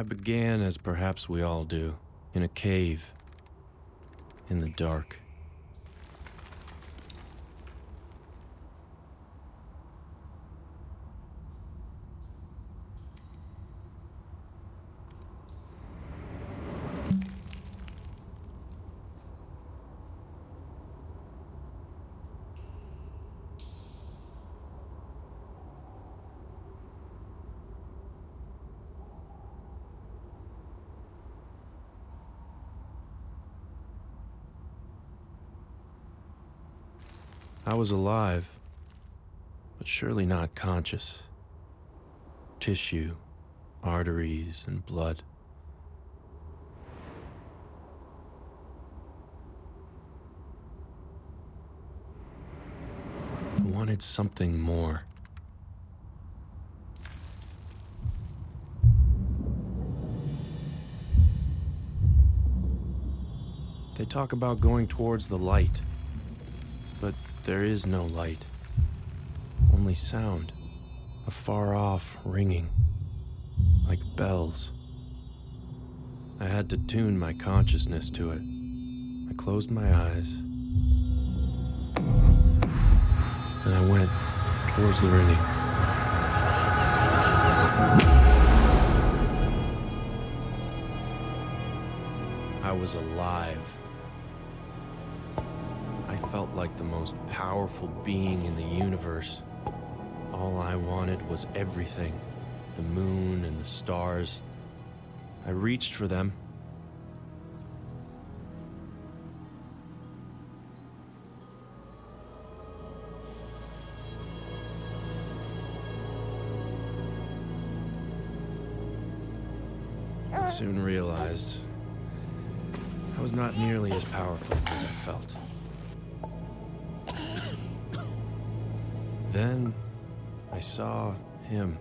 I began as perhaps we all do, in a cave, in the dark. I was alive, but surely not conscious. Tissue, arteries, and blood. I wanted something more. They talk about going towards the light, but there is no light, only sound, a far-off ringing, like bells. I had to tune my consciousness to it. I closed my eyes, and I went towards the ringing. I was alive. I felt like the most powerful being in the universe. All I wanted was everything, the moon and the stars. I reached for them. I soon realized I was not nearly as powerful as I felt. Then I saw him,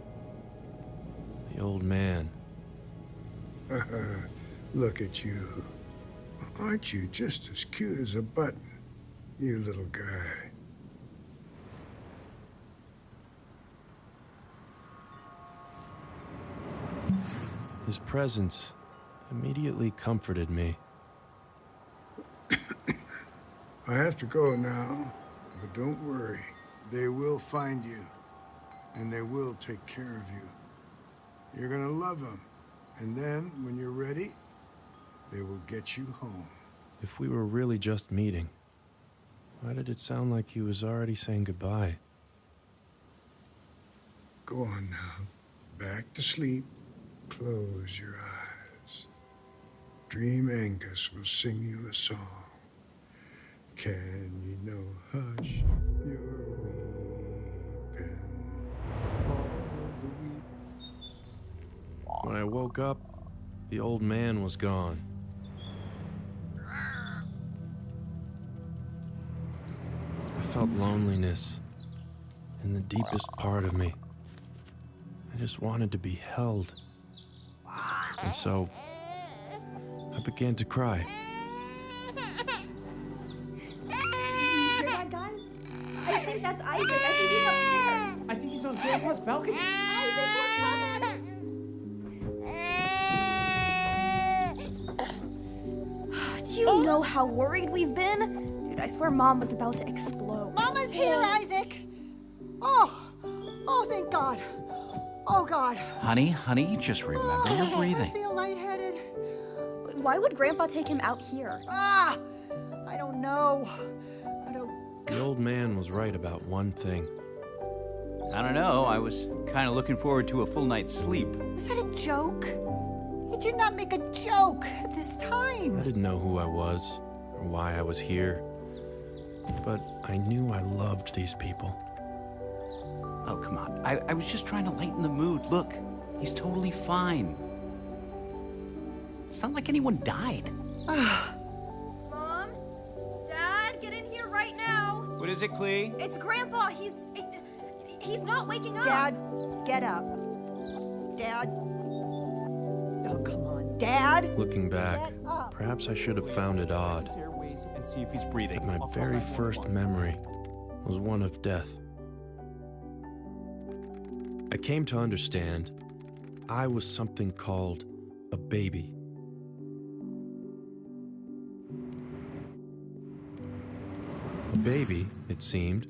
the old man. Look at you. Aren't you just as cute as a button, you little guy? His presence immediately comforted me. I have to go now, but don't worry. They will find you, and they will take care of you. You're gonna love them, and then, when you're ready, they will get you home. If we were really just meeting, why did it sound like he was already saying goodbye? Go on now. Back to sleep. Close your eyes. Dream Angus will sing you a song. Can you know, hush, you're weeping, all the weep. When I woke up, the old man was gone. I felt loneliness in the deepest part of me. I just wanted to be held. And so, I began to cry. I think that's Isaac. I think he's upstairs. I think he's on Grandpa's balcony. Isaac, we're coming. Do you know how worried we've been? Dude, I swear Mom was about to explode. Mama's here, Isaac. Oh, thank God. Oh, God. Honey, just remember your breathing. I feel lightheaded. Why would Grandpa take him out here? I don't know. The old man was right about one thing. I don't know, I was kind of looking forward to a full night's sleep. Was that a joke? You did not make a joke at this time. I didn't know who I was or why I was here, but I knew I loved these people. Oh, come on. I was just trying to lighten the mood. Look, he's totally fine. It's not like anyone died. Mom? Dad, get in here right now. What is it, Clee? It's Grandpa. He's not waking up. Dad, get up. Dad. Oh, come on, Dad. Looking back, Get up. perhaps I should have found it odd His airways and see if he's breathing. that my I'll very call 911. first memory was one of death. I came to understand I was something called a baby. A baby, it seemed,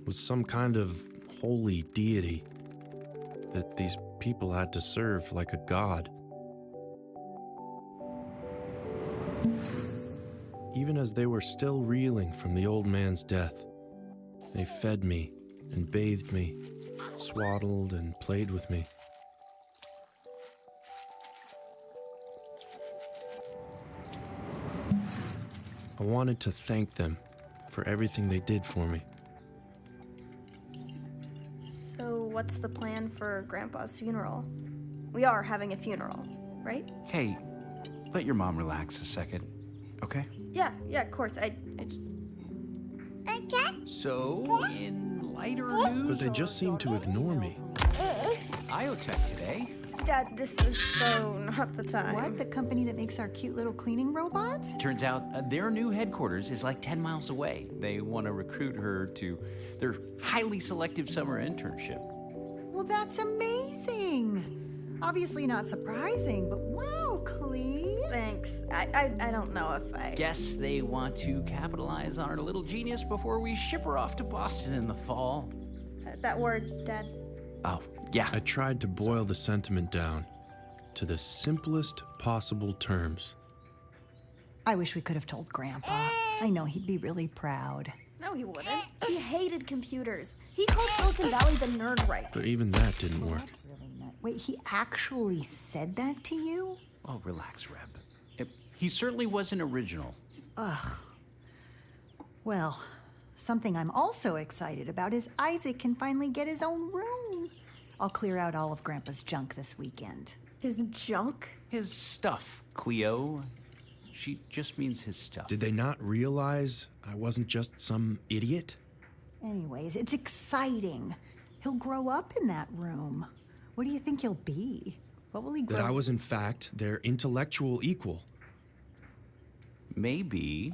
was some kind of holy deity that these people had to serve like a god. Even as they were still reeling from the old man's death, they fed me and bathed me, swaddled and played with me. I wanted to thank them for everything they did for me. So, what's the plan for Grandpa's funeral? We are having a funeral, right? Hey, let your mom relax a second, okay? Yeah, of course. I just... So, in lighter news... But they just seemed to ignore me. Iotech today. Dad, this is so not the time. What? The company that makes our cute little cleaning robot? Turns out their new headquarters is like 10 miles away. They want to recruit her to their highly selective summer internship. Well, that's amazing. Obviously not surprising, but wow, Clea. Thanks. I don't know if I... Guess they want to capitalize on our little genius before we ship her off to Boston in the fall. That word, Dad. Oh, yeah. I tried to boil the sentiment down to the simplest possible terms. I wish we could have told Grandpa. I know he'd be really proud. No, he wouldn't. He hated computers. He called Silicon Valley the nerd right. But even that didn't work. That's really nice. Wait, he actually said that to you? Oh, relax, Reb. He certainly wasn't original. Ugh. Well, something I'm also excited about is Isaac can finally get his own room. I'll clear out all of Grandpa's junk this weekend. His junk? His stuff, Cleo. She just means his stuff. Did they not realize I wasn't just some idiot? Anyways, it's exciting. He'll grow up in that room. What do you think he'll be? What will he grow? That I was, in fact, their intellectual equal. Maybe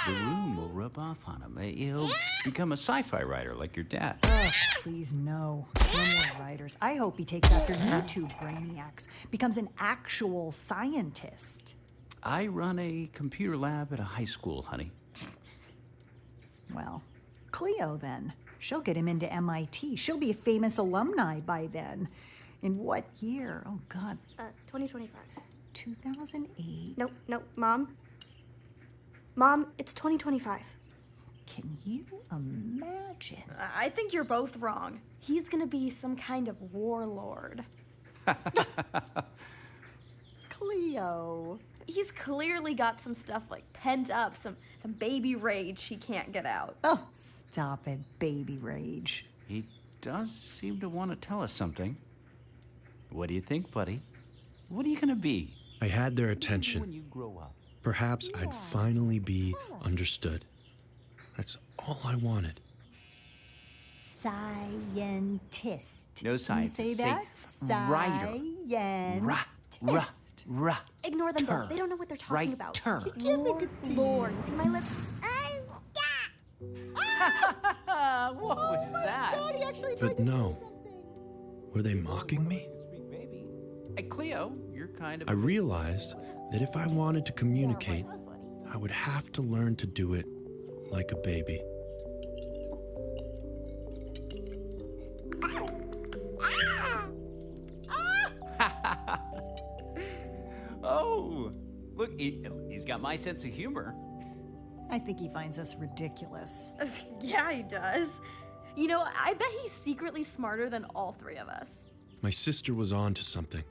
the room will rub off on him. He'll become a sci-fi writer like your dad. Oh, please, no. No more writers. I hope he takes after you two brainiacs, becomes an actual scientist. I run a computer lab at a high school, honey. Well, Cleo, then. She'll get him into MIT. She'll be a famous alumni by then. In what year? Oh, God. 2025. 2008. No, Mom. Mom, it's 2025. Can you imagine? I think you're both wrong. He's gonna be some kind of warlord. Cleo. He's clearly got some stuff like pent up, some baby rage he can't get out. Oh, stop it, baby rage. He does seem to want to tell us something. What do you think, buddy? What are you gonna be? I had their When attention. you grow up. Perhaps I'd finally be understood. That's all I wanted. Scientist. No scientist. Can you say that? writer. Scientist. Ignore them both. They don't know what they're talking about. Writer. Lord, see my lips? What was that? God, he actually But no. Were they mocking me? Sweet baby. Hey, Cleo, you're kind of... I realized that if I wanted to communicate, I would have to learn to do it like a baby. Oh, look, he's got my sense of humor. I think he finds us ridiculous. Yeah, he does. You know, I bet he's secretly smarter than all three of us. My sister was on to something.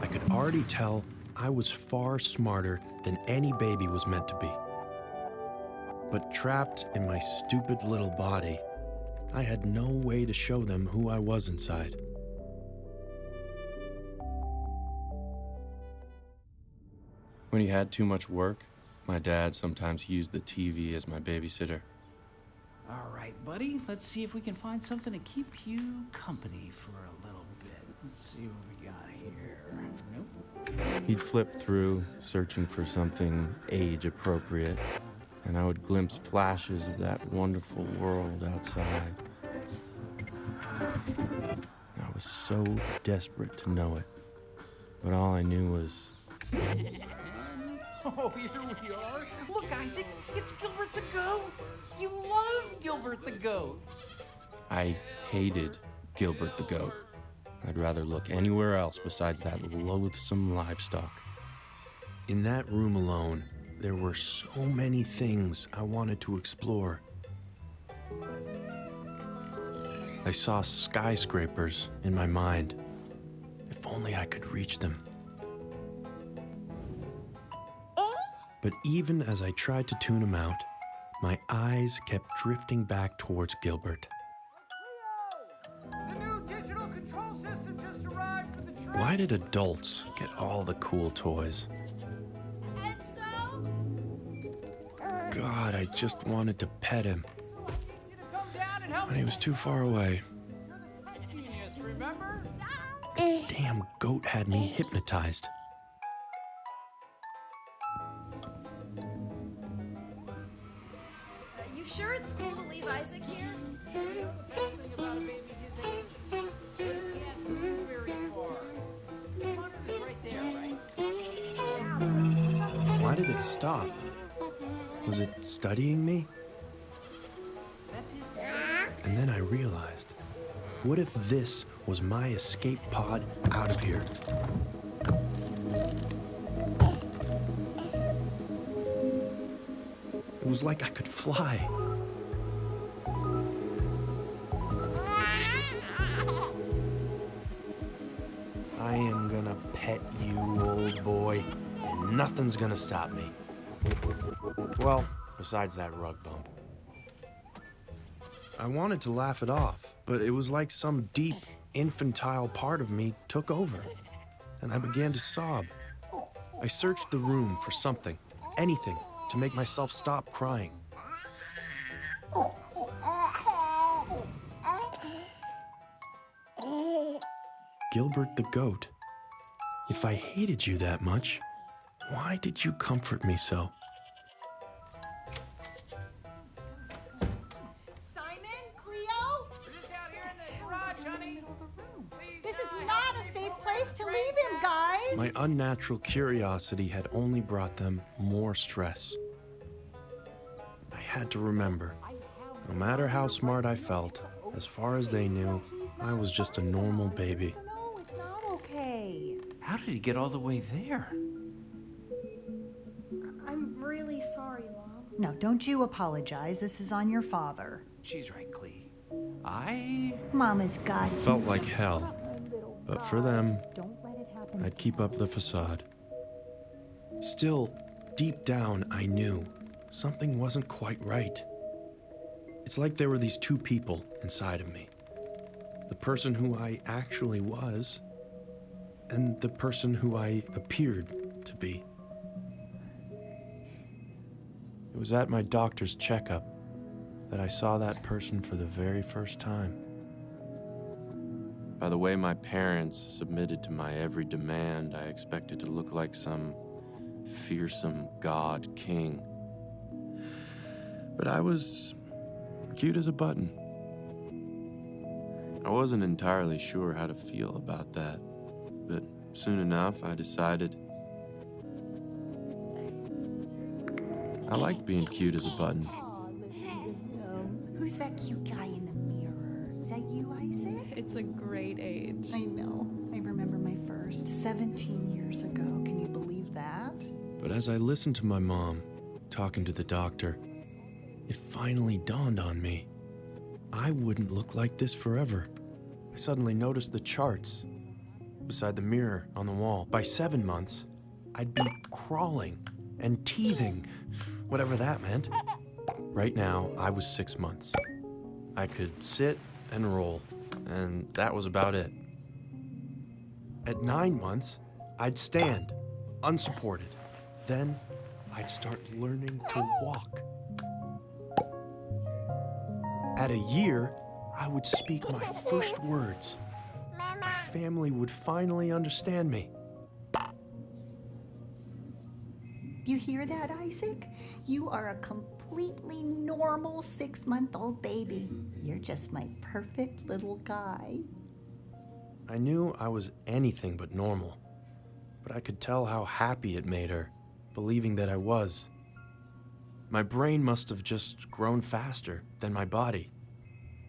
I could already tell I was far smarter than any baby was meant to be. But trapped in my stupid little body, I had no way to show them who I was inside. When he had too much work, my dad sometimes used the TV as my babysitter. All right, buddy, let's see if we can find something to keep you company for a little bit. Let's see what we got here. Nope. He'd flip through, searching for something age-appropriate, and I would glimpse flashes of that wonderful world outside. I was so desperate to know it, but all I knew was Oh, here we are. Look, Isaac, it's Gilbert the Goat. You love Gilbert the Goat. I hated Gilbert the Goat. I'd rather look anywhere else besides that loathsome livestock. In that room alone, there were so many things I wanted to explore. I saw skyscrapers in my mind. If only I could reach them. But even as I tried to tune him out, my eyes kept drifting back towards Gilbert. The new digital control system just arrived for the train. Why did adults get all the cool toys? And so? God, I just wanted to pet him, So I need you to come down and help but he was too far away. You're the tech genius, remember? Damn goat had me hypnotized. You sure it's cool to leave Isaac here? Thing about a baby his age, they can't move very far. The monitor's right there, right? Why did it stop? Was it studying me? That's his And then I realized, what if this was my escape pod out of here? It was like I could fly. I am gonna pet you, old boy, and nothing's gonna stop me. Well, besides that rug bump. I wanted to laugh it off, but it was like some deep, infantile part of me took over, and I began to sob. I searched the room for something, anything, to make myself stop crying. Gilbert the goat, if I hated you that much, why did you comfort me so? Simon? Cleo? We're just out here in the garage, honey. Please, This is help not me a safe pull place this to train leave him, back. guys. My unnatural curiosity had only brought them more stress. I had to remember, no matter how smart I felt, as far as they knew, I was just a normal baby. So no, it's not okay. How did he get all the way there? I'm really sorry, Mom. No, don't you apologize. This is on your father. She's right, Clee. I... Mama's got you. Felt like hell, My little but for guy. them, Just don't let it happen I'd keep again. up the facade. Still, deep down, I knew something wasn't quite right. It's like there were these two people inside of me. The person who I actually was, and the person who I appeared to be. It was at my doctor's checkup that I saw that person for the very first time. By the way my parents submitted to my every demand, I expected to look like some fearsome god king. But I was cute as a button. I wasn't entirely sure how to feel about that, but soon enough I decided I liked being cute as a button. Aw, listen to him. Who's that cute guy in the mirror? Is that you, Isaac? It's a great age. I know. I remember my first 17 years ago. Can you believe that? But as I listened to my mom talking to the doctor, it finally dawned on me. I wouldn't look like this forever. I suddenly noticed the charts beside the mirror on the wall. By 7 months, I'd be crawling and teething, whatever that meant. Right now, I was 6 months. I could sit and roll, and that was about it. At 9 months, I'd stand, unsupported. Then, I'd start learning to walk. At a year, I would speak my first words. My family would finally understand me. You hear that, Isaac? You are a completely normal 6-month-old baby. You're just my perfect little guy. I knew I was anything but normal, but I could tell how happy it made her, believing that I was. My brain must have just grown faster than my body.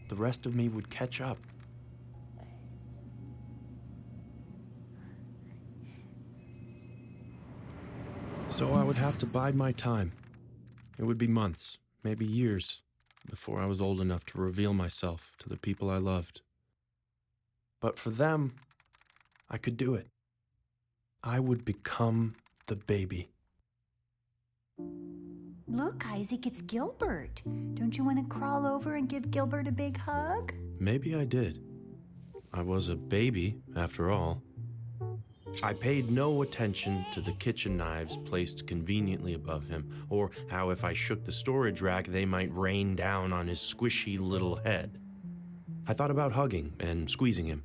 The rest of me would catch up. So I would have to bide my time. It would be months, maybe years, before I was old enough to reveal myself to the people I loved. But for them, I could do it. I would become the baby. Look, Isaac, it's Gilbert. Don't you want to crawl over and give Gilbert a big hug? Maybe I did. I was a baby, after all. I paid no attention to the kitchen knives placed conveniently above him, or how if I shook the storage rack, they might rain down on his squishy little head. I thought about hugging and squeezing him.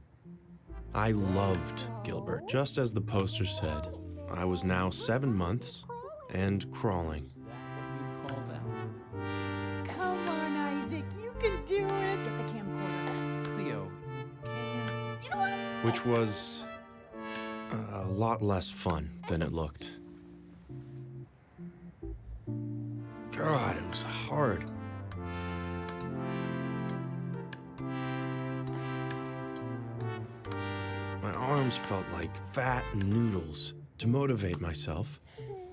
I loved Gilbert. Just as the poster said, I was now 7 months and crawling. What we'd call that. Come on, Isaac, you can do it. Get the camcorder. Cleo, Which was a lot less fun than it looked. God, it was hard. My arms felt like fat noodles. To motivate myself,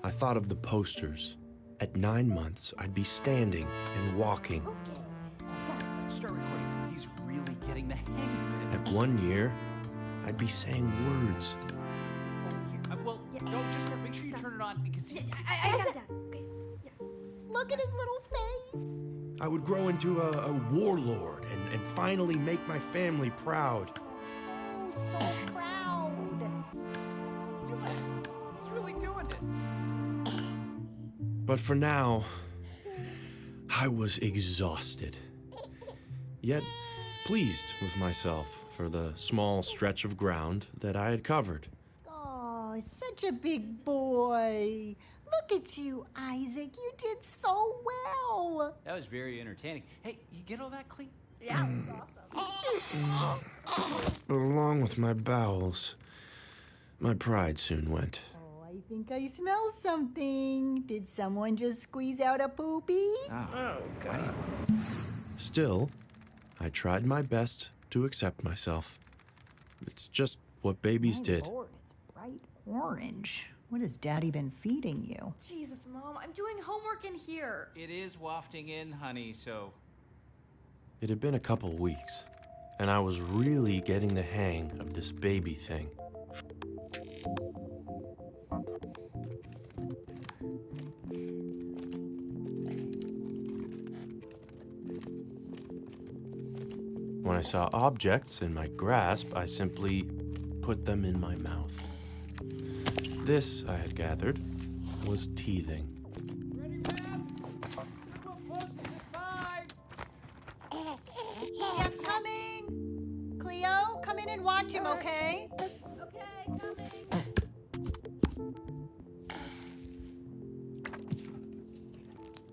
I thought of the posters. At 9 months, I'd be standing and walking. Start recording. He's really getting the hang of it. At 1 year, I'd be saying words. well, no, just make sure you turn it on because I got it down. Okay. Look at his little face. I would grow into a warlord and finally make my family proud. So proud. He's doing it. He's really doing it. But for now, I was exhausted, yet pleased with myself for the small stretch of ground that I had covered. Oh, such a big boy. Look at you, Isaac. You did so well. that was very entertaining. Hey, you get all that, Cleo? Yeah, it was awesome. But along with my bowels, my pride soon went. Oh, I think I smell something. Did someone just squeeze out a poopy? Oh, God. Still, I tried my best to accept myself. It's just what babies My did. Lord, it's bright orange. What has Daddy been feeding you? Jesus, Mom, I'm doing homework in here. It is wafting in, honey, so It had been a couple weeks, and I was really getting the hang of this baby thing. When I saw objects in my grasp, I simply put them in my mouth. This, I had gathered, was teething. Ready, man? Turbo closes at 5. Yes, coming. Cleo, come in and watch him, okay? Okay, coming.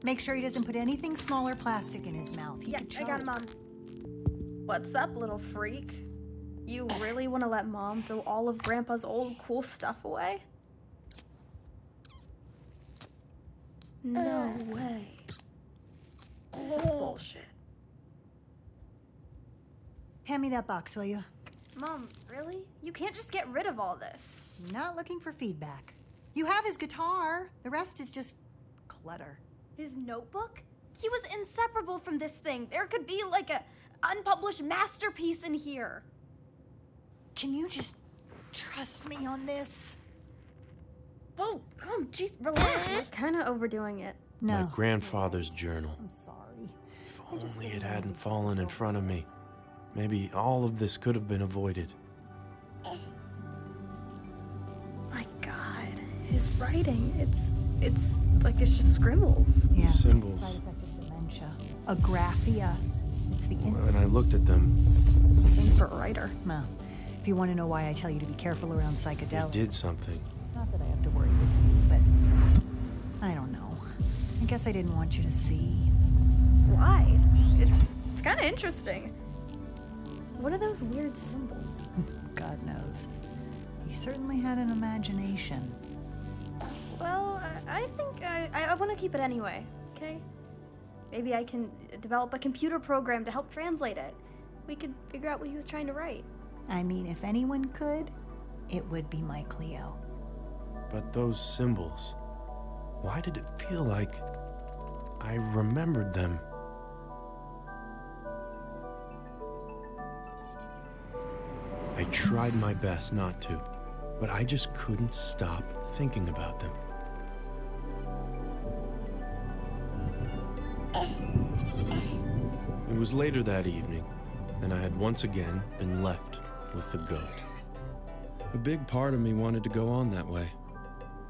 Make sure he doesn't put anything small or plastic in his mouth. He Yeah, could I got choke. it, Mom. What's up, little freak? You really want to let Mom throw all of Grandpa's old cool stuff away? No way. This is bullshit. Hand me that box, will you? Mom, really? You can't just get rid of all this. Not looking for feedback. You have his guitar. The rest is just clutter. His notebook? He was inseparable from this thing. There could be like a unpublished masterpiece in here. Can you just trust me on this? Whoa, jeez, relax. You're kind of overdoing it. No. My grandfather's journal. I'm sorry. If only it hadn't fallen in front of me. Maybe all of this could have been avoided. My God, his writing, it's like it's just scribbles. Yeah. Symbols. Side effect of dementia. Agraphia. It's the When I looked at them, Thing for a writer. Well, if you want to know why I tell you to be careful around it psychedelics. did something. Not that I have to worry with you, but Guess I didn't want you to see. Why? It's kind of interesting. What are those weird symbols? God knows. He certainly had an imagination. Well, I think I want to keep it anyway, okay? Maybe I can develop a computer program to help translate it. We could figure out what he was trying to write. I mean, if anyone could, it would be my Cleo. But those symbols, why did it feel like I remembered them? I tried my best not to, but I just couldn't stop thinking about them. It was later that evening, and I had once again been left with the goat. A big part of me wanted to go on that way,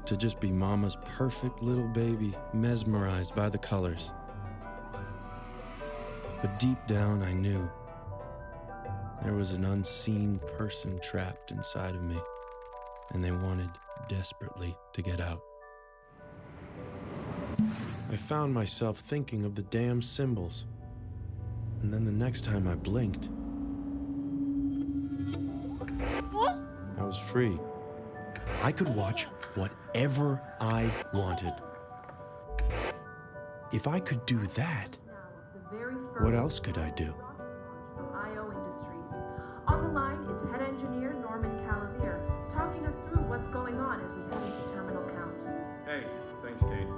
to just be Mama's perfect little baby, mesmerized by the colors. But deep down, I knew there was an unseen person trapped inside of me, and they wanted desperately to get out. I found myself thinking of the damn symbols, and then the next time I blinked, I was free. I could watch whatever I wanted. If I could do that, what else could I do? IO Industries. On the line is head engineer Norman Calavier, talking us through what's going on as we head into terminal count. Hey, thanks, Kate.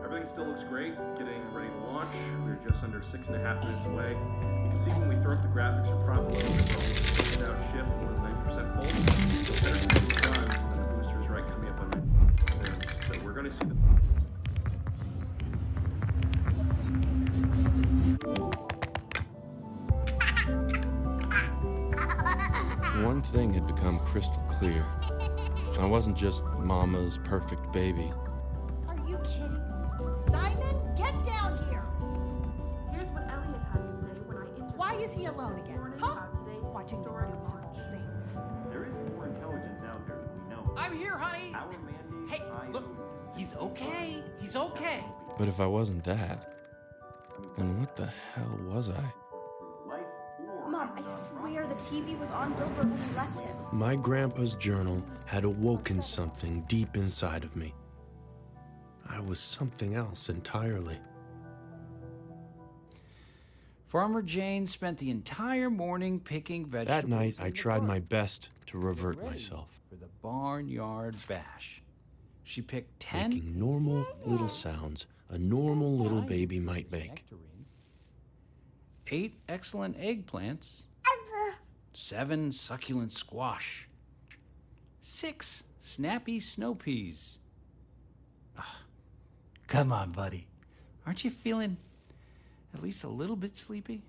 Everything still looks great. Getting ready to launch. We're just under 6.5 minutes away. You can see when we throw up the graphics are properly it's out shift more than 90% full. So better get it done when the booster's right coming up on there. So we're going to see the... One thing had become crystal clear. I wasn't just Mama's perfect baby. Are you kidding? Simon, get down here! Here's what Elliot had to say when I interviewed Why is he alone again? Warning Huh? about today's Watching the historic news of launch. all things. There is more intelligence out there than we know. I'm here, honey. Our mandate, Hey, look, he's okay. He's okay. But if I wasn't that, then what the hell was I? Mom, I swear the TV was on Gilbert when we left him. My grandpa's journal had awoken something deep inside of me. I was something else entirely. Farmer Jane spent the entire morning picking vegetables. That night, I in the tried my garden. best to revert Ready myself, for the barnyard bash. She picked 10 making normal little sounds a normal little baby might make. nectarines, 8 excellent eggplants, 7 succulent squash, 6 snappy snow peas. Ah, come on, buddy. Aren't you feeling at least a little bit sleepy?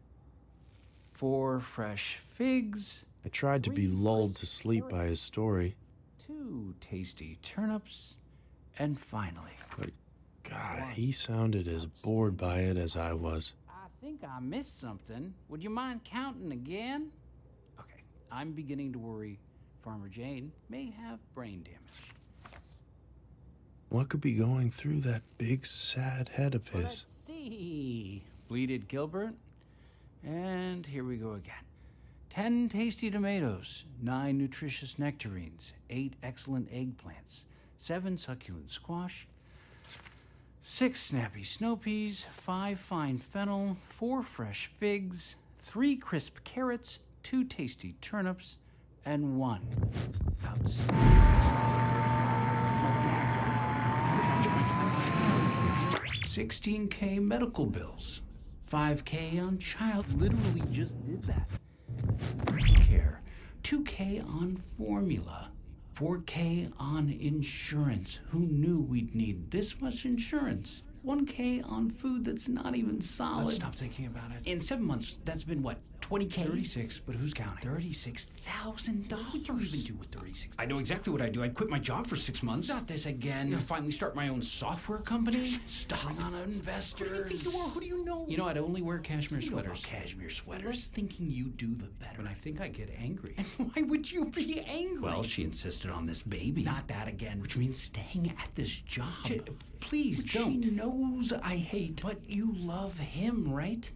4 fresh figs, I tried to be 3 lulled crisp to sleep by his carrots, story, 2 tasty turnips, and finally, but God, he sounded as bored by it as I was. I think I missed something. Would you mind counting again? Okay, I'm beginning to worry Farmer Jane may have brain damage. What could be going through that big, sad head of Let's his? see, bleated Gilbert. And here we go again. 10 tasty tomatoes, 9 nutritious nectarines, 8 excellent eggplants, 7 succulent squash, 6 snappy snow peas, 5 fine fennel, 4 fresh figs, 3 crisp carrots, 2 tasty turnips, and 1 ounce. 16K medical bills, 5K on child. Literally just did that. Care, 2K on formula, 4K on insurance. Who knew we'd need this much insurance? 1K on food that's not even solid. Let's stop thinking about it. In 7 months, that's been what, 20K? 36, but who's counting? $36,000. What would you even do with 36? I know exactly what I'd do. I'd quit my job for 6 months. Not this again. I'd finally start my own software company. Stop. Bring on investors. Who do you think you are? Who do you know? You know, I'd only wear cashmere You know about sweaters. cashmere The sweaters. less thinking you do, the better. And I think I get angry. And why would you be angry? Well, she insisted on this baby. Not that again. Which means staying at this job. please But don't. she knows I hate. But you love him, right?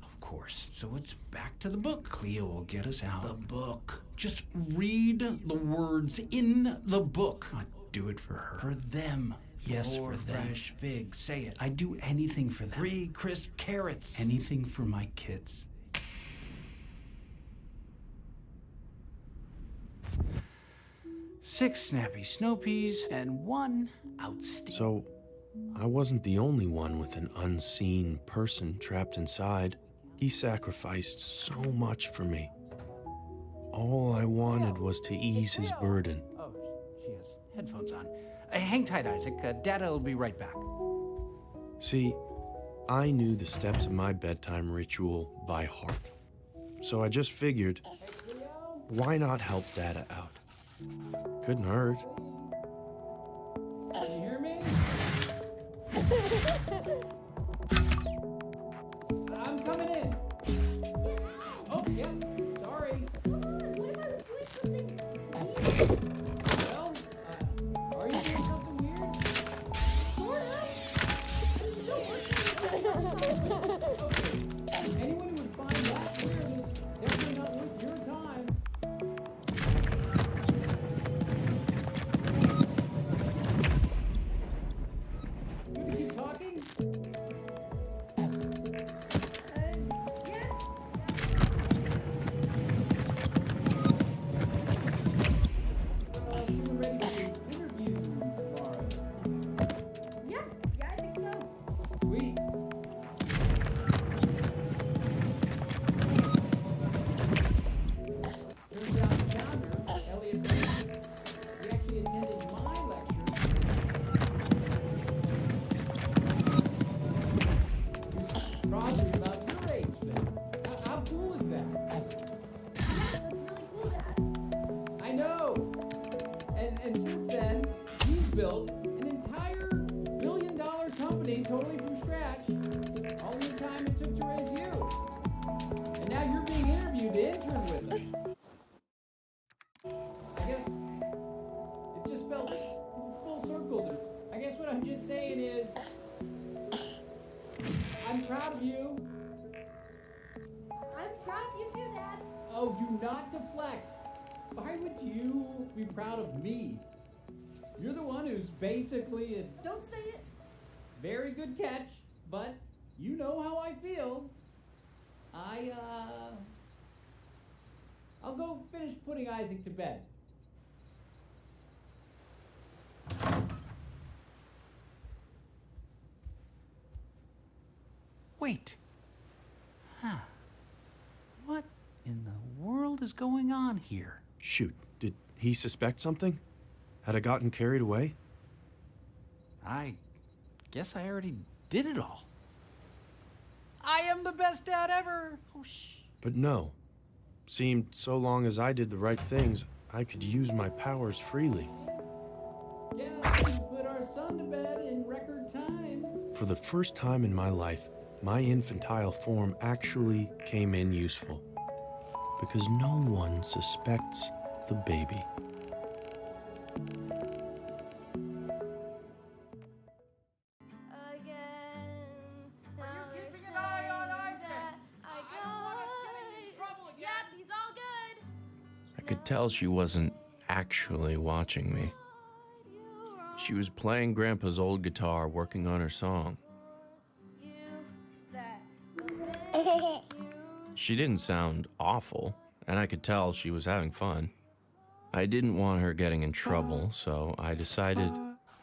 Of course. So it's back to the book. Cleo will get us out. The book. Just read the words in the book. Not do it for her. For them. Yes, Four for them. fresh figs. Say it. I'd do anything for them. 3 crisp carrots. Anything for my kids. 6 snappy snow peas and 1 outstanding. So, I wasn't the only one with an unseen person trapped inside. He sacrificed so much for me. All I wanted was to ease his burden. Oh, she has headphones on. Hang tight, Isaac. Dada will be right back. See, I knew the steps of my bedtime ritual by heart. So I just figured, why not help Dada out? Couldn't hurt. Can you hear me? I'm coming in. Oh, yep. Sorry. Well, are you doing something weird? Anyone who would find that weird is definitely not worth your time. You gonna keep talking? Well, you were ready to interview tomorrow. Yeah, I think so. Sweet. Turns out the founder, Elliot Bain, he actually attended my lecture. He was probably about your age then. How cool is that? That's really cool, Dad. I know. And since then, he's built an entire billion-dollar company totally from scratch. All in the time it took to raise you. And now you're being interviewed to intern with him. I guess it just felt full circle. I guess what I'm just saying is, I'm proud of you. I'm proud of you too, Dad. Oh, do not deflect. Why would you be proud of me? You're the one who's basically a Don't say it. very good catch, but you know how I feel. I'll go finish putting Isaac to bed. Wait. Huh. What in the world is going on here? Shoot, did he suspect something? Had I gotten carried away? I guess I already did it all. I am the best dad ever. Oh, shh. But no. Seemed so long as I did the right things, I could use my powers freely. Yeah, we put our son to bed in record time. For the first time in my life, my infantile form actually came in useful. Because no one suspects the baby. Are you keeping an eye on Isaac? I don't want us getting in trouble again. Yep, he's all good. I could tell she wasn't actually watching me. She was playing Grandpa's old guitar, working on her song. She didn't sound awful, and I could tell she was having fun. I didn't want her getting in trouble, so I decided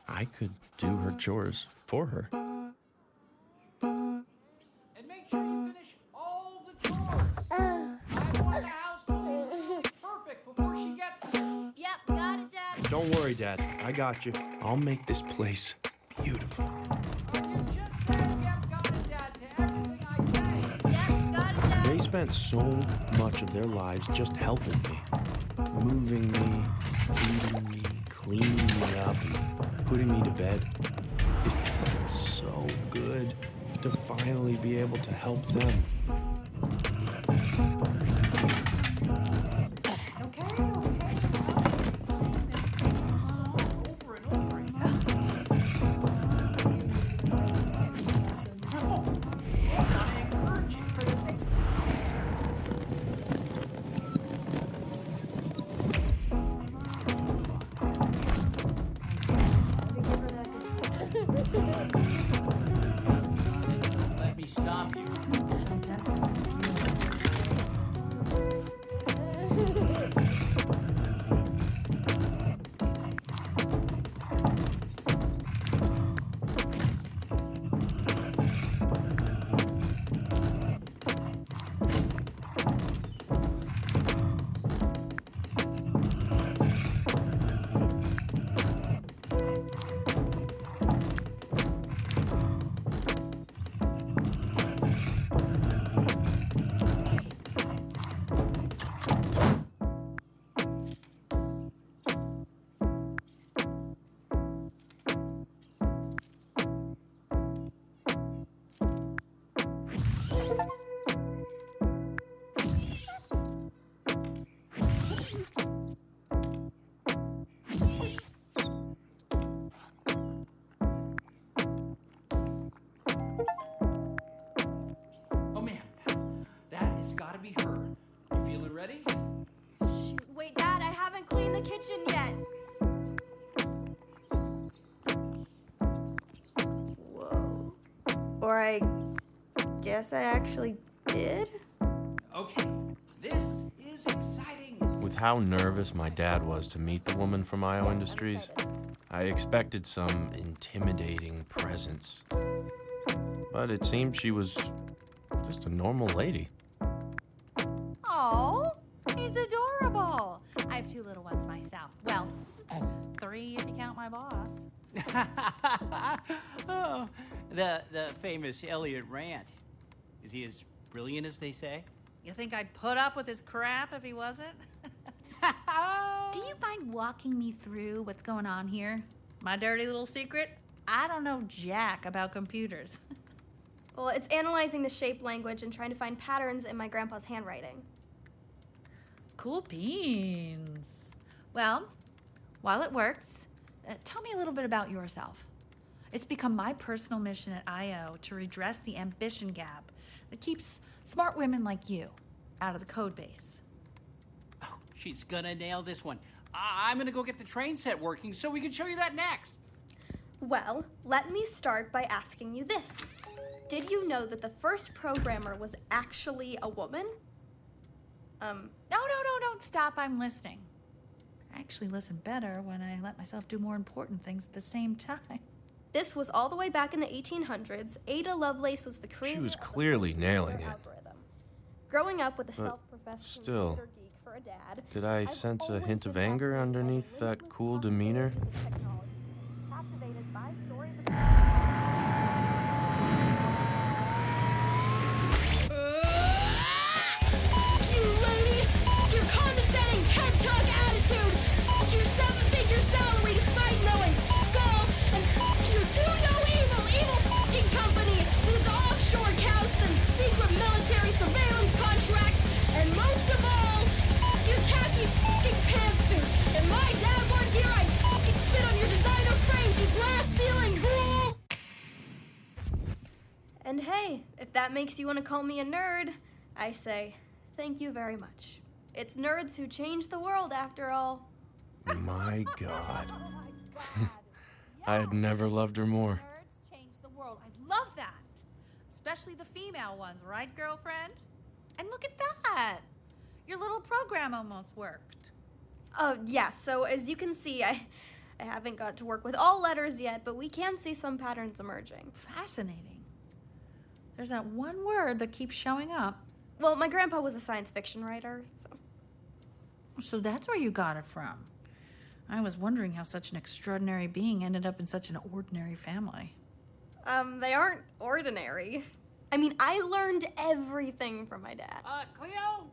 I could do her chores for her. And make sure you finish all the chores. I want the house to be perfect before she gets here. Yep, got it, Dad. Don't worry, Dad. I got you. I'll make this place beautiful. You just said yep, got it, Dad, to everything I say. Yep, got it, Dad. They spent so much of their lives just helping me. Moving me, feeding me, cleaning me up, and putting me to bed. It felt so good to finally be able to help them. Okay. Over and over again. Don't let me stop you. Oh man, that has got to be her. You feeling ready? Shoot, wait, Dad, I haven't cleaned the kitchen yet. Whoa. Or I guess I actually did? Okay, this is exciting. With how nervous my dad was to meet the woman from IO Industries, I expected some intimidating presence. But it seemed she was just a normal lady. Oh, he's adorable. I have 2 little ones myself. Well, 3 if you count my boss. Oh, the famous Elliot Rant. Is he as brilliant as they say? You think I'd put up with his crap if he wasn't? Do you mind walking me through what's going on here? My dirty little secret? I don't know jack about computers. Well, it's analyzing the shape language and trying to find patterns in my grandpa's handwriting. Cool beans. Well, while it works, tell me a little bit about yourself. It's become my personal mission at IO to redress the ambition gap that keeps smart women like you out of the code base. Oh, she's gonna nail this one. I'm gonna go get the train set working so we can show you that next. Well, let me start by asking you this. Did you know that the first programmer was actually a woman? No, don't stop. I'm listening. I actually listen better when I let myself do more important things at the same time. This was all the way back in the 1800s. Ada Lovelace was the creator. She was of the clearly first nailing computer it. algorithm. Growing up with a But self-professed still, computer geek for a dad, did I I've sense a always hint of been anger fascinated by the underneath that limitless cool demeanor? possibilities of technology, captivated by stories of You lady! Your condescending TED Talk attitude! Your 7-figure salary despite knowing gold! And your do-no-evil f***ing company with its offshore accounts and secret military surveillance contracts! And most of all, your tacky f***ing pantsuit! If my dad weren't here, I'd f***ing spit on your designer frames, you glass ceiling ghoul! And hey, if that makes you want to call me a nerd, I say, thank you very much. It's nerds who change the world, after all. My God. Oh my God. I had never loved her more. Nerds change the world. I love that. Especially the female ones, right, girlfriend? And look at that. Your little program almost worked. Yeah, so as you can see, I haven't got to work with all letters yet, but we can see some patterns emerging. Fascinating. There's that one word that keeps showing up. Well, my grandpa was a science fiction writer, so... So that's where you got it from. I was wondering how such an extraordinary being ended up in such an ordinary family. They aren't ordinary. I mean, I learned everything from my dad. Cleo,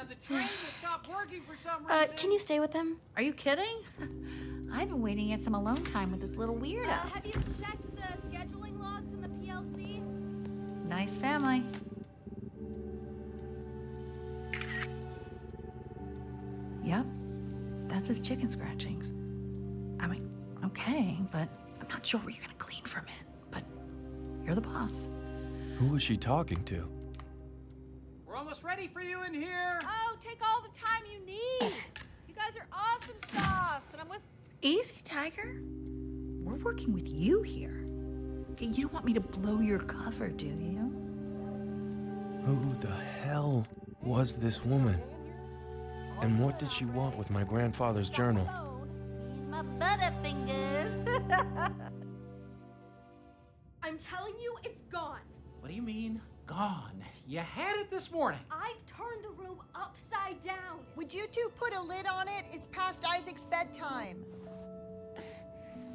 the train has stopped working for some reason. Can you stay with him? Are you kidding? I've been waiting to get some alone time with this little weirdo. Have you checked the scheduling logs in the PLC? Nice family. Yep, that's his chicken scratchings. I mean, okay, but I'm not sure where you're gonna clean from it. But you're the boss. Who was she talking to? We're almost ready for you in here. Oh, take all the time you need. You guys are awesome sauce, and I'm with... Easy, Tiger. We're working with you here. You don't want me to blow your cover, do you? Who the hell was this woman? And what did she want with my grandfather's journal? My butterfingers. I'm telling you, it's gone. What do you mean, gone? You had it this morning. I've turned the room upside down. Would you two put a lid on it? It's past Isaac's bedtime.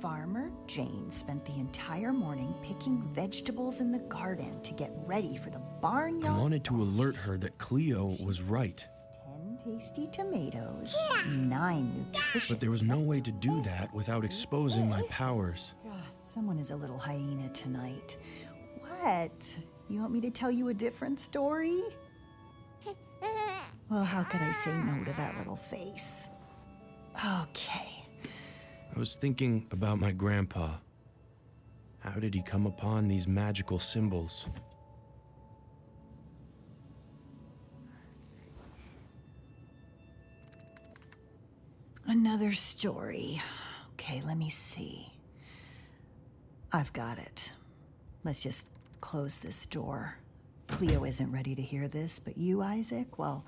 Farmer Jane spent the entire morning picking vegetables in the garden to get ready for the I barnyard. wanted to alert her that Cleo was right, 10 tasty tomatoes, 9 nutritious. but there was no way to do that without exposing my powers. God, someone is a little hyena tonight. What? You want me to tell you a different story? Well, how could I say no to that little face? Okay. I was thinking about my grandpa. How did he come upon these magical symbols? Another story. Okay, let me see. I've got it. Let's just close this door. Cleo isn't ready to hear this, but you, Isaac, well,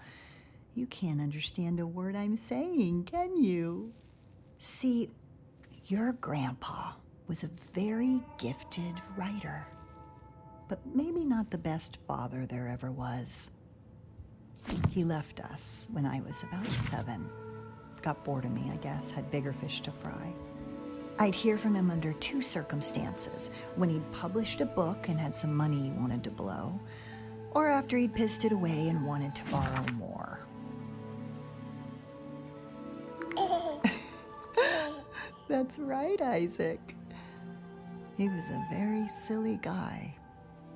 you can't understand a word I'm saying, can you? See, your grandpa was a very gifted writer, but maybe not the best father there ever was. He left us when I was about 7. Got bored of me, I guess, had bigger fish to fry. I'd hear from him under 2 circumstances: when he'd published a book and had some money he wanted to blow, or after he'd pissed it away and wanted to borrow more. That's right, Isaac. He was a very silly guy.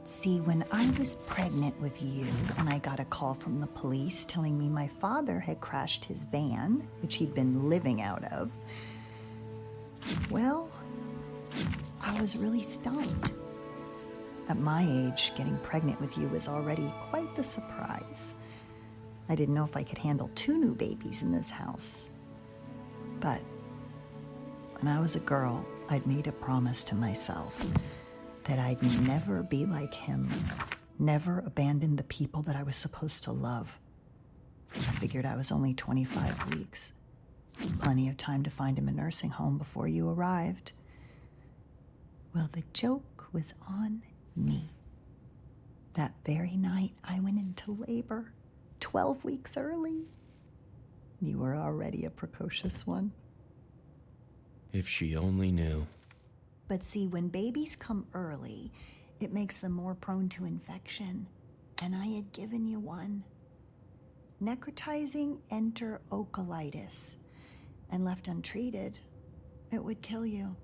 See, when I was pregnant with you and I got a call from the police telling me my father had crashed his van, which he'd been living out of, well, I was really stumped. At my age, getting pregnant with you was already quite the surprise. I didn't know if I could handle 2 new babies in this house. But when I was a girl, I'd made a promise to myself that I'd never be like him, never abandon the people that I was supposed to love. I figured I was only 25 weeks. Plenty of time to find him a nursing home before you arrived. Well, the joke was on me. That very night, I went into labor, 12 weeks early. You were already a precocious one. If she only knew. But see, when babies come early, it makes them more prone to infection. And I had given you one. Necrotizing enterocolitis. And left untreated, it would kill you.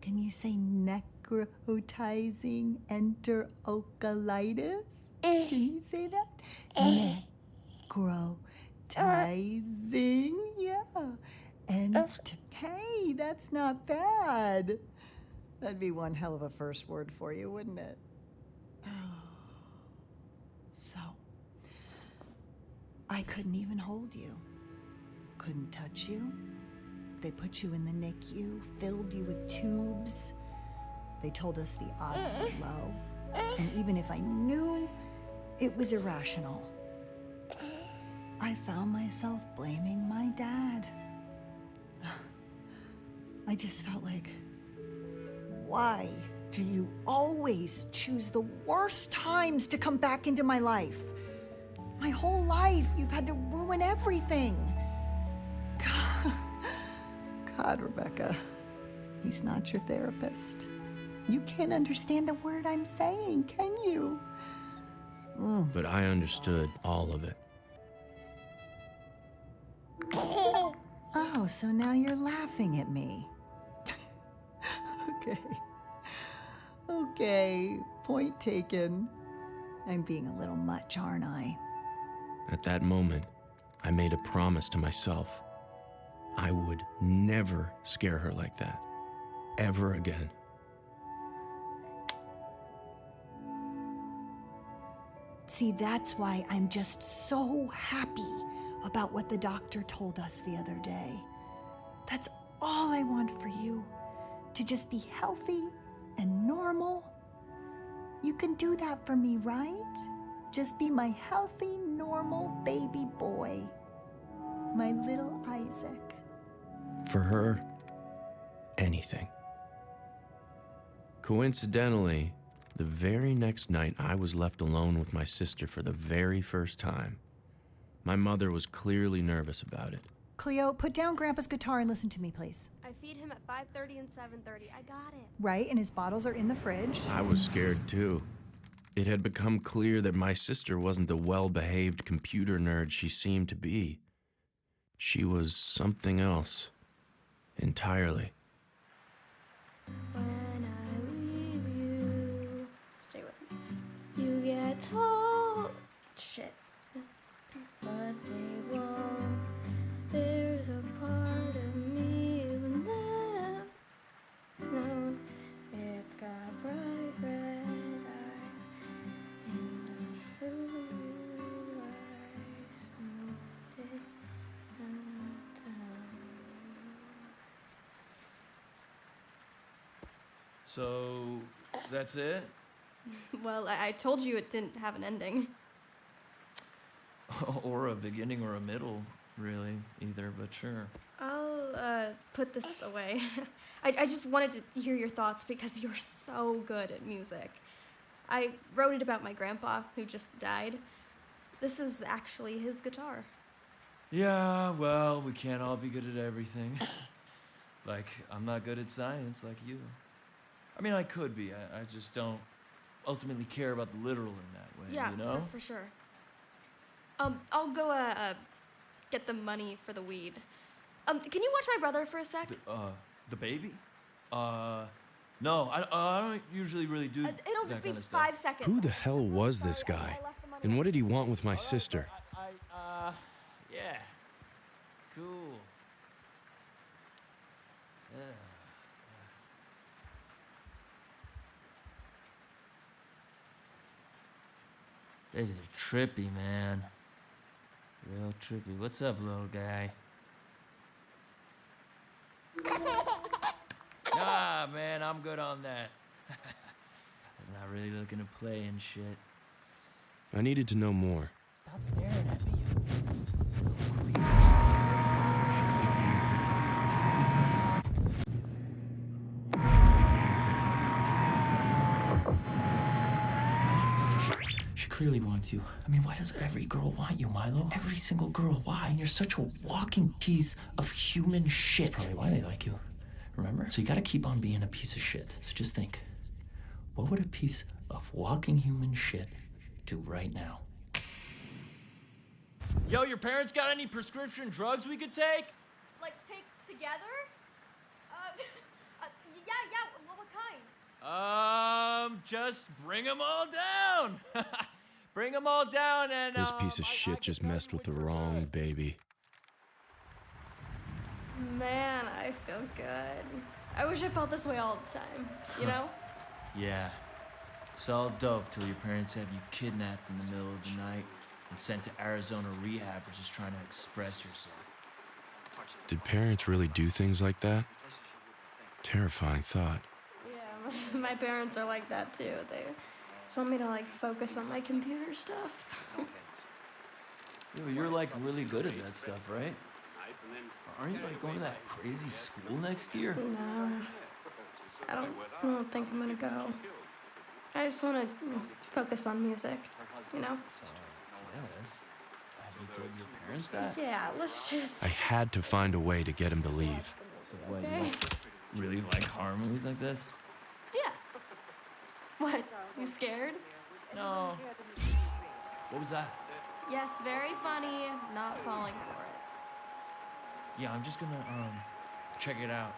Can you say necrotizing enterocolitis? Can you say that? Necrotizing, yeah. And hey, that's not bad. That'd be one hell of a first word for you, wouldn't it? So, I couldn't even hold you. Couldn't touch you. They put you in the NICU, filled you with tubes. They told us the odds were low. And even if I knew it was irrational, I found myself blaming my dad. I just felt like, why do you always choose the worst times to come back into my life? My whole life, you've had to ruin everything. God, Rebecca, he's not your therapist. You can't understand a word I'm saying, can you? But I understood all of it. Oh, so now you're laughing at me. Okay, point taken. I'm being a little much, aren't I? At that moment, I made a promise to myself. I would never scare her like that. Ever again. See, that's why I'm just so happy about what the doctor told us the other day. That's all I want for you. To just be healthy and normal. You can do that for me, right? Just be my healthy, normal baby boy. My little Isaac. For her, anything. Coincidentally, the very next night I was left alone with my sister for the very first time. My mother was clearly nervous about it. Cleo, put down Grandpa's guitar and listen to me, please. I feed him at 5:30 and 7:30. I got it. Right, and his bottles are in the fridge. I was scared too. It had become clear that my sister wasn't the well-behaved computer nerd she seemed to be. She was something else. Entirely. When I leave you, stay with me. You get told shit, but they won't. There's a part of me you've never known. It's got bright red eyes and the food I smoked it down. So, that's it? Well, I told you it didn't have an ending. Or a beginning or a middle, really, either, but sure. I'll put this away. I just wanted to hear your thoughts because you're so good at music. I wrote it about my grandpa who just died. This is actually his guitar. Yeah, well, we can't all be good at everything. Like, I'm not good at science like you. I mean, I could be. I just don't ultimately care about the literal in that way, Yeah, you know? for sure. I'll go get the money for the weed. Can you watch my brother for a sec? The baby? No, I don't usually really do It'll that just be kind of stuff. 5 seconds. Who the hell was this guy? And what did he want with my sister? Yeah. Cool. Yeah. Babies are trippy, man. Real trippy. What's up, little guy? Ah, man, I'm good on that. I was not really looking to play and shit. I needed to know more. Stop staring at me, She clearly wants you. I mean, why does every girl want you, Milo? Every single girl, why? And you're such a walking piece of human shit. That's probably why they like you. Remember? So you gotta keep on being a piece of shit. So just think, what would a piece of walking human shit do right now? Yo, your parents got any prescription drugs we could take? Like, take together? Yeah, what kind? Just bring them all down. Bring them all down and, This piece of shit just messed with the wrong baby. Man, I feel good. I wish I felt this way all the time, you know? Yeah. It's all dope till your parents have you kidnapped in the middle of the night and sent to Arizona rehab for just trying to express yourself. Did parents really do things like that? Terrifying thought. Yeah, my parents are like that too. They just want me to like focus on my computer stuff. Yo, you're like really good at that stuff, right? Aren't you like going to that crazy school next year? No, I don't think I'm gonna go. I just want to focus on music, you know? Yes. Have you told your parents that? Yeah, let's just... I had to find a way to get him to leave. So what, Okay. you really like horror movies like this? Yeah. What, you scared? No. What was that? Yes, very funny, not falling for it. Yeah, I'm just gonna, check it out.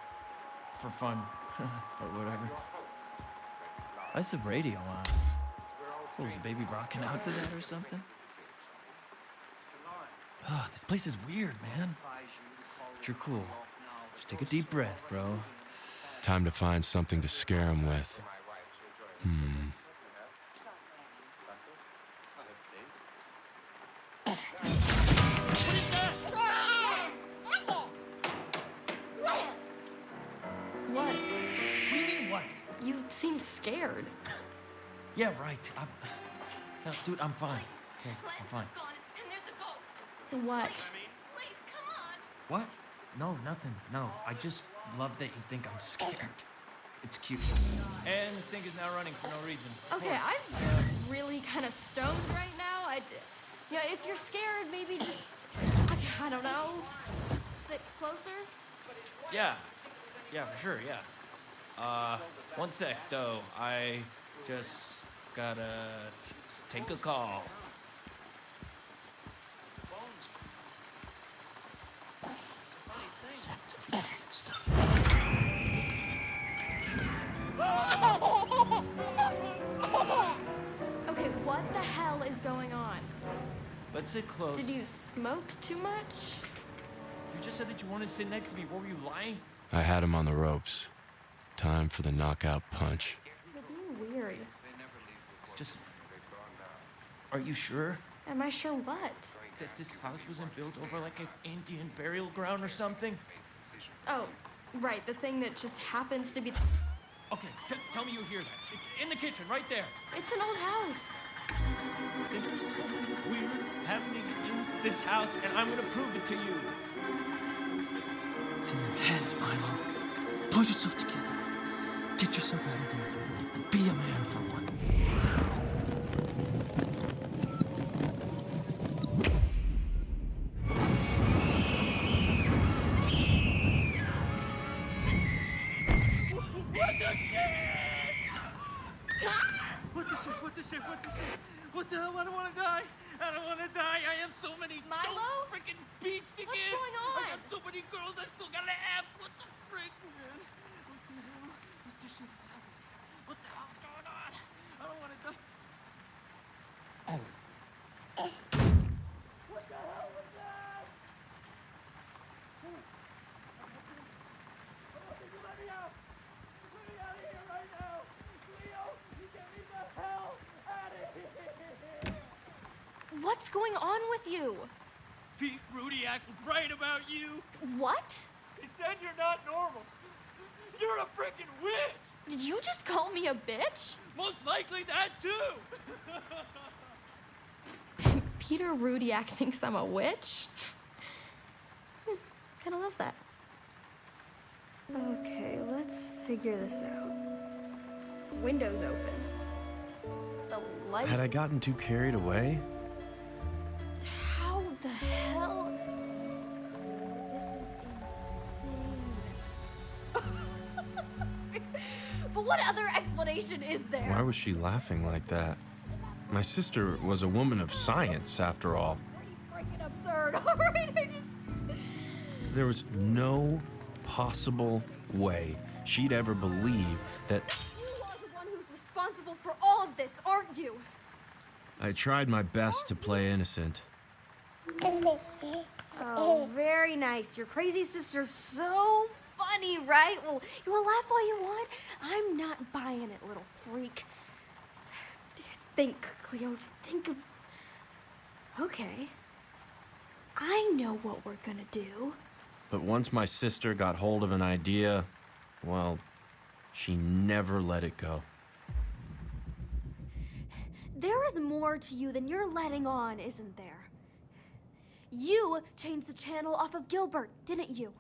For fun. Or whatever. I used to have radio on. What, was the baby rocking out to that or something? Ugh, this place is weird, man. But you're cool. Just take a deep breath, bro. Time to find something to scare him with. What? What do you mean, what? You seemed scared. Yeah, right. No, dude, I'm fine. Okay, I'm fine. What? What? No, nothing. No, I just love that you think I'm scared. It's cute. And the sink is now running for no reason. Okay, I'm really kind of stoned right now. Yeah, if you're scared, maybe just, I don't know, sit closer. Yeah, for sure, yeah. One sec, though. I just gotta take a call. Okay, what the hell is going on? Let's sit close. Did you smoke too much? You just said that you wanted to sit next to me. What were you, lying? I had him on the ropes. Time for the knockout punch. You're being weird. It's just... Are you sure Am I sure what? that this house wasn't built over like an Indian burial ground or something? Oh, right, the thing that just happens to be... Okay, tell me you hear that. It's in the kitchen, right there. It's an old house. There's something weird happening in this house, and I'm gonna prove it to you. It's in your head, Milo. Pull yourself together. Get yourself out of there. And be a man for one. What the hell? I don't want to die. I don't want to die. I have so many Milo? freaking beats to What's get. going on? I got so many girls I still gotta have. What the frick, man? What the hell? What the shit is happening? What the hell's going on? I don't want to die. What the hell was that? Oh, can you let me out? Let me out of here right now. Leo, you get me the hell out of here. What's going on with you? Pete Rudiak was right about you. What? He said you're not normal. You're a freaking witch. Did you just call me a bitch? Most likely that too. Peter Rudiak thinks I'm a witch? Kinda love that. Okay, let's figure this out. Window's open. The light... Had I gotten too carried away? How the hell? This is insane. But what other explanation is there? Why was she laughing like that? My sister was a woman of science, after all. Pretty freaking absurd. All right, There was no possible way she'd ever believe that... You are the one who's responsible for all of this, aren't you? I tried my best to play innocent. Oh, very nice. Your crazy sister's so funny, right? Well, you want to laugh all you want? I'm not buying it, little freak. Think, Cleo, just think of... Okay. I know what we're gonna do. But once my sister got hold of an idea, well, she never let it go. There is more to you than you're letting on, isn't there? You changed the channel off of Gilbert, didn't you?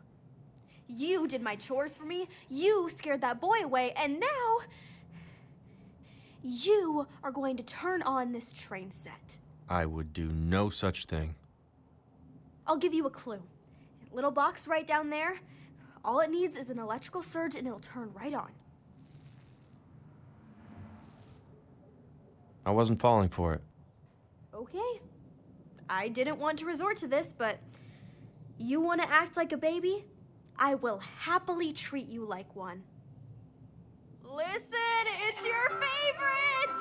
You did my chores for me, you scared that boy away, and now... you are going to turn on this train set. I would do no such thing. I'll give you a clue. Little box right down there. All it needs is an electrical surge and it'll turn right on. I wasn't falling for it. Okay. I didn't want to resort to this, but you want to act like a baby? I will happily treat you like one. Listen, it's your favorite!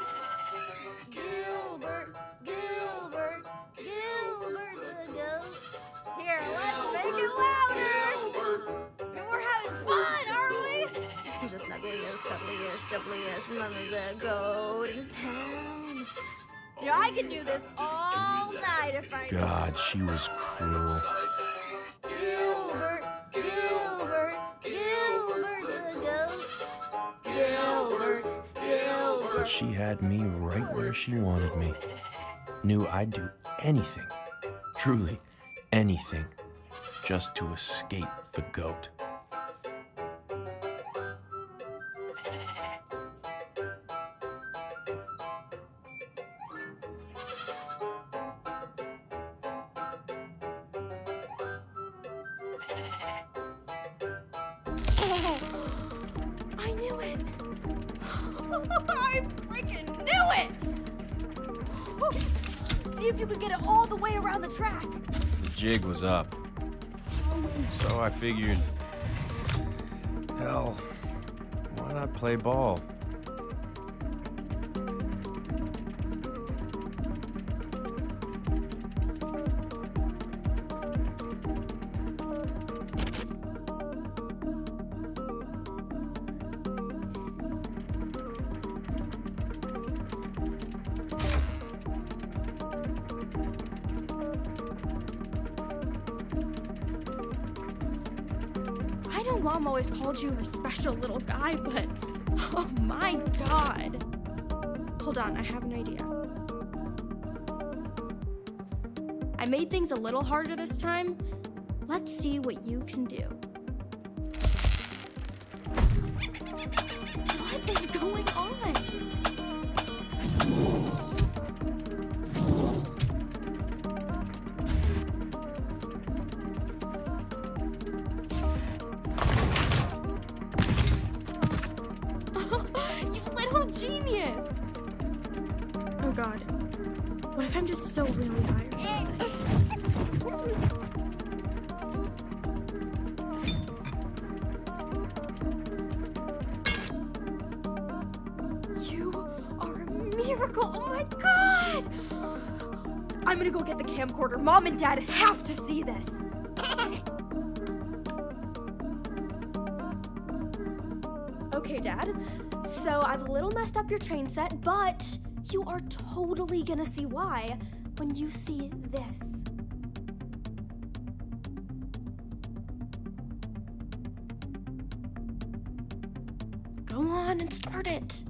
Gilbert, Gilbert, Gilbert the goat. Here, let's make it louder! And we're having fun, aren't we? He's the snuggliest, cuddliest, jubbliest, none of the goat in town. You know, I could do this all night if I... God, she was cruel. Gilbert, Gilbert, Gilbert the goat. Gilbert, that she had me right where she wanted me. Knew I'd do anything, truly anything, just to escape the goat. I knew it! I freaking knew it! See if you could get it all the way around the track. The jig was up. So I figured, hell, why not play ball? I know Mom always called you her special little guy, but oh my god. Hold on, I have an idea. I made things a little harder this time. Let's see what you can do. What is going on? You little genius! Oh god. What if I'm just so really high or something? You are a miracle! Oh my god! I'm gonna go get the camcorder. Mom and Dad have to see this. Okay, Dad. So I've a little messed up your train set, but you are totally gonna see why when you see this. Go on and start it.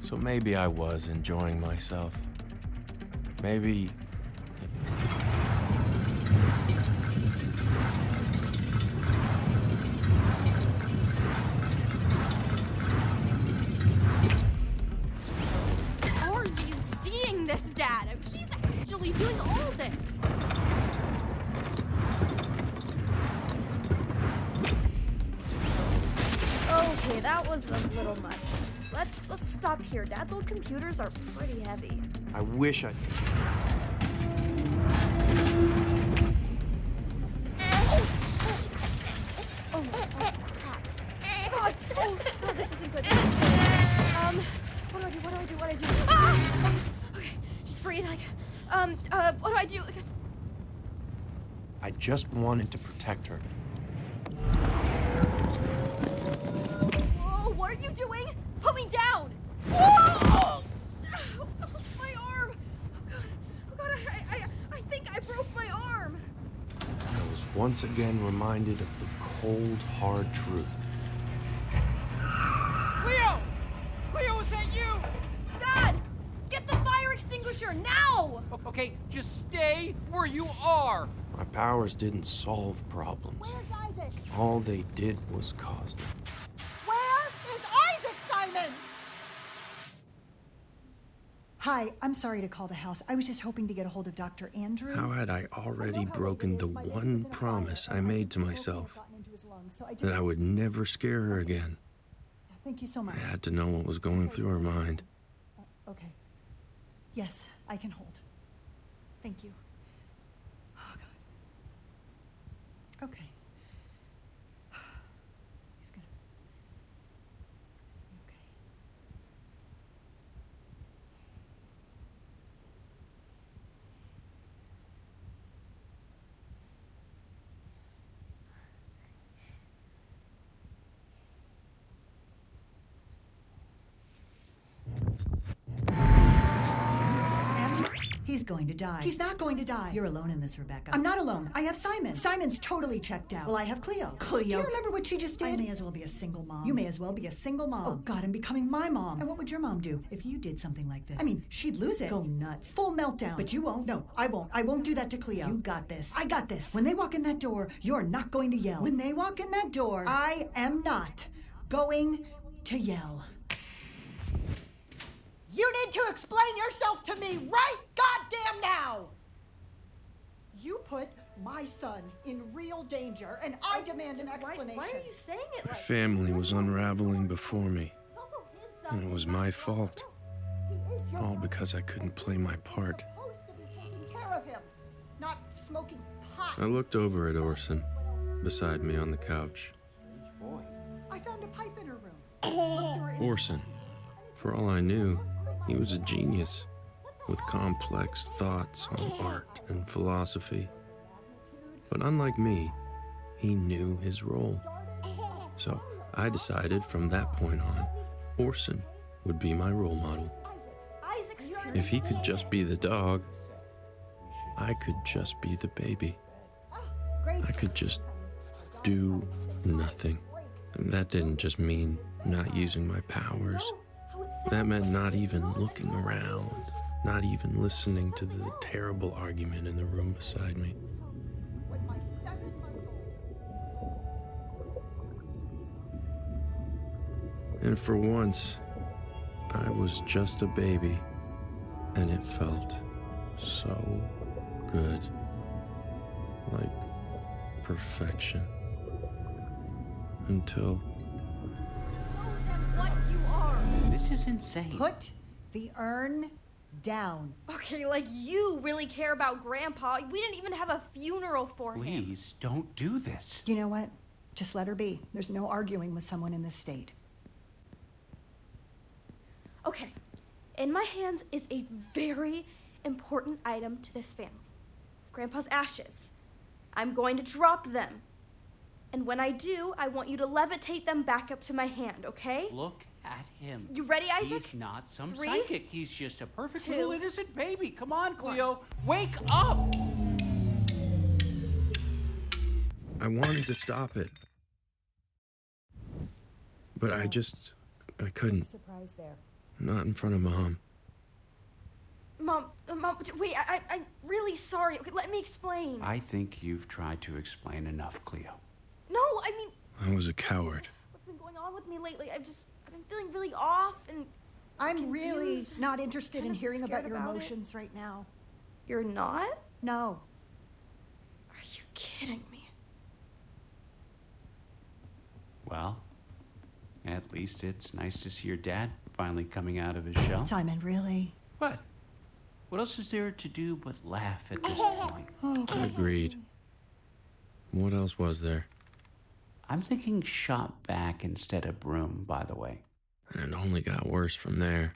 So maybe I was enjoying myself. Maybe... Are you seeing this, Dad? He's actually doing all this. Okay, that was a little much. Let's stop here. Dad's old computers are pretty heavy. I wish I... Oh, crap. God, oh, this isn't good. What do I do? Ah! Okay, just breathe, what do I do? I just wanted to protect her. Whoa, what are you doing? Put me down! Whoa! My arm! Oh god, I think I broke my arm! I was once again reminded of the cold, hard truth. Cleo! Cleo, is that you? Dad! Get the fire extinguisher now! Okay, just stay where you are. My powers didn't solve problems. Where's Isaac? All they did was cause them. Where is Isaac, Simon? Hi, I'm sorry to call the house. I was just hoping to get a hold of Dr. Andrews. How had I already broken the one promise I made to myself? That I would never scare her again. Thank you so much. I had to know what was going through her mind. Okay. Yes, I can hold. Thank you. Oh, God. Okay. He's gonna... Okay. He's going to die. He's not going to die. You're alone in this, Rebecca. I'm not alone. I have Simon. Simon's totally checked out. Well, I have Cleo. Cleo. Do you remember what she just did? I may as well be a single mom. You may as well be a single mom. Oh, God, I'm becoming my mom. And what would your mom do if you did something like this? I mean, she'd lose it. Go nuts. Full meltdown. But you won't. No, I won't. I won't do that to Cleo. You got this. I got this. When they walk in that door, you're not going to yell. When they walk in that door, I am not going to yell. You need to explain yourself to me right goddamn now! You put my son in real danger, and I demand an explanation. Why are you saying it My like family was unraveling before me, It's also his son. and it was my fault. He is your All because I couldn't play my part. supposed to be taking care of him, not smoking pot. I looked over at Orson, beside me on the couch. I found a pipe in her room. Looked through her Orson, for all I knew, he was a genius, with complex thoughts on art and philosophy. But unlike me, he knew his role. So I decided from that point on, Orson would be my role model. Isaac's If he could just be the dog, I could just be the baby. I could just do nothing. And that didn't just mean not using my powers. That meant not even looking around, not even listening to the terrible argument in the room beside me. when my 7-month-old. And for once, I was just a baby, and it felt so good. Like perfection. Until what you are. This is insane. Put the urn down. Okay, like you really care about Grandpa. We didn't even have a funeral for him. Please don't do this. You know what? Just let her be. There's no arguing with someone in this state. Okay, in my hands is a very important item to this family. Grandpa's ashes. I'm going to drop them. And when I do, I want you to levitate them back up to my hand, okay? Look at him. You ready, Isaac? He's not some 3, psychic. He's just a perfect 2, little innocent baby. Come on, Cleo. Wake up! I wanted to stop it. But I couldn't. Surprise there. Not in front of Mom. Mom, wait, I'm really sorry. Okay, let me explain. I think you've tried to explain enough, Cleo. No, I mean, I was a coward. what's been going on with me lately? I've been feeling really off and I'm really confused, not interested in kind of hearing scared about your about it. emotions right now. You're not? No. Are you kidding me? Well, at least it's nice to see your dad finally coming out of his shell. Simon, really? What? What else is there to do but laugh at this point? Agreed. What else was there? I'm thinking shop vac instead of broom, by the way. And it only got worse from there.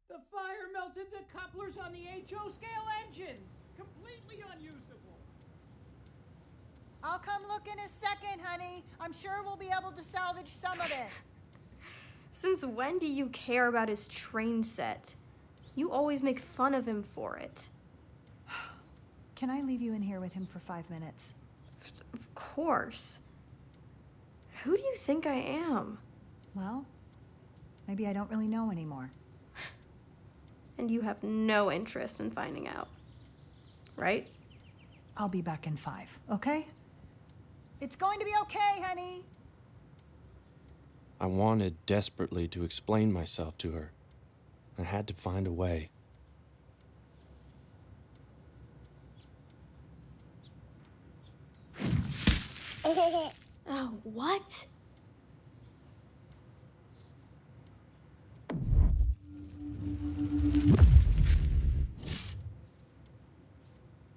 The fire melted the couplers on the HO scale engines. Completely unusable. I'll come look in a second, honey. I'm sure we'll be able to salvage some of it. Since when do you care about his train set? You always make fun of him for it. Can I leave you in here with him for 5 minutes? Of course. Who do you think I am? Well, maybe I don't really know anymore. And you have no interest in finding out. Right? I'll be back in 5, okay? It's going to be okay, honey. I wanted desperately to explain myself to her. I had to find a way. Oh, what?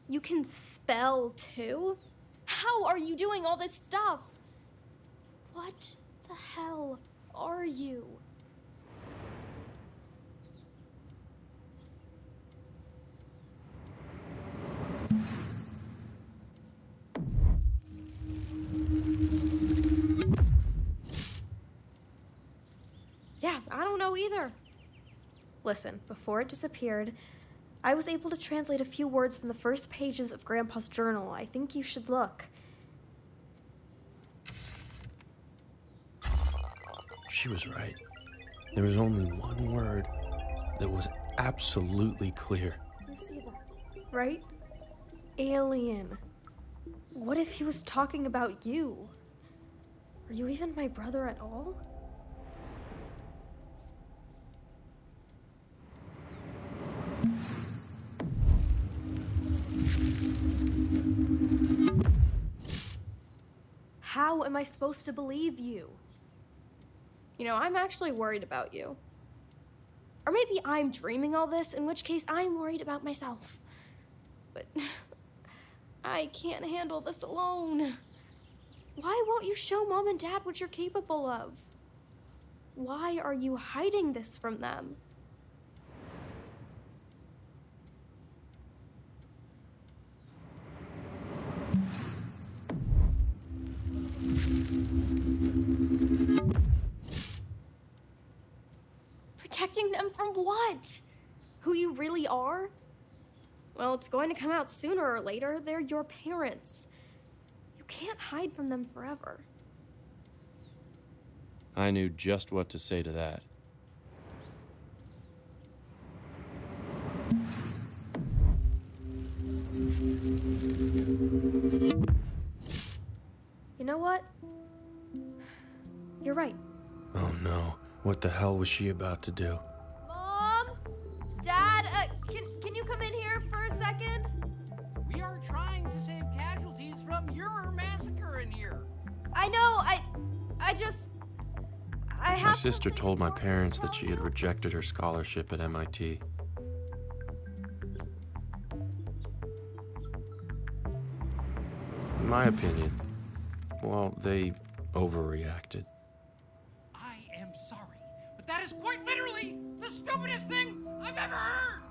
You can spell too? How are you doing all this stuff? What the hell are you? Yeah, I don't know either. Listen, before it disappeared, I was able to translate a few words from the first pages of Grandpa's journal. I think you should look. She was right. There was only one word that was absolutely clear. You see that, right? Alien. What if he was talking about you? Are you even my brother at all? How am I supposed to believe you? You know, I'm actually worried about you. Or maybe I'm dreaming all this, in which case I'm worried about myself. But I can't handle this alone. Why won't you show Mom and Dad what you're capable of? Why are you hiding this from them? Protecting them from what? Who you really are? Well, it's going to come out sooner or later. They're your parents. You can't hide from them forever. I knew just what to say to that. You know what? You're right. Oh no, what the hell was she about to do? Mom? Dad, can you come in here for a second? We are trying to save casualties from your massacre in here. I know, I have My sister told my parents that she had rejected her scholarship at MIT. In my opinion, well, they overreacted. I am sorry, but that is quite literally the stupidest thing I've ever heard.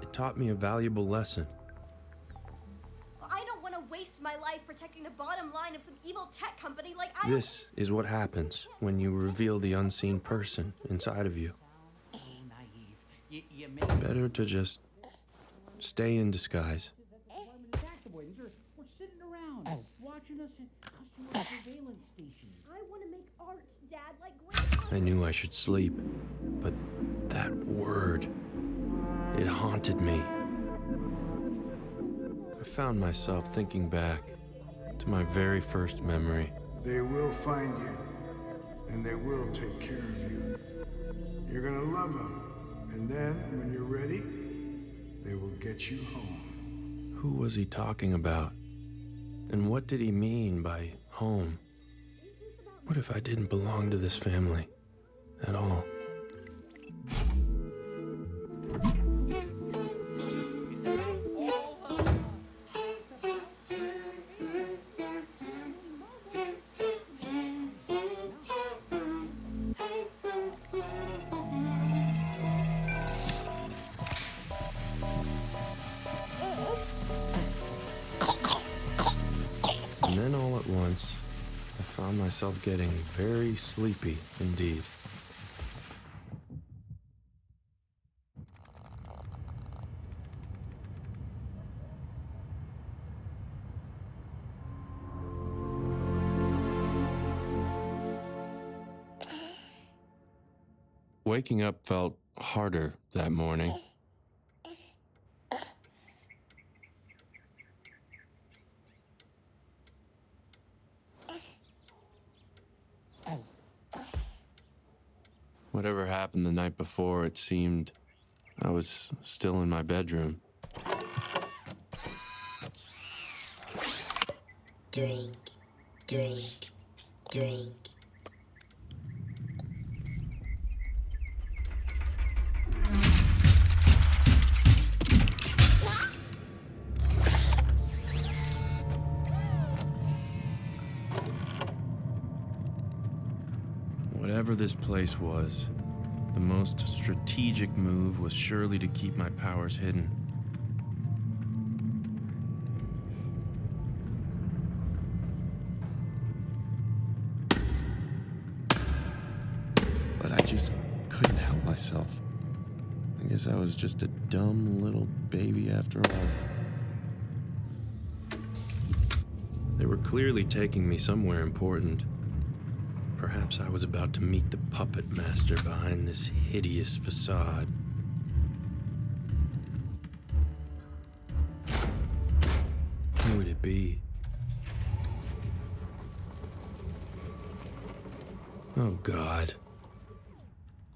It taught me a valuable lesson. I don't want to waste my life protecting the bottom line of some evil tech company like I... This is what happens when you reveal the unseen person inside of you. So naive. You make Better to just stay in disguise. We're sitting around watching us at customer surveillance stations. I want to make art, Dad, like Grandpa. I knew I should sleep, but that word, it haunted me. I found myself thinking back to my very first memory. They will find you, and they will take care of you. You're gonna love them, and then, when you're ready, they will get you home. Who was he talking about? And what did he mean by home? What if I didn't belong to this family at all? And then all at once, I found myself getting very sleepy indeed. Waking up felt harder that morning. Whatever happened the night before, it seemed I was still in my bedroom. Drink, drink, drink. Whatever this place was, the most strategic move was surely to keep my powers hidden. But I just couldn't help myself. I guess I was just a dumb little baby after all. They were clearly taking me somewhere important. Perhaps I was about to meet the puppet master behind this hideous facade. Who would it be? Oh, God.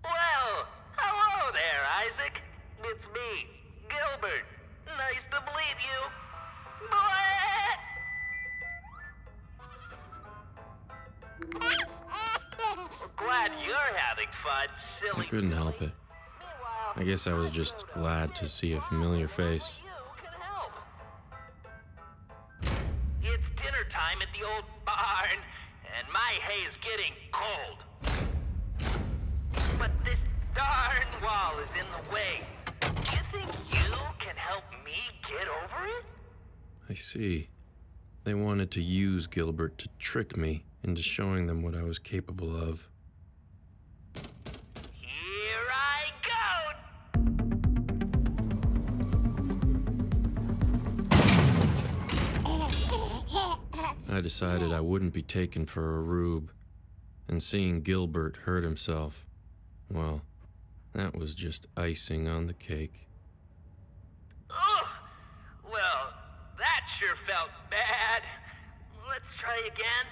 Well, hello there, Isaac. It's me, Gilbert. Nice to meet you. Glad you're having fun, silly. I couldn't help it. I guess I was just glad to see a familiar face. It's dinner time at the old barn, and my hay's getting cold. But this darn wall is in the way. You think you can help me get over it? I see. They wanted to use Gilbert to trick me into showing them what I was capable of. Here I I decided I wouldn't be taken for a rube, and seeing Gilbert hurt himself, well, that was just icing on the cake. Ugh! Well, that sure felt bad. Let's try again.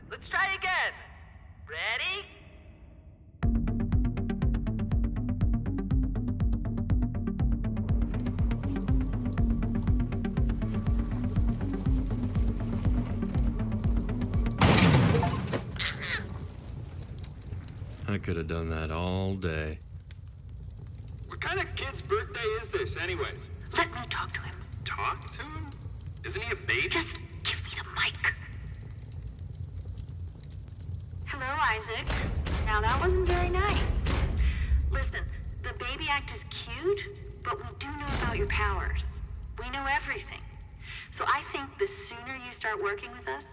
Let's try again. Ready? I could have done that all day. What kind of kid's birthday is this, anyways? Let me talk to him. Talk to him? Isn't he a baby? Just give me the mic. Hello, Isaac. Now that wasn't very nice. Listen, the baby act is cute, but we do know about your powers. We know everything. So I think the sooner you start working with us,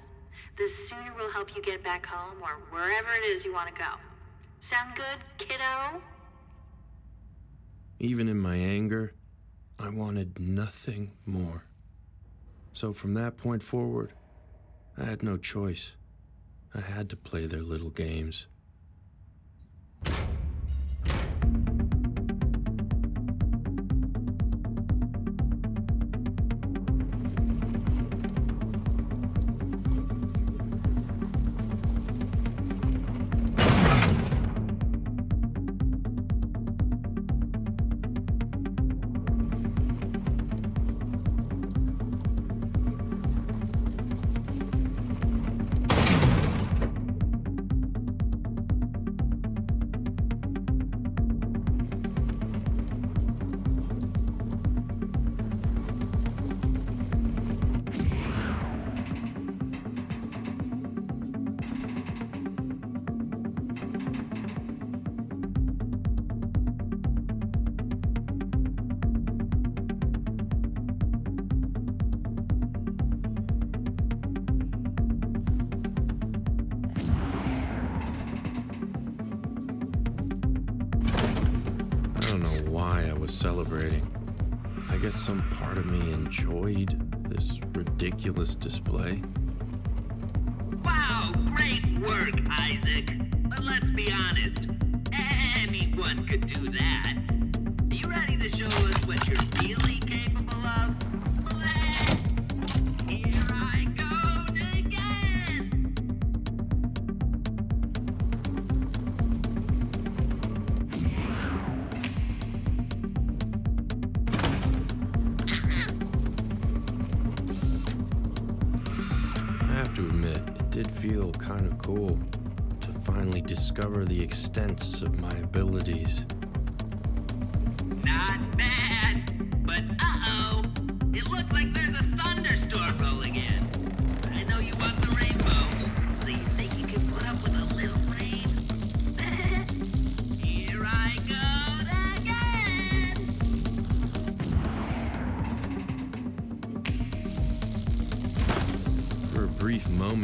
the sooner we'll help you get back home or wherever it is you want to go. Sound good, kiddo? Even in my anger, I wanted nothing more. So from that point forward, I had no choice. I had to play their little games. I don't know why I was celebrating. I guess some part of me enjoyed this ridiculous display. Wow, great work, Isaac. But let's be honest, anyone could do that. Are you ready to show us what you're really capable of? Here I go again! I have to admit, it did feel kind of cool to finally discover the extents of my abilities. Not bad, but uh-oh. It looks like there's a thunderstorm rolling in. I know you want the rainbow, so you think you can put up with a little rain? Here I go again!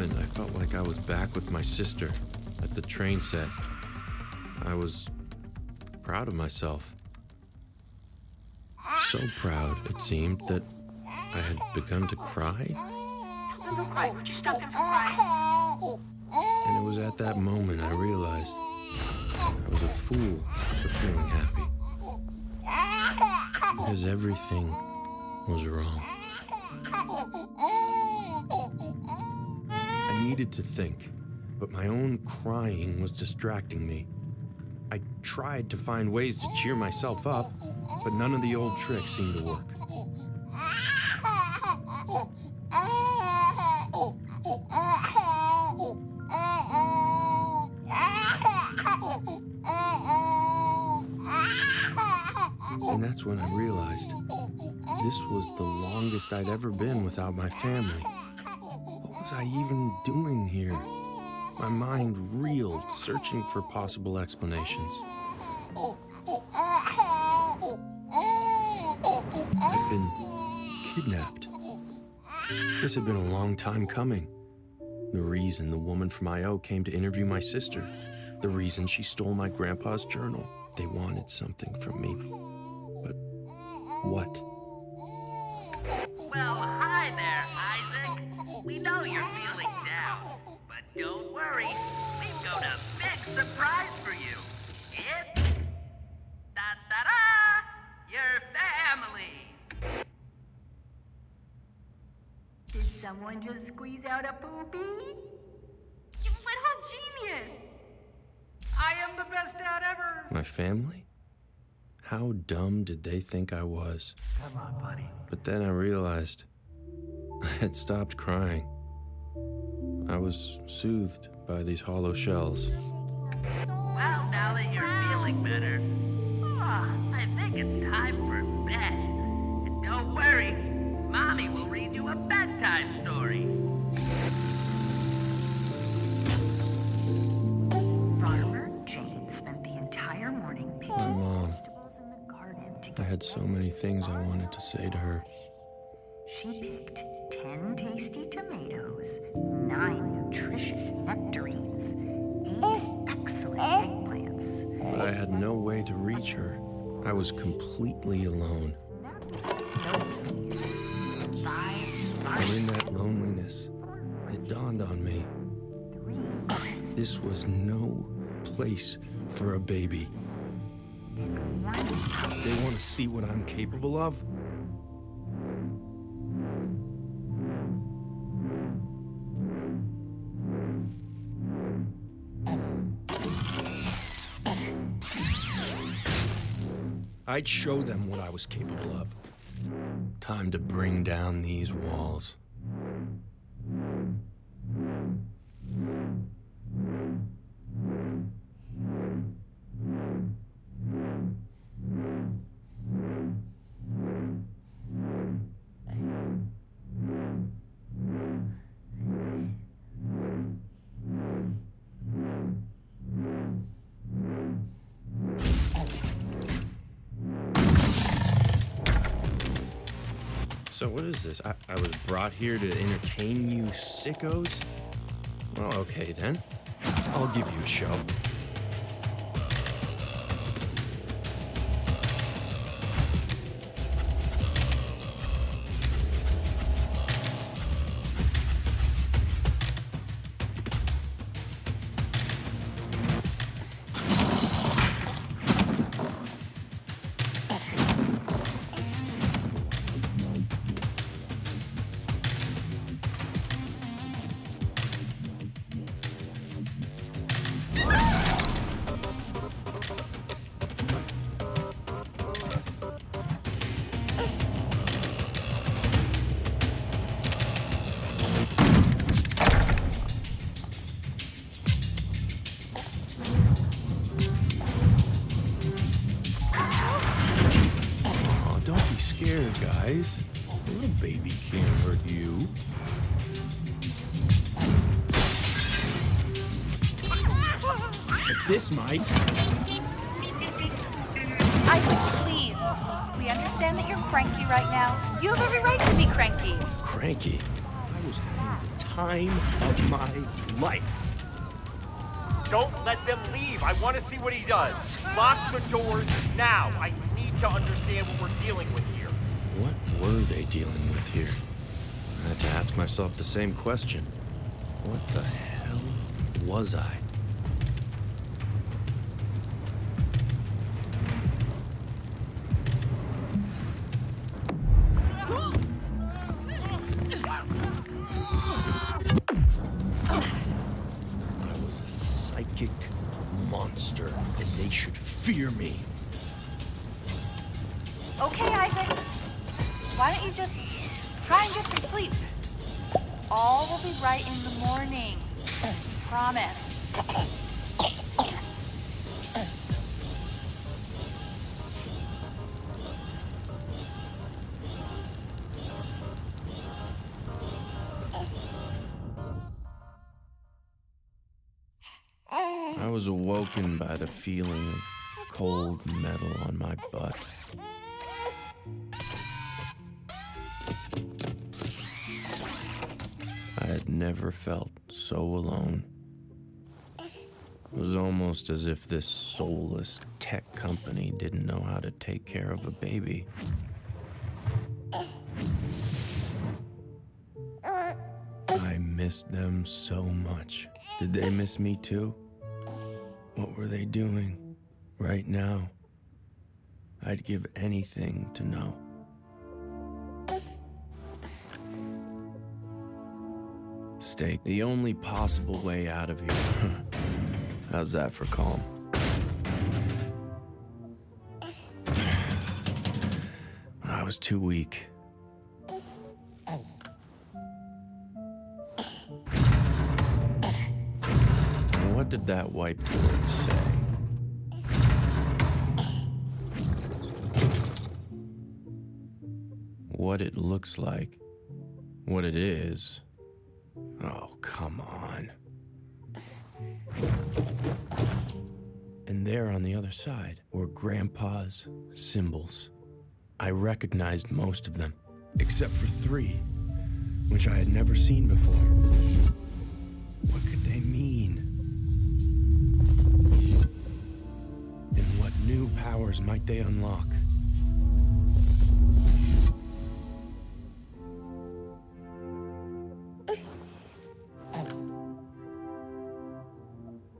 moment, I felt like I was back with my sister at the train set. I was proud of myself. So proud, it seemed, that I had begun to cry. Would you stop him from crying? And it was at that moment I realized I was a fool for feeling happy. Because everything was wrong. I needed to think, but my own crying was distracting me. I tried to find ways to cheer myself up, but none of the old tricks seemed to work. And that's when I realized this was the longest I'd ever been without my family. What was I even doing here? My mind reeled, searching for possible explanations. I've been kidnapped. This had been a long time coming. The reason the woman from I.O. came to interview my sister. The reason she stole my grandpa's journal. They wanted something from me. But what? Well, hi there, Isaac. We know you're feeling down, but don't worry. We've got a big surprise for you. It's... da-da-da! Your family! Did someone just squeeze out a poopy? You little genius! I am the best dad ever! My family? How dumb did they think I was? Come on, buddy. But then I realized I had stopped crying. I was soothed by these hollow shells. Well, now that you're feeling better, I think it's time for bed. And don't worry, Mommy will read you a bedtime story. Farmer Jane spent the entire morning picking My mom. vegetables in the garden to I get had so many things I wanted to say to her. She picked 10 tasty tomatoes, 9 nutritious nectarines, 8 excellent eggplants. But I had no way to reach her. I was completely alone. And in that loneliness, it dawned on me. This was no place for a baby. They want to see what I'm capable of? I'd show them what I was capable of. Time to bring down these walls. So what is this? I was brought here to entertain you sickos? Well, okay then. I'll give you a show. Guys, a little baby can't hurt you. But this might. Isaac, please. We understand that you're cranky right now. You have every right to be cranky. Cranky? I was having the time of my life. Don't let them leave. I want to see what he does. Lock the doors now. I need to understand what we're dealing with here. What were they dealing with here? I had to ask myself the same question. What the hell was I? I was a psychic monster, and they should fear me. Okay, Isaac. Why don't you just try and get some sleep? All will be right in the morning. Promise. I was awoken by the feeling of cold metal on my butt. I had never felt so alone. It was almost as if this soulless tech company didn't know how to take care of a baby. I missed them so much. Did they miss me too? What were they doing right now? I'd give anything to know. Steak, the only possible way out of here. How's that for calm? I was too weak. What did that whiteboard say? What it looks like. What it is. Oh, come on. And there on the other side were Grandpa's symbols. I recognized most of them, except for 3, which I had never seen before. What could they mean? And what new powers might they unlock?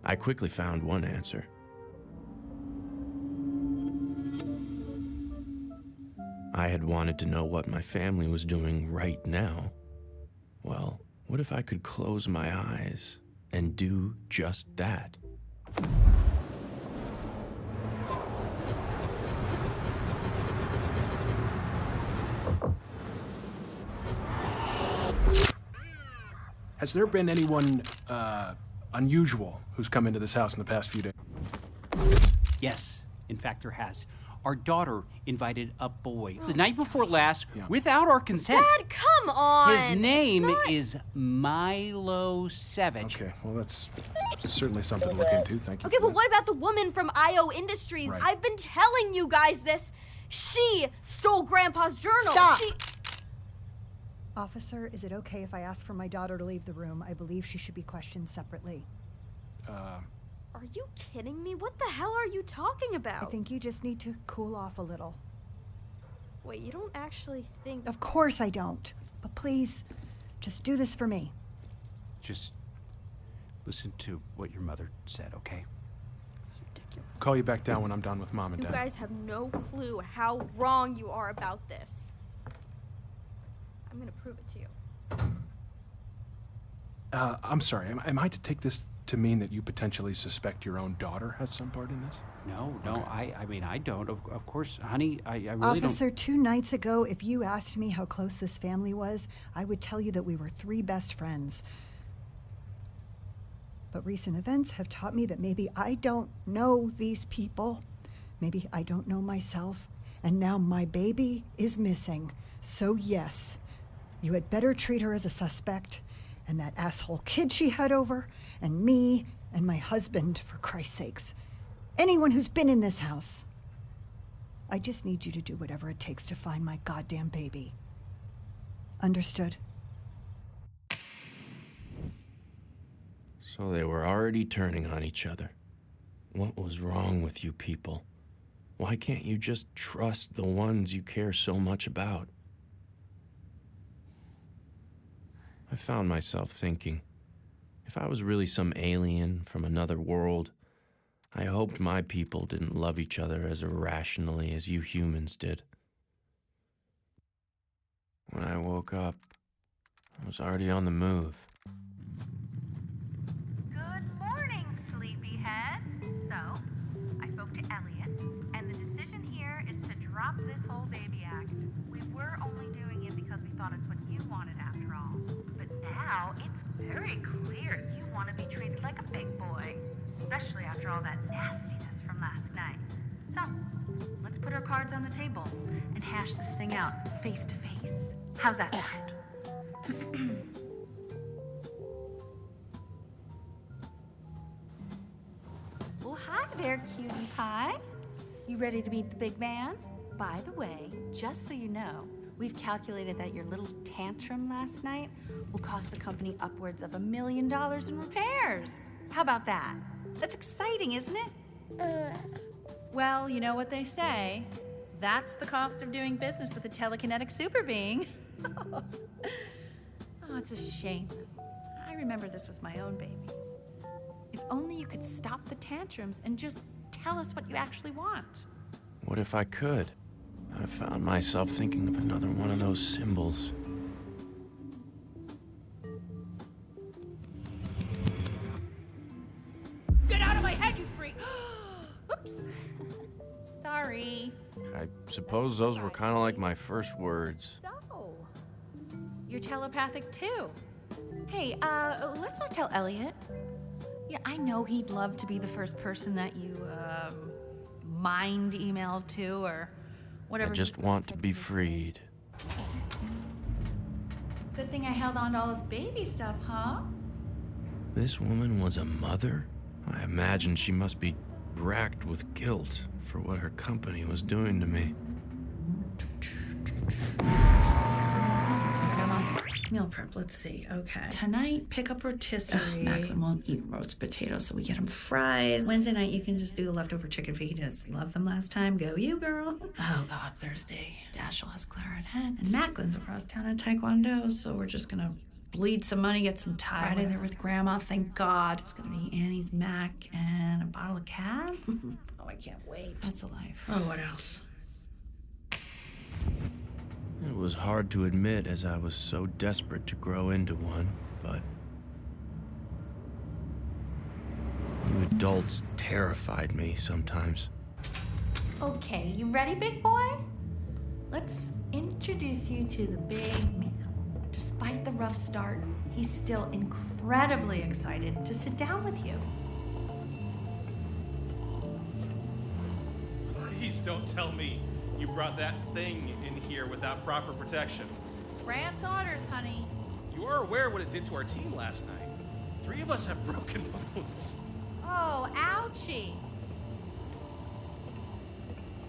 I quickly found one answer. I had wanted to know what my family was doing right now. Well, what if I could close my eyes and do just that? Has there been anyone unusual who's come into this house in the past few days? Yes, in fact, there has. Our daughter invited a boy the night before last without our consent. Dad, come on! His name is Milo Savage. Okay, well, that's certainly something to look into. Thank you. Okay, but what about the woman from IO Industries? Right. I've been telling you guys this. She stole Grandpa's journal. Stop! Officer, is it okay if I ask for my daughter to leave the room? I believe she should be questioned separately. Are you kidding me? What the hell are you talking about? I think you just need to cool off a little. Wait, you don't actually think... Of course I don't. But please, just do this for me. Just listen to what your mother said, okay? It's ridiculous. Call you back down when I'm done with Mom and You Dad. guys have no clue how wrong you are about this. I'm gonna prove it to you. I'm sorry, am I to take this to mean that you potentially suspect your own daughter has some part in this? No, I mean, I don't. Of course, honey, I really Officer, 2 nights ago, if you asked me how close this family was, I would tell you that we were 3 best friends. But recent events have taught me that maybe I don't know these people. Maybe I don't know myself. And now my baby is missing. So yes, you had better treat her as a suspect. And that asshole kid she had over, and me, and my husband, for Christ's sakes. Anyone who's been in this house. I just need you to do whatever it takes to find my goddamn baby. Understood? So they were already turning on each other. What was wrong with you people? Why can't you just trust the ones you care so much about? I found myself thinking, if I was really some alien from another world, I hoped my people didn't love each other as irrationally as you humans did. When I woke up, I was already on the move. Good morning, sleepyhead. So, I spoke to Elliot, and the decision here is to drop this whole baby act. We were only doing it because we thought it's what you wanted after all. But now, it's very clear you want to be treated like a big boy, especially after all that nastiness from last night. So, let's put our cards on the table and hash this thing out face to face. How's that sound? Well, hi there, cutie pie. You ready to meet the big man? By the way, just so you know, we've calculated that your little tantrum last night will cost the company upwards of $1 million in repairs. How about that? That's exciting, isn't it? Well, you know what they say. That's the cost of doing business with a telekinetic super being. Oh, it's a shame. I remember this with my own babies. If only you could stop the tantrums and just tell us what you actually want. What if I could? I found myself thinking of another one of those symbols. Get out of my head, you freak! Oops. Sorry. I suppose those were kind of like my first words. So, you're telepathic too. Hey, let's not tell Elliot. Yeah, I know he'd love to be the first person that you, mind emailed to or whatever. I just want to be freed. Good thing I held on to all this baby stuff, huh? This woman was a mother? I imagine she must be racked with guilt for what her company was doing to me. Meal prep, let's see. Okay. Tonight, pick up rotisserie. Macklin won't eat roast potatoes, so we get him fries. Wednesday night, you can just do the leftover chicken fajitas. You loved them last time. Go you, girl. Oh, God, Thursday. Dashel has clarinet. And Macklin's across town at Taekwondo, so we're just gonna bleed some money, get some Thai. Friday there with Grandma, thank God. It's gonna be Annie's mac and a bottle of cab. Oh, I can't wait. That's a life. Oh, what else? It was hard to admit as I was so desperate to grow into one, but you adults terrified me sometimes. Okay, you ready, big boy? Let's introduce you to the big man. Despite the rough start, he's still incredibly excited to sit down with you. Please don't tell me you brought that thing in here without proper protection. Grant's orders, honey. You are aware what it did to our team last night. 3 of us have broken bones. Oh, ouchie.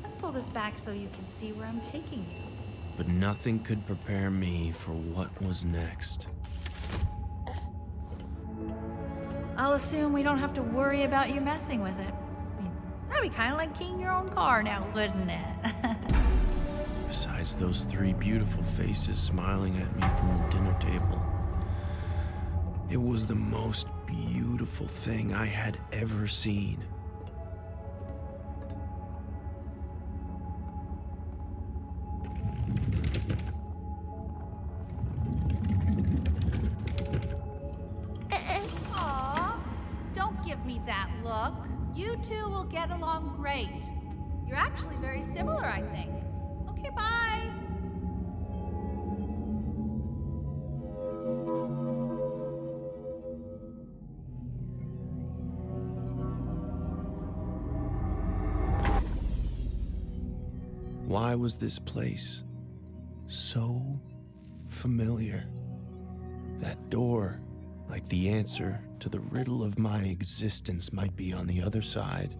Let's pull this back so you can see where I'm taking you. But nothing could prepare me for what was next. I'll assume we don't have to worry about you messing with it. I mean, that'd be kind of like keying your own car now, wouldn't it? Besides those 3 beautiful faces smiling at me from the dinner table, it was the most beautiful thing I had ever seen. Aw, don't give me that look. You two will get along great. You're actually very similar, I think. Okay, bye. Why was this place so familiar? That door, like the answer to the riddle of my existence, might be on the other side.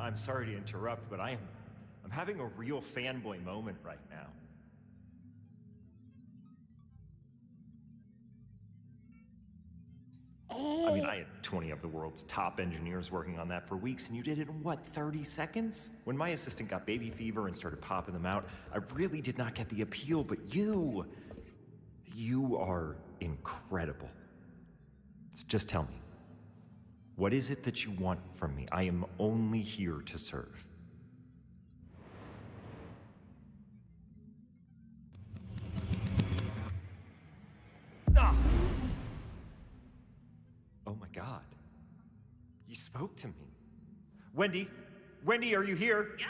I'm sorry to interrupt, but I'm having a real fanboy moment right now. I mean, I had 20 of the world's top engineers working on that for weeks, and you did it in, what, 30 seconds? When my assistant got baby fever and started popping them out, I really did not get the appeal, but you are incredible. So just tell me, what is it that you want from me? I am only here to serve. Oh my God. You spoke to me. Wendy, are you here? Yep,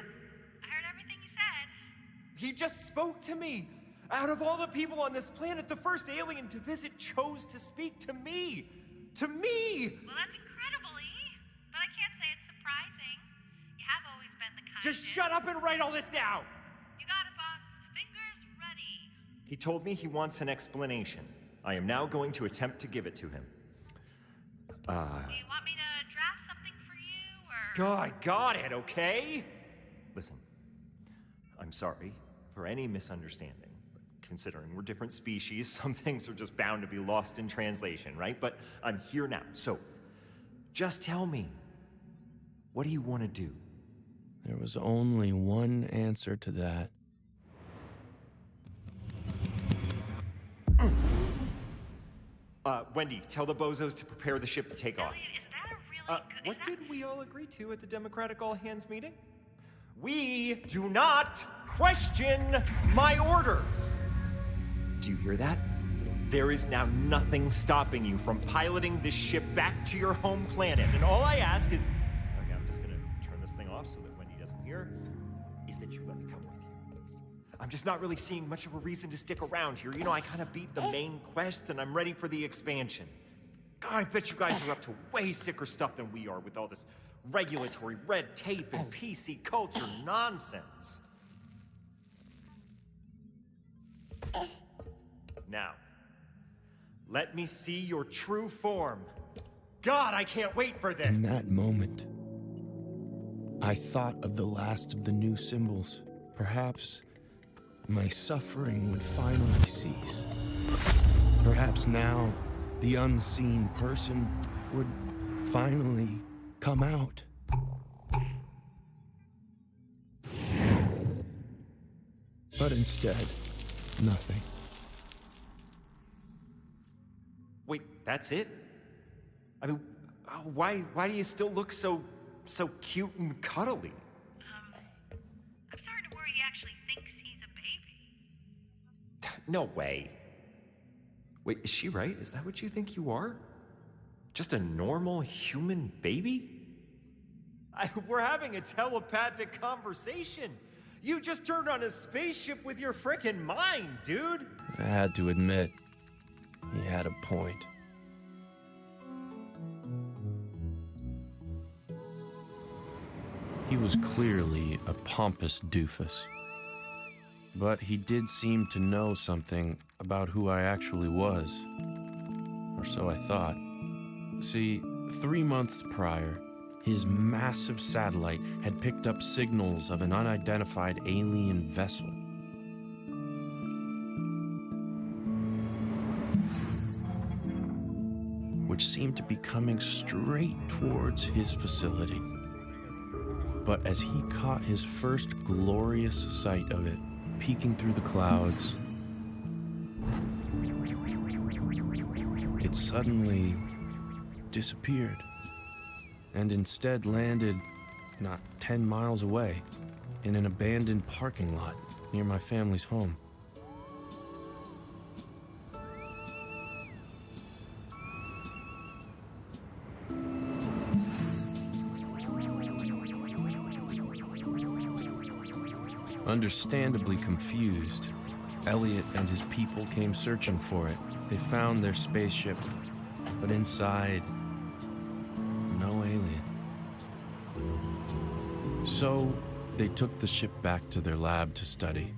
I heard everything you said. He just spoke to me. Out of all the people on this planet, the first alien to visit chose to speak to me. To me! Well, that's incredible, E. But I can't say it's surprising. You have always been the kind Just shut up and write all this down! You got it, boss. Fingers ready. He told me he wants an explanation. I am now going to attempt to give it to him. Do you want me to draft something for you, or...? God, got it, okay? Listen, I'm sorry for any misunderstanding. Considering we're different species, some things are just bound to be lost in translation, right? But I'm here now, so just tell me, what do you want to do? There was only one answer to that. Wendy, tell the bozos to prepare the ship to take off. Is that a really good... What did we all agree to at the Democratic All-Hands meeting? We do not question my orders! Do you hear that? There is now nothing stopping you from piloting this ship back to your home planet. And all I ask is, okay, I'm just gonna turn this thing off so that Wendy doesn't hear, is that you let me come with you. I'm just not really seeing much of a reason to stick around here. You know, I kind of beat the main quest and I'm ready for the expansion. God, I bet you guys are up to way sicker stuff than we are with all this regulatory red tape and PC culture nonsense. Now, let me see your true form. God, I can't wait for this! In that moment, I thought of the last of the new symbols. Perhaps my suffering would finally cease. Perhaps now, the unseen person would finally come out. But instead, nothing. Wait, that's it? I mean, why do you still look so cute and cuddly? I'm starting to worry he actually thinks he's a baby. No way. Wait, is she right? Is that what you think you are? Just a normal human baby? We're having a telepathic conversation. You just turned on a spaceship with your frickin' mind, dude. I had to admit, he had a point. He was clearly a pompous doofus. But he did seem to know something about who I actually was. Or so I thought. See, 3 months prior, his massive satellite had picked up signals of an unidentified alien vessel. Which seemed to be coming straight towards his facility. But as he caught his first glorious sight of it, peeking through the clouds, it suddenly disappeared and instead landed not 10 miles away in an abandoned parking lot near my family's home. Understandably confused, Elliot and his people came searching for it. They found their spaceship, but inside, no alien. So, they took the ship back to their lab to study,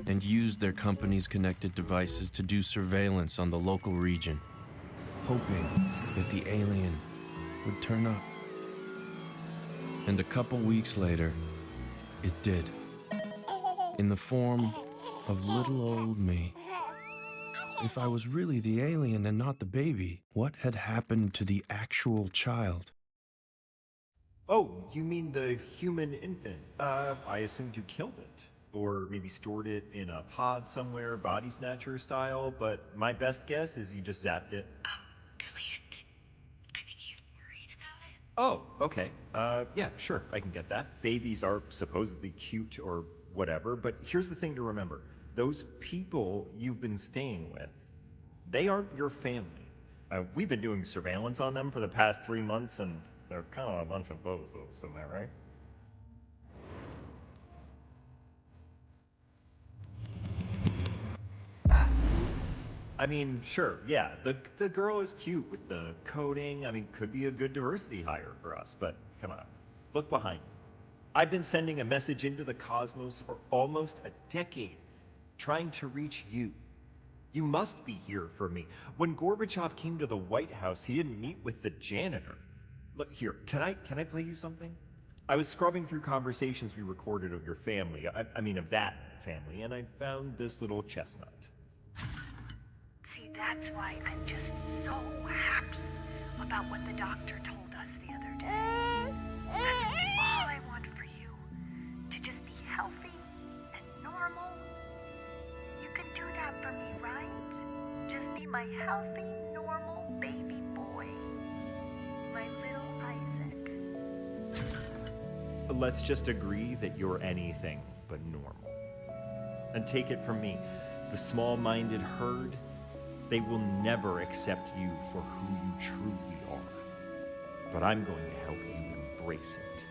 and used their company's connected devices to do surveillance on the local region, hoping that the alien would turn up. And a couple weeks later, it did. In the form of little old me. If I was really the alien and not the baby, what had happened to the actual child? Oh, you mean the human infant? I assumed you killed it. Or maybe stored it in a pod somewhere, body snatcher style, but my best guess is you just zapped it. Oh, okay. Yeah, sure, I can get that. Babies are supposedly cute or whatever, but here's the thing to remember. Those people you've been staying with, they aren't your family. We've been doing surveillance on them for the past 3 months, and they're kind of a bunch of bozos, am I right? I mean, sure, yeah, the girl is cute with the coding. I mean, could be a good diversity hire for us, but come on, look behind me. I've been sending a message into the cosmos for almost a decade, trying to reach you. You must be here for me. When Gorbachev came to the White House, he didn't meet with the janitor. Look, here, can I play you something? I was scrubbing through conversations we recorded of your family, I mean of that family, and I found this little chestnut. See, that's why I'm just so happy about what the doctor told us the other day. That's all I want for you, to just be healthy and normal. You can do that for me, right? Just be my healthy, normal baby boy. My little Isaac. Let's just agree that you're anything but normal. And take it from me, the small-minded herd, they will never accept you for who you truly are. But I'm going to help you embrace it.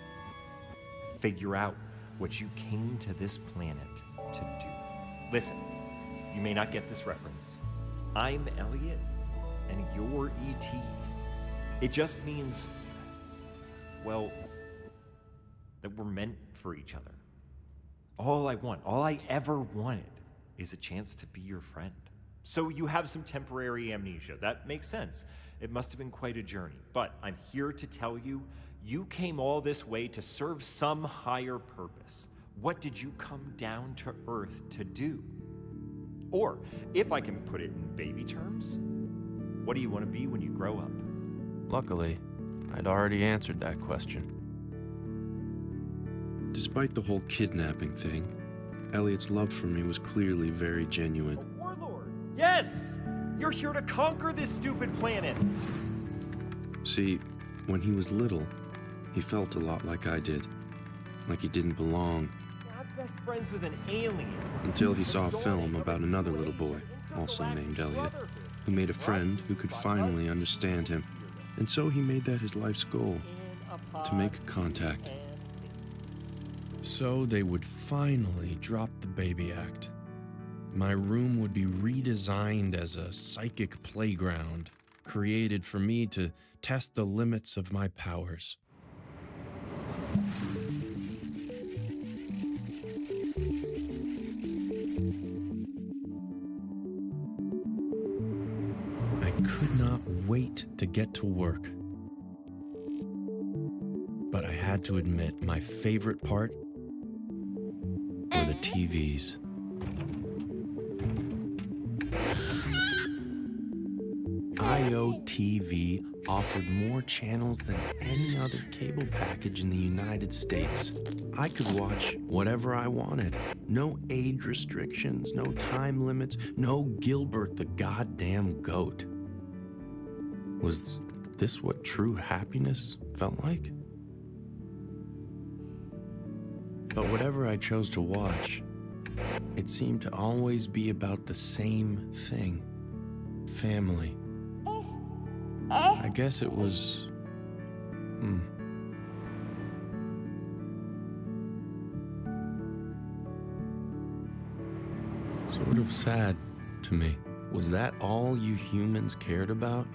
Figure out what you came to this planet to do. Listen, you may not get this reference. I'm Elliot, and you're E.T. It just means, well, that we're meant for each other. All I ever wanted, is a chance to be your friend. So you have some temporary amnesia. That makes sense. It must have been quite a journey. But I'm here to tell you, you came all this way to serve some higher purpose. What did you come down to Earth to do? Or, if I can put it in baby terms, what do you want to be when you grow up? Luckily, I'd already answered that question. Despite the whole kidnapping thing, Elliot's love for me was clearly very genuine. Yes! You're here to conquer this stupid planet! See, when he was little, he felt a lot like I did. Like he didn't belong. I'm best friends with an alien. Until he saw a film about another little boy, also named Elliot, who made a friend who could finally understand him. And so he made that his life's goal, to make contact. So they would finally drop the baby act. My room would be redesigned as a psychic playground, created for me to test the limits of my powers. I could not wait to get to work. But I had to admit, my favorite part were the TVs. IOTV offered more channels than any other cable package in the United States. I could watch whatever I wanted. No age restrictions, no time limits, no Gilbert the goddamn goat. Was this what true happiness felt like? But whatever I chose to watch, it seemed to always be about the same thing. Family. I guess it was... sort of sad to me. Was that all you humans cared about?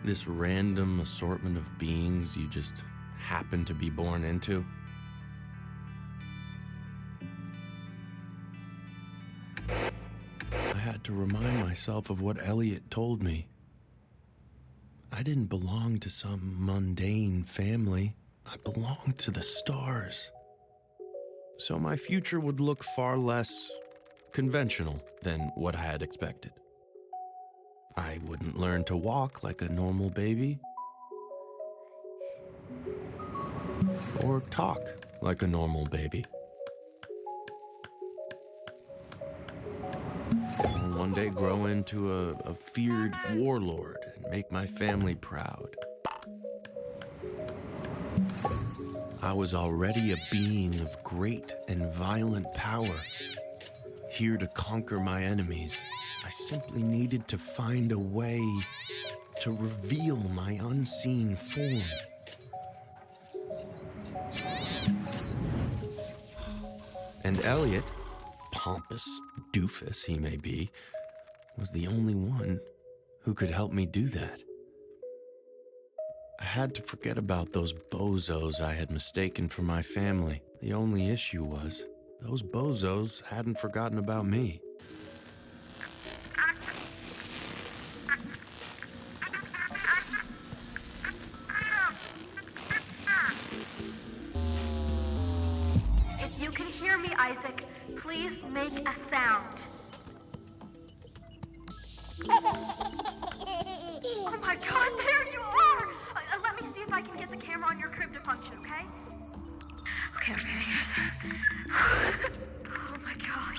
This random assortment of beings you just happened to be born into? I had to remind myself of what Elliot told me. I didn't belong to some mundane family. I belonged to the stars. So my future would look far less conventional than what I had expected. I wouldn't learn to walk like a normal baby, or talk like a normal baby. And one day grow into a feared warlord and make my family proud. I was already a being of great and violent power, here to conquer my enemies. I simply needed to find a way to reveal my unseen form. And Elliot, pompous doofus he may be, was the only one who could help me do that. I had to forget about those bozos I had mistaken for my family. The only issue was, those bozos hadn't forgotten about me. If you can hear me, Isaac, please make a sound. Oh my God, there you are! Let me see if I can get the camera on your crib to function, okay? Okay. Oh my God.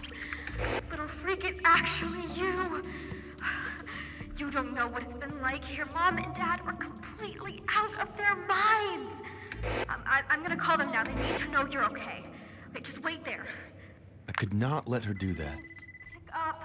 Little freak, it's actually you. You don't know what it's been like here. Mom and Dad are completely out of their minds. I'm gonna call them now. They need to know you're okay. Wait, just wait there. I could not let her do that. Pick up.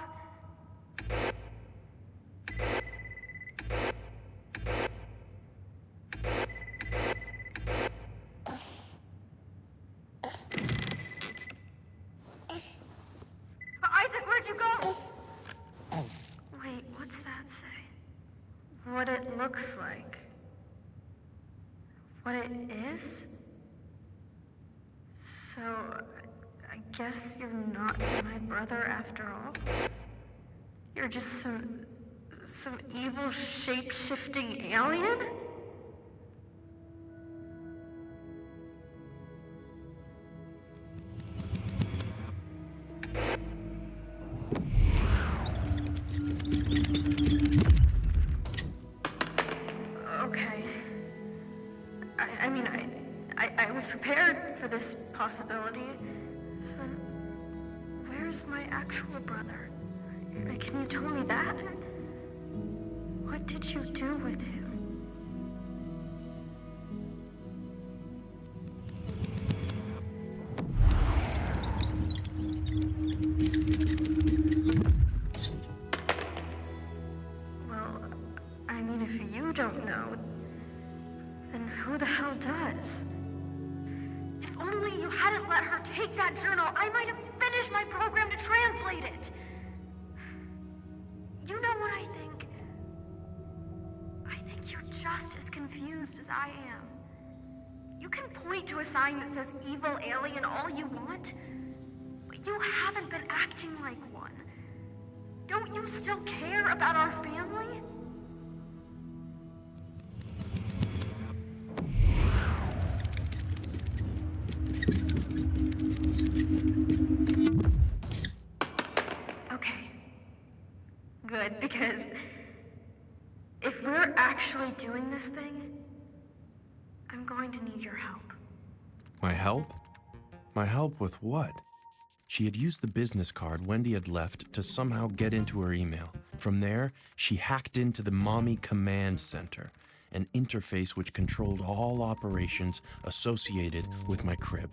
Isaac, where'd you go? Wait, what's that say? What it looks like. What it is? So, I guess you're not my brother after all? You're just some evil shape-shifting alien? Okay. I was prepared for this possibility. So, where's my actual brother? Can you tell me that? What did you do with him? Well, if you don't know, then who the hell does? If only you hadn't let her take that journal, I might have finished my program to translate it. You know what I think? I think you're just as confused as I am. You can point to a sign that says evil alien all you want, but you haven't been acting like one. Don't you still care about our family? Okay. Good, because if we're actually doing this thing, I'm going to need your help. My help? My help with what? She had used the business card Wendy had left to somehow get into her email. From there, she hacked into the Mommy Command Center, an interface which controlled all operations associated with my crib.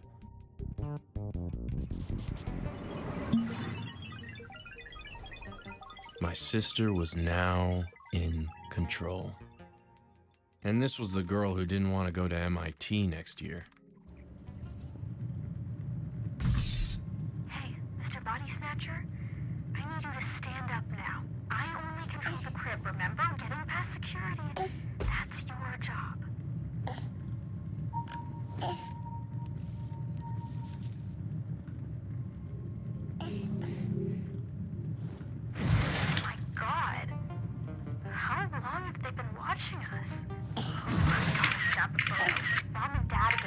My sister was now in control. And this was the girl who didn't want to go to MIT next year. Hey, Mr. Body Snatcher, I need you to stand up now. I only control the crib, remember? Getting past security, that's your job. My God, how long have they been watching us? Oh my gosh, snap a photo. Mom and Dad have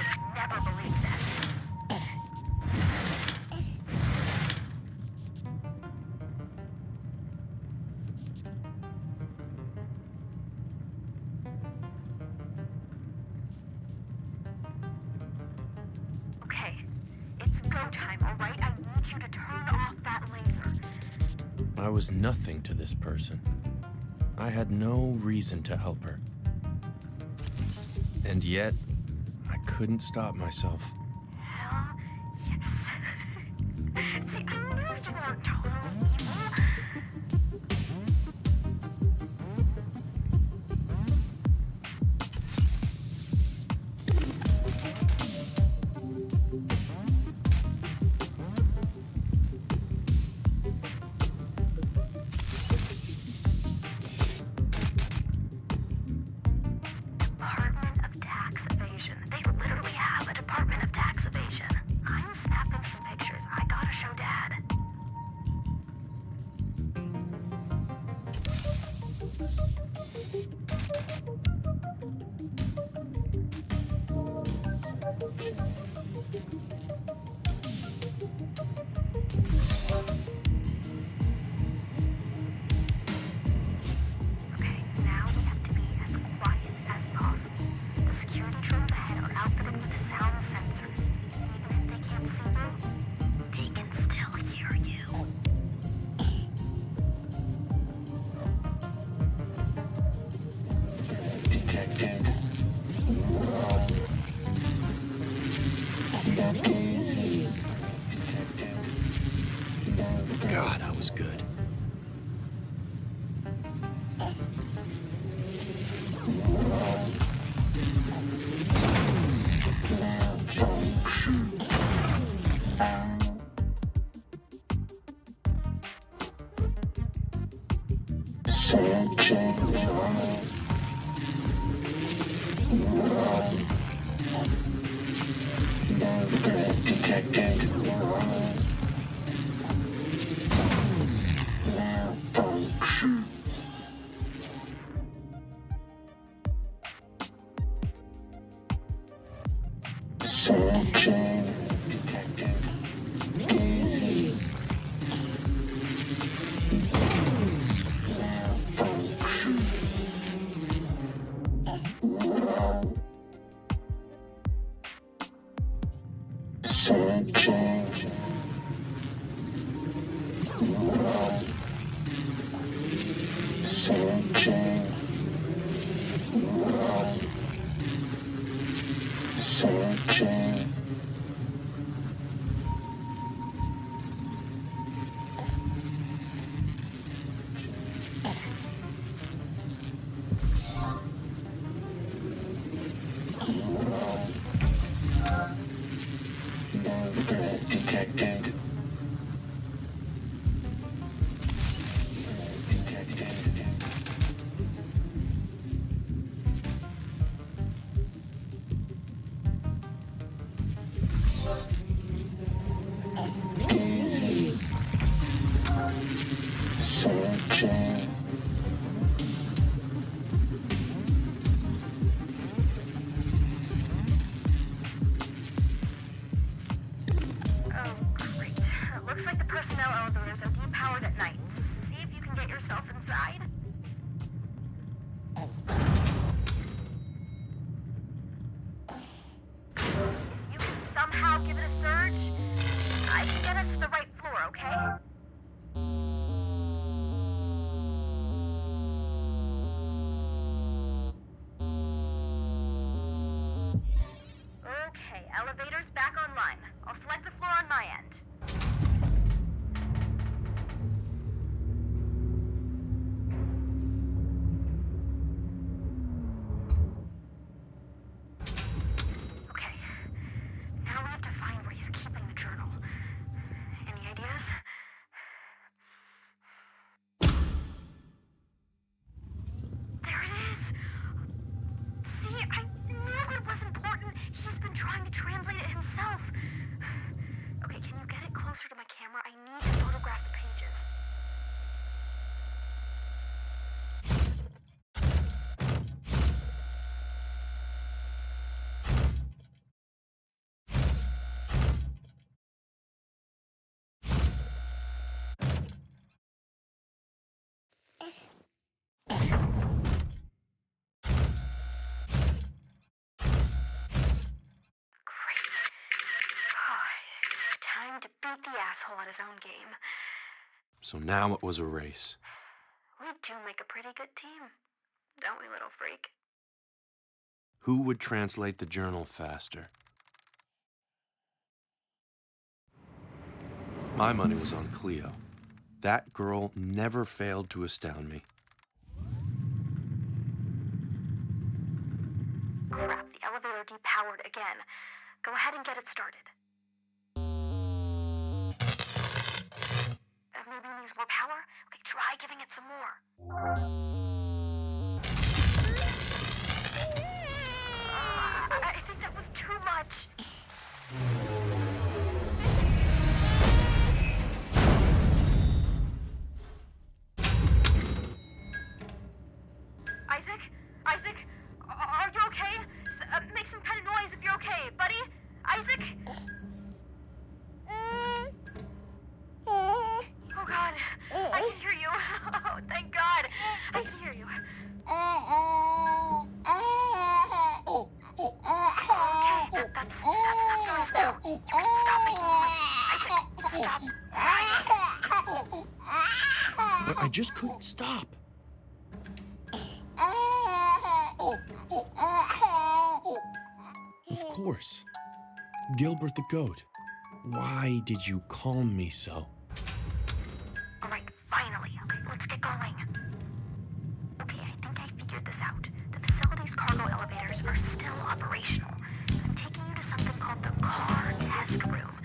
It's go time, all right? I need you to turn off that laser. I was nothing to this person. I had no reason to help her. And yet, I couldn't stop myself. Hell yes. See, I knew you weren't totally evil. Department of Tax Evasion. They literally have a Department of Tax Evasion. I'm snapping some pictures. I gotta show Dad. Okay, now we have to be as quiet as possible. The security drones ahead are outfitted with sound sensors. Even if they can't see you, they can still hear you. God, I was good. Oh, great. Looks like the personnel elevators are depowered at night. See if you can get yourself inside. If you can somehow give it a surge, I can get us to the right floor, okay? Okay, elevators back online. I'll select the floor on my end. Okay, now we have to find where he's keeping the journal. Any ideas? There it is! See, I knew it was important. He's been trying to translate it himself. Okay, can you get it closer to my camera? I need to photograph the pages. him to beat the asshole at his own game. So now it was a race. We do make a pretty good team, don't we, little freak? Who would translate the journal faster? My money was on Cleo. That girl never failed to astound me. Crap, the elevator depowered again. Go ahead and get it started. Maybe it needs more power? Okay, try giving it some more. I think that was too much. Isaac, are you okay? Just, make some kind of noise if you're okay, buddy. Isaac? Oh God, I can hear you. Oh, thank God, I can hear you. Okay, that's enough noise now. You can stop making noise. Isaac, stop crying. But I just couldn't stop. Of course. Gilbert the goat. Why did you calm me so? All right, finally. Okay, let's get going. Okay, I think I figured this out. The facility's cargo elevators are still operational. I'm taking you to something called the car test room.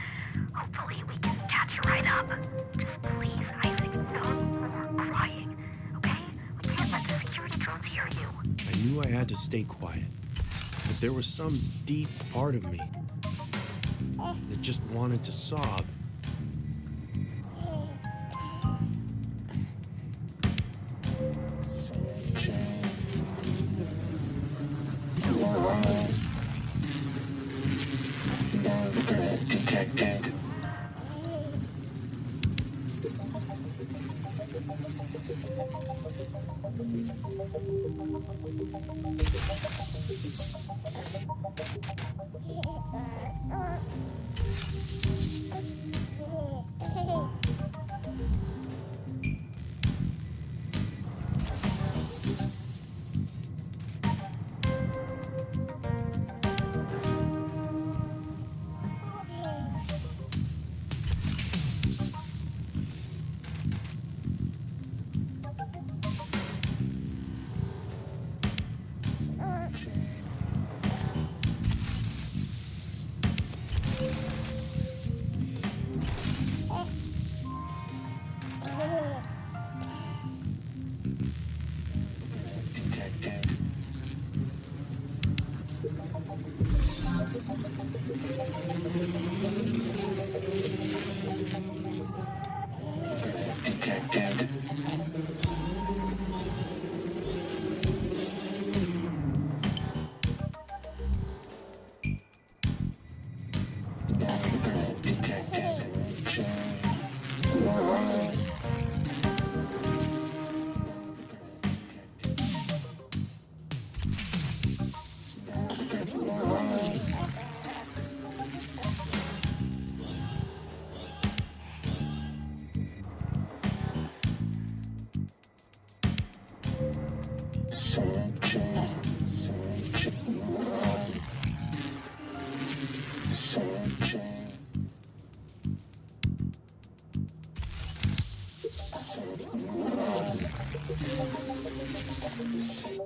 Hopefully we can catch a ride up. Just please, Isaac, no more crying. Okay? We can't let the security drones hear you. I knew I had to stay quiet. But there was some deep part of me that just wanted to sob. Detected.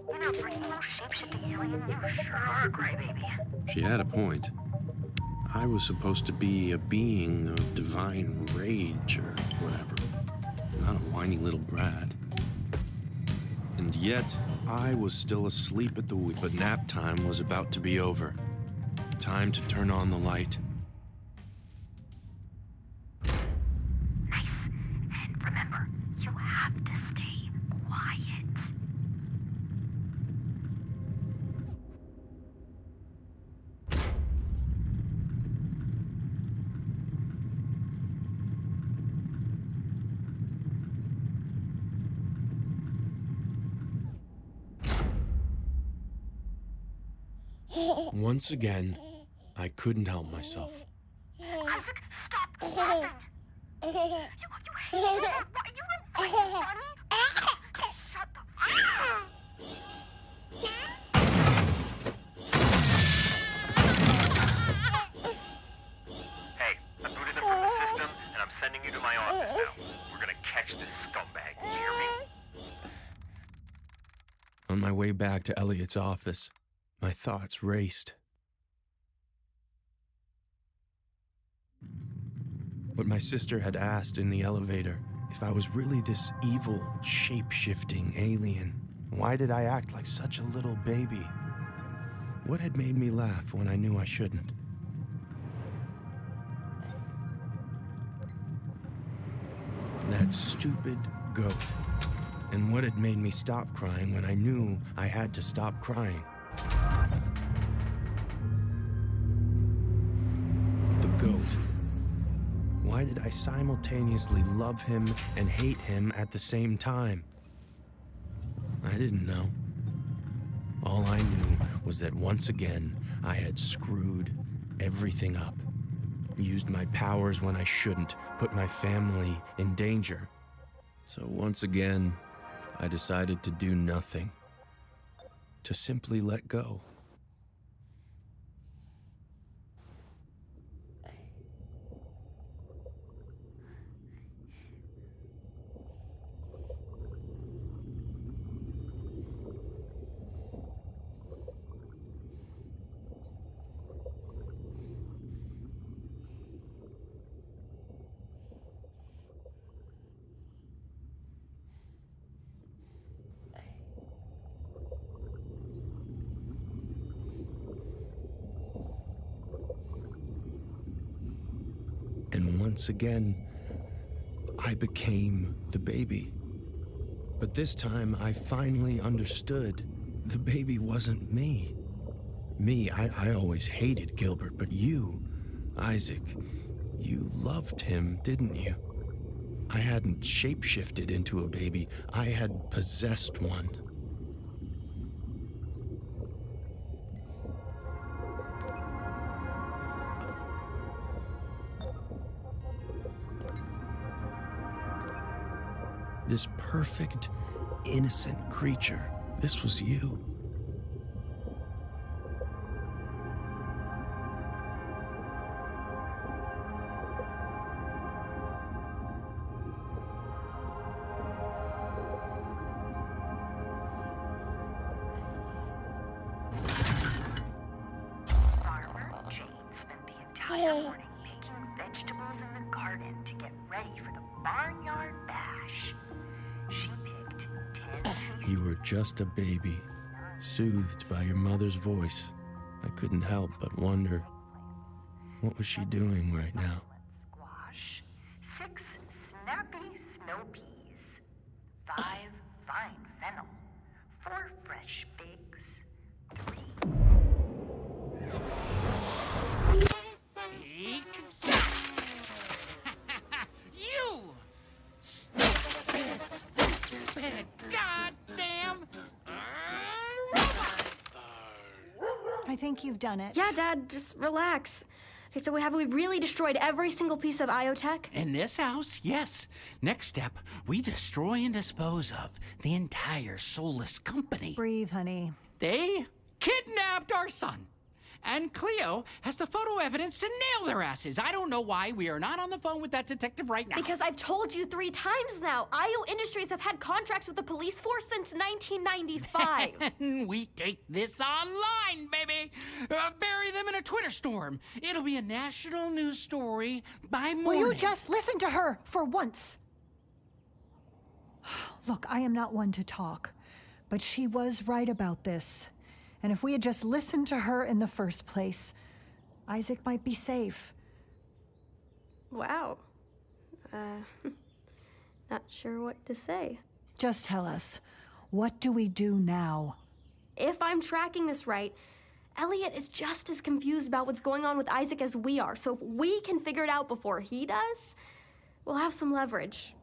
You know, for evil shape-shifting alien, you sure are a crybaby. She had a point. I was supposed to be a being of divine rage or whatever, not a whiny little brat. And yet, I was still asleep at the wheel, but nap time was about to be over. Time to turn on the light. Nice. And remember, you have to stay quiet. Once again, I couldn't help myself. Isaac, stop You hate it. What? You don't find it funny? Shut the Hey, I booted them from the system, and I'm sending you to my office now. We're gonna catch this scumbag. You hear me? On my way back to Elliot's office, my thoughts raced. What my sister had asked in the elevator, if I was really this evil, shape-shifting alien, why did I act like such a little baby? What had made me laugh when I knew I shouldn't? That stupid goat. And what had made me stop crying when I knew I had to stop crying? The goat. Why did I simultaneously love him and hate him at the same time? I didn't know. All I knew was that once again, I had screwed everything up. Used my powers when I shouldn't, put my family in danger. So once again, I decided to do nothing. To simply let go. And once again, I became the baby. But this time, I finally understood the baby wasn't me. I always hated Gilbert, but you, Isaac, you loved him, didn't you? I hadn't shapeshifted into a baby, I had possessed one. This perfect, innocent creature. This was you. Farmer Jane spent the entire morning picking vegetables in the garden to get ready for the barnyard bash. She picked 10 pieces. You were just a baby, soothed by your mother's voice. I couldn't help but wonder, what was she doing right now? Squash, 6 snappy snow peas, 5 fine fennel, 4 fresh figs, 3. You! Stupid, goddamn I think you've done it. Yeah, Dad, just relax. Okay, so have we really destroyed every single piece of IoTech? In this house, yes. Next step, we destroy and dispose of the entire soulless company. Breathe, honey. They kidnapped our son. And Cleo has the photo evidence to nail their asses. I don't know why we are not on the phone with that detective right now. Because I've told you 3 times now. IO Industries have had contracts with the police force since 1995. And we take this online, baby. Bury them in a Twitter storm. It'll be a national news story by morning. Will you just listen to her for once? Look, I am not one to talk, but she was right about this. And if we had just listened to her in the first place, Isaac might be safe. Wow. Not sure what to say. Just tell us, what do we do now? If I'm tracking this right, Elliot is just as confused about what's going on with Isaac as we are. So if we can figure it out before he does, we'll have some leverage.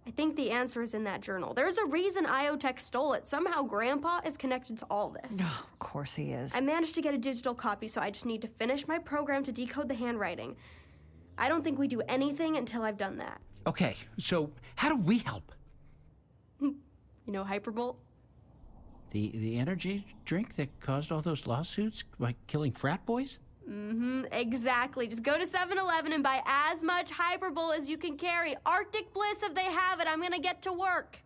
I think the answer is in that journal. There's a reason IoTech stole it. Somehow Grandpa is connected to all this. No, of course he is. I managed to get a digital copy, so I just need to finish my program to decode the handwriting. I don't think we do anything until I've done that. Okay, so how do we help? You know Hyperbolt? The energy drink that caused all those lawsuits by killing frat boys? Mm-hmm, exactly. Just go to 7-Eleven and buy as much Hyperbolt as you can carry. Arctic Bliss, if they have it, I'm gonna get to work.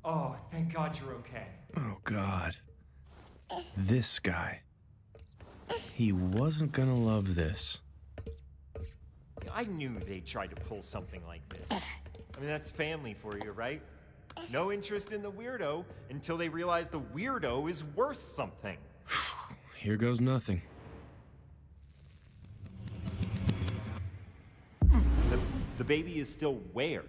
Oh, thank God you're okay. Oh, God. This guy. He wasn't gonna love this. I knew they'd try to pull something like this. I mean, that's family for you, right? No interest in the weirdo until they realize the weirdo is worth something. Here goes nothing. The baby is still where?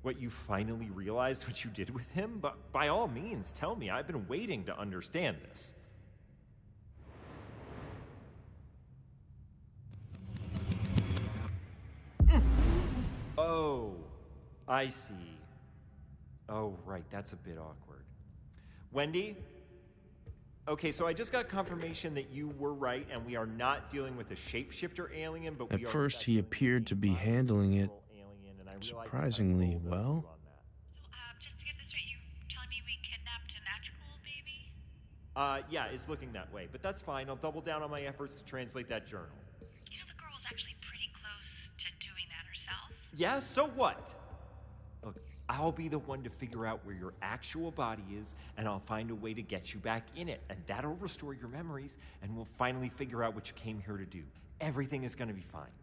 What, you finally realized what you did with him? But by all means, tell me. I've been waiting to understand this. Oh, I see. Oh, right, that's a bit awkward. Wendy? Okay, so I just got confirmation that you were right, and we are not dealing with a shapeshifter alien, but At first, he appeared to be handling it surprisingly well. Just to get this straight, you telling me we kidnapped an actual baby? Yeah, it's looking that way, but that's fine. I'll double down on my efforts to translate that journal. You know, the girl was actually pretty close to doing that herself. Yeah, so what? Look, I'll be the one to figure out where your actual body is, and I'll find a way to get you back in it, and that'll restore your memories, and we'll finally figure out what you came here to do. Everything is gonna be fine.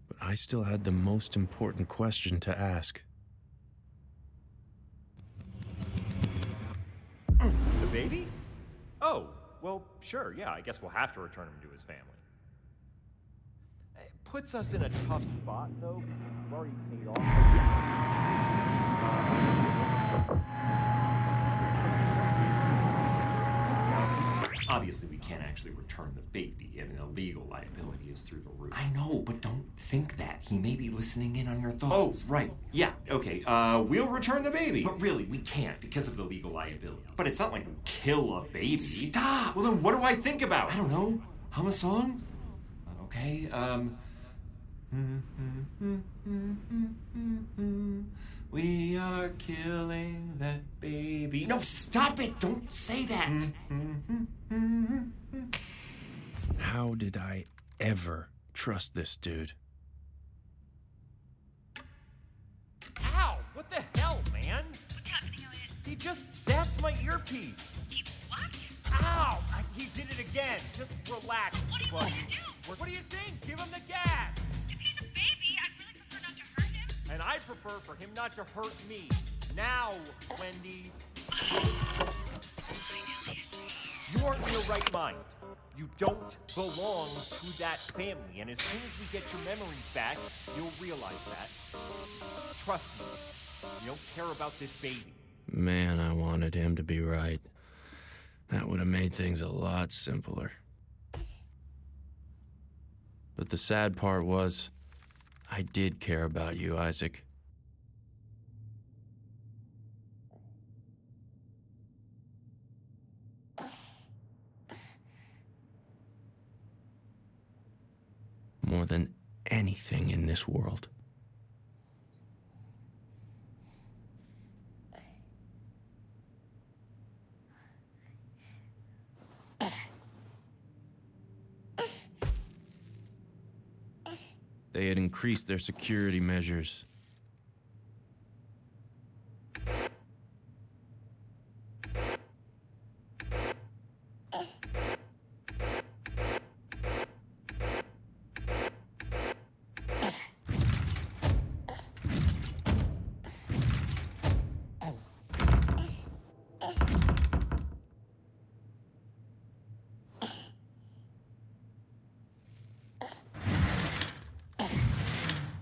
But I still had the most important question to ask. The baby? Oh, well, sure, yeah, I guess we'll have to return him to his family. It puts us in a tough spot, though. We've already paid off. Obviously, we can't actually return the baby. I mean, the legal liability is through the roof. I know, but don't think that. He may be listening in on your thoughts. Oh, right. Yeah, okay. We'll return the baby. But really, we can't because of the legal liability. But it's not like we kill a baby. Stop! Well, then what do I think about? I don't know. Hum a song? Okay, we are killing that baby. No, stop it! Don't say that! How did I ever trust this dude? Ow! What the hell, man? What's happening, Elliot? He just zapped my earpiece. He what? Ow! He did it again. Just relax. What do you want to do? What do you think? Give him the gas. If he's a baby, I'd really prefer not to hurt him. And I'd prefer for him not to hurt me. Now, Wendy. You aren't in your right mind. You don't belong to that family. And as soon as we get your memories back, you'll realize that. Trust me. You don't care about this baby. Man, I wanted him to be right. That would have made things a lot simpler. But the sad part was, I did care about you, Isaac. More than anything in this world. They had increased their security measures.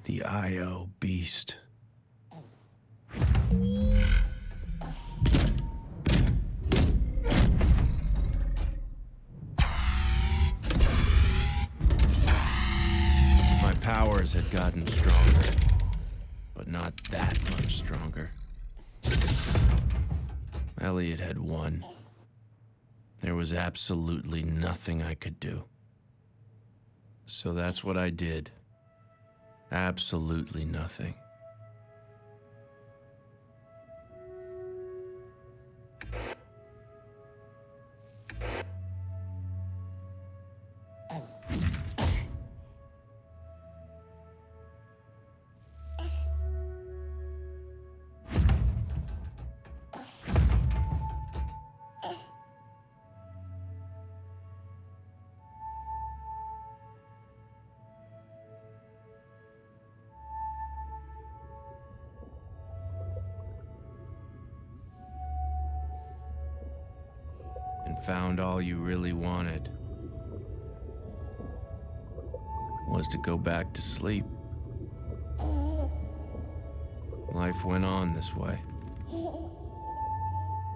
The IO beast. My powers had gotten stronger, but not that much stronger. Elliot had won. There was absolutely nothing I could do. So that's what I did. Absolutely nothing. And found all you really wanted was to go back to sleep. Life went on this way.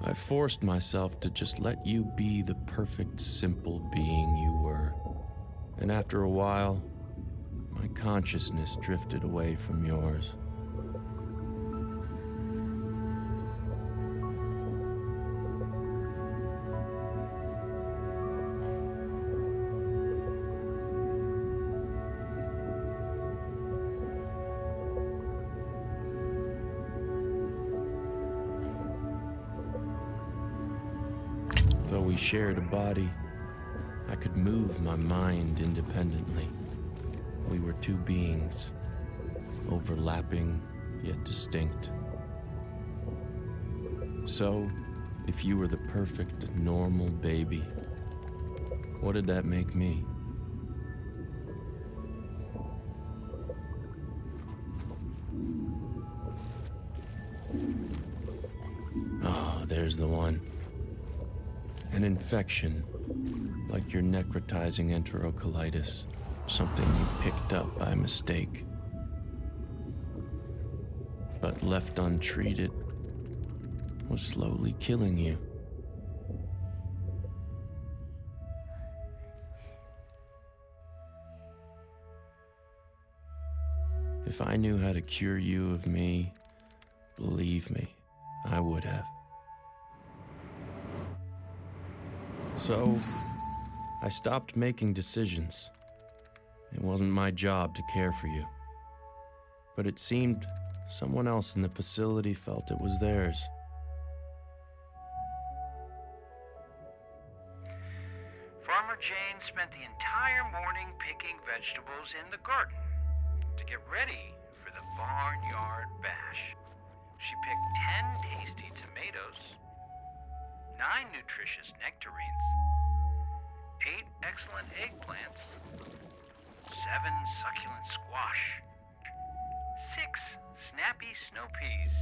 I forced myself to just let you be the perfect, simple being you were. And after a while, my consciousness drifted away from yours. Though we shared a body, I could move my mind independently. We were two beings, overlapping yet distinct. So, if you were the perfect, normal baby, what did that make me? Oh, there's the one. An infection, like your necrotizing enterocolitis, something you picked up by mistake. But left untreated, was slowly killing you. If I knew how to cure you of me, believe me, I would have. So, I stopped making decisions. It wasn't my job to care for you. But it seemed someone else in the facility felt it was theirs. Farmer Jane spent the entire morning picking vegetables in the garden to get ready for the barnyard bash. She picked 10 tasty tomatoes, 9 nutritious nectarines, 8 excellent eggplants, 7 succulent squash, 6 snappy snow peas,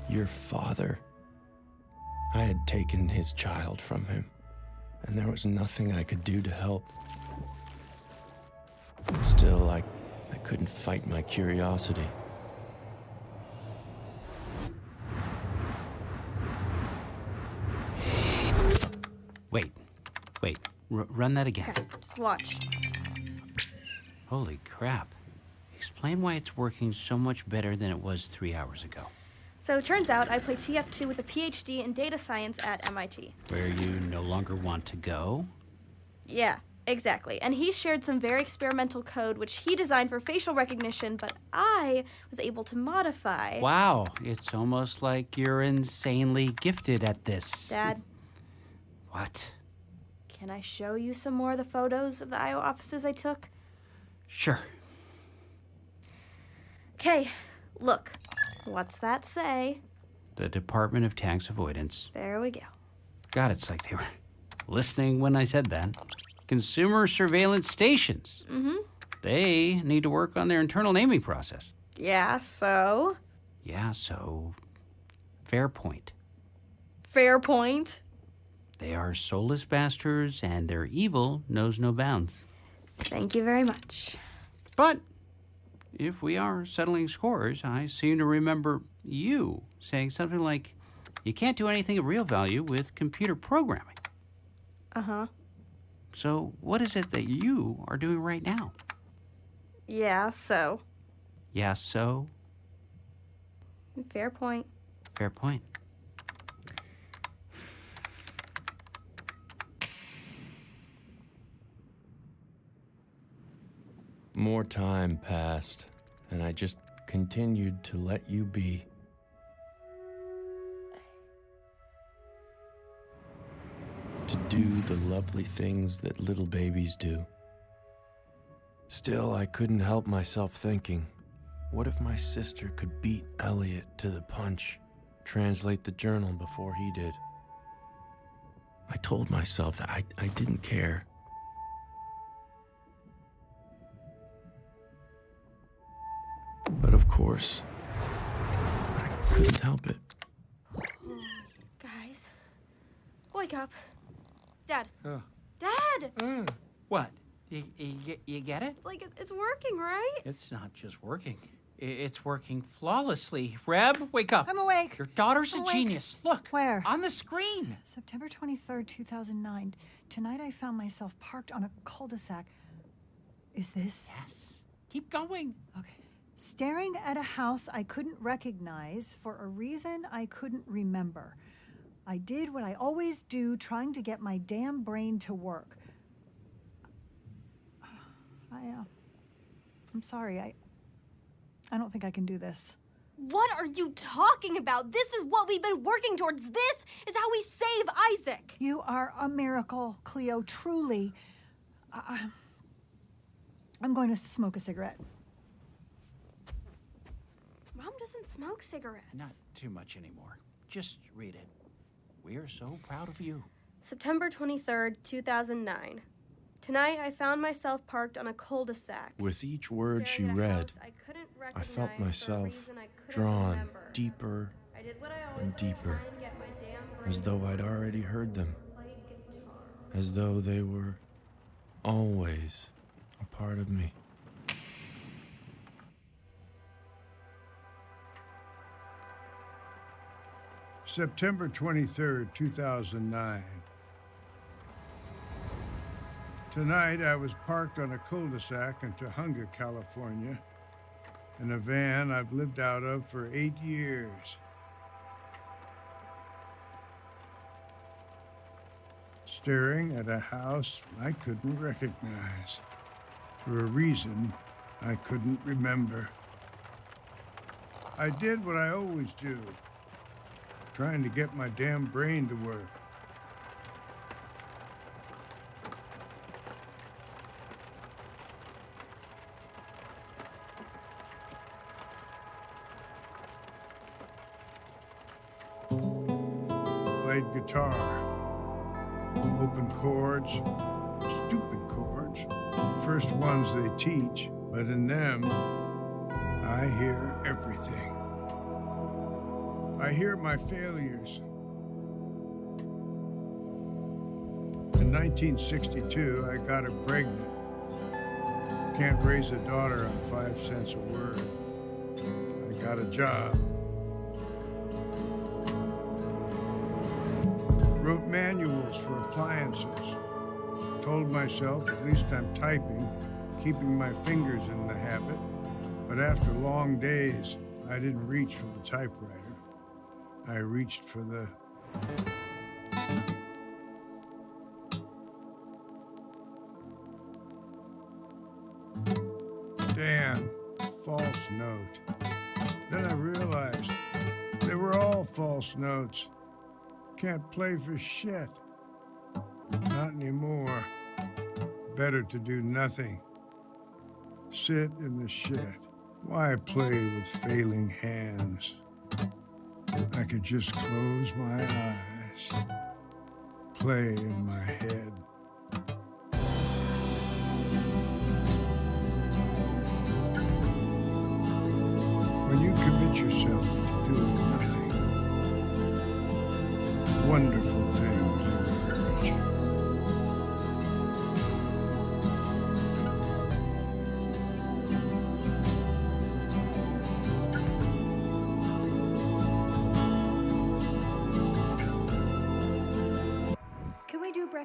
Your father. I had taken his child from him, and there was nothing I could do to help. Still, I couldn't fight my curiosity. Wait, run that again. Okay, just watch. Holy crap. Explain why it's working so much better than it was 3 hours ago. So it turns out I play TF2 with a PhD in data science at MIT. Where you no longer want to go? Yeah, exactly. And he shared some very experimental code which he designed for facial recognition, but I was able to modify. Wow, it's almost like you're insanely gifted at this. Dad, What? can I show you some more of the photos of the IO offices I took? Sure. Okay, look. What's that say? The Department of Tax Avoidance. There we go. God, it's like they were listening when I said that. Consumer surveillance stations. Mm-hmm. They need to work on their internal naming process. Yeah, so? Yeah, so fair point. Fair point. They are soulless bastards, and their evil knows no bounds. Thank you very much. But if we are settling scores, I seem to remember you saying something like, You can't do anything of real value with computer programming. Uh-huh. So what is it that you are doing right now? Yeah, so. Yeah, so? Fair point. Fair point. More time passed, and I just continued to let you be. To do the lovely things that little babies do. Still, I couldn't help myself thinking, what if my sister could beat Elliot to the punch, translate the journal before he did? I told myself that I didn't care. But of course, I couldn't help it. Guys, wake up. Dad. Uh. Dad! What? You get it? Like, it's working, right? It's not just working. It's working flawlessly. Reb, wake up. I'm awake. Your daughter's I'm a awake. genius. Look. Where? On the screen. September 23rd, 2009. Tonight I found myself parked on a cul-de-sac. Is this? Yes. Keep going. Okay. Staring at a house I couldn't recognize for a reason I couldn't remember. I did what I always do, trying to get my damn brain to work. I'm sorry. I don't think I can do this. What are you talking about? This is what we've been working towards. This is how we save Isaac. You are a miracle, Cleo, truly. I'm going to smoke a cigarette. Mom doesn't smoke cigarettes. Not too much anymore. Just read it. We are so proud of you. September 23rd, 2009. Tonight, I found myself parked on a cul-de-sac. With each word she read, I felt myself drawn deeper and deeper, as though I'd already heard them, as though they were always a part of me. September 23rd, 2009. Tonight, I was parked on a cul-de-sac in Tahunga, California, in a van I've lived out of for 8 years. Staring at a house I couldn't recognize, for a reason I couldn't remember. I did what I always do, trying to get my damn brain to work. Played guitar, open chords, stupid chords, first ones they teach, but in them, I hear everything. I hear my failures. In 1962, I got her pregnant. Can't raise a daughter on 5 cents a word. I got a job. Wrote manuals for appliances. Told myself at least I'm typing, keeping my fingers in the habit. But after long days, I didn't reach for the typewriter. I reached for the... damn false note. Then I realized they were all false notes. Can't play for shit. Not anymore. Better to do nothing. Sit in the shit. Why play with failing hands? I could just close my eyes. Play in my head. When you commit yourself to doing nothing, wonderful things emerge.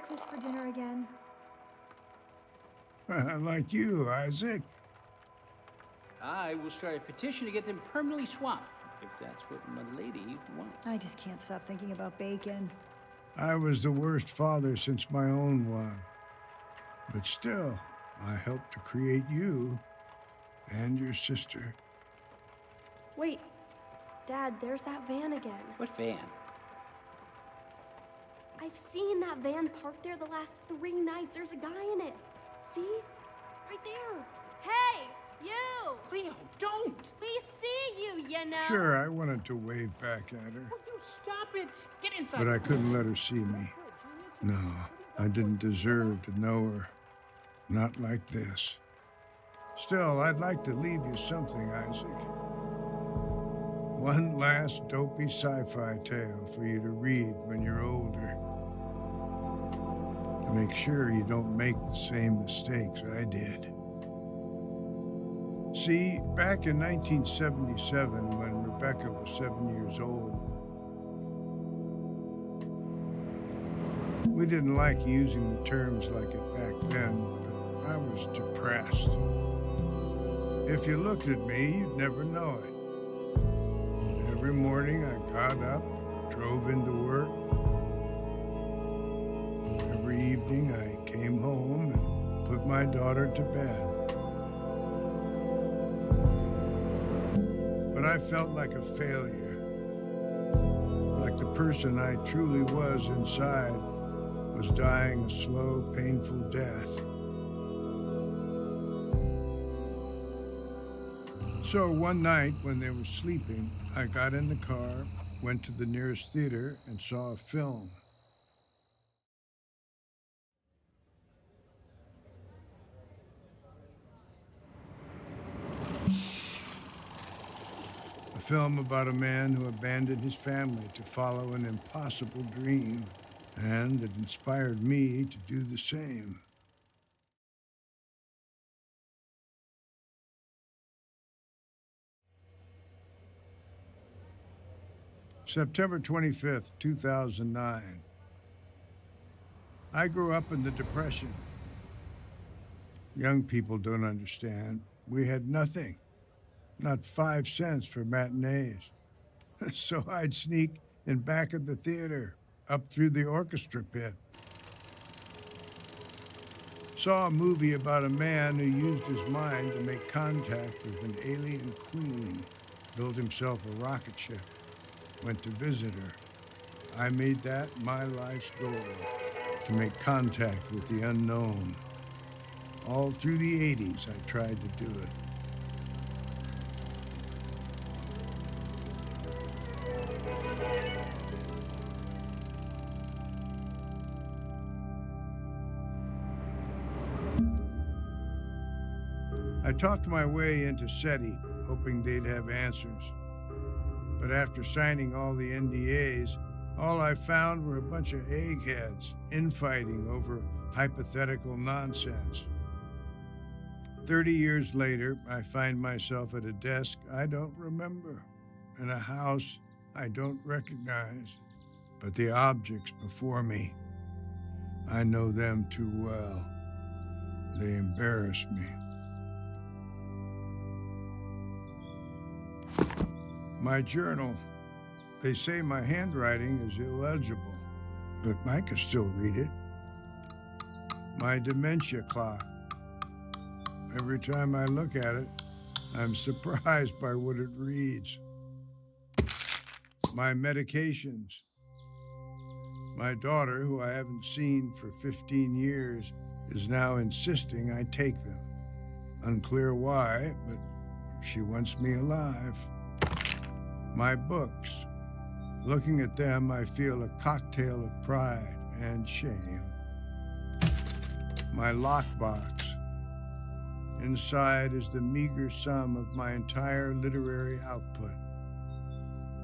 breakfast for dinner again? Like you, Isaac. I will start a petition to get them permanently swamped, if that's what my lady wants. I just can't stop thinking about bacon. I was the worst father since my own one. But still, I helped to create you and your sister. Wait, Dad, there's that van again. What van? I've seen that van parked there the last 3 nights. There's a guy in it. See? Right there. Hey, you! Cleo, don't! We see you, you know. Sure, I wanted to wave back at her, Will you stop it? Get inside. but I couldn't let her see me. No, I didn't deserve to know her. Not like this. Still, I'd like to leave you something, Isaac. One last dopey sci-fi tale for you to read when you're older. To make sure you don't make the same mistakes I did. See, back in 1977, when Rebecca was 7 years old, we didn't like using the terms like it back then, but I was depressed. If you looked at me, you'd never know it. Every morning I got up, drove into work. Every evening I came home and put my daughter to bed. But I felt like a failure. Like the person I truly was inside was dying a slow, painful death. So one night when they were sleeping, I got in the car, went to the nearest theater, and saw a film. A film about a man who abandoned his family to follow an impossible dream, and it inspired me to do the same. September 25th, 2009. I grew up in the Depression. Young people don't understand. We had nothing. Not 5 cents for matinees. So I'd sneak in back of the theater, up through the orchestra pit. Saw a movie about a man who used his mind to make contact with an alien queen, built himself a rocket ship, went to visit her. I made that my life's goal, to make contact with the unknown. All through the 80s, I tried to do it. I talked my way into SETI, hoping they'd have answers. But after signing all the NDAs, all I found were a bunch of eggheads infighting over hypothetical nonsense. 30 years later, I find myself at a desk I don't remember, in a house I don't recognize, but the objects before me, I know them too well. They embarrass me. My journal. They say my handwriting is illegible, but I can still read it. My dementia clock. Every time I look at it, I'm surprised by what it reads. My medications. My daughter, who I haven't seen for 15 years, is now insisting I take them. Unclear why, but she wants me alive. My books. Looking at them, I feel a cocktail of pride and shame. My lockbox. Inside is the meager sum of my entire literary output.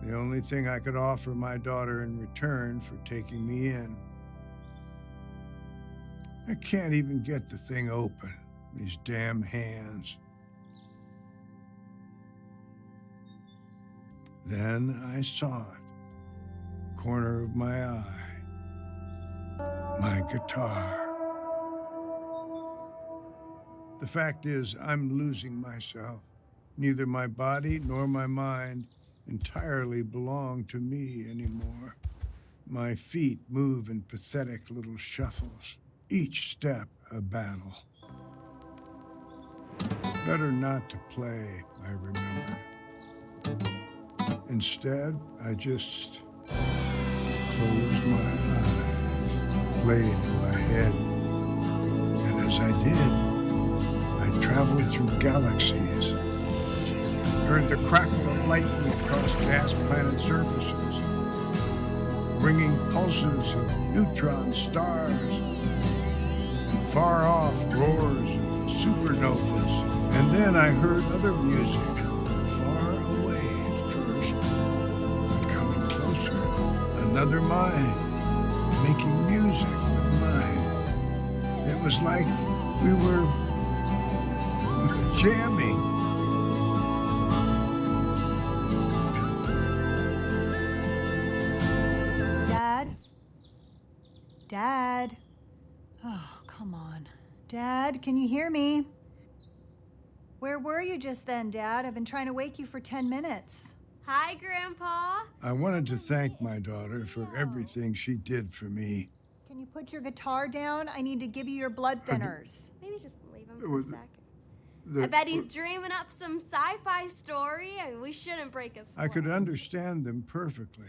The only thing I could offer my daughter in return for taking me in. I can't even get the thing open, these damn hands. Then I saw it, corner of my eye. my guitar. The fact is, I'm losing myself. Neither my body nor my mind entirely belong to me anymore. My feet move in pathetic little shuffles, each step a battle. Better not to play, I remembered. Instead, I just closed my eyes, played in my head, and as I did, I traveled through galaxies, heard the crackle of lightning across gas planet surfaces, ringing pulses of neutron stars, and far-off roars of supernovas. And then I heard other music, far away at first, but coming closer. Another mind, making music with mine. It was like we were jamming. Dad? Dad? Oh, come on. Dad, can you hear me? Where were you just then, Dad? I've been trying to wake you for 10 minutes. Hi, Grandpa. I wanted to thank my daughter for everything she did for me. Can you put your guitar down? I need to give you your blood thinners. Maybe just leave him for a second. The- I bet he's dreaming up some sci-fi story, and we shouldn't break his I could understand them perfectly,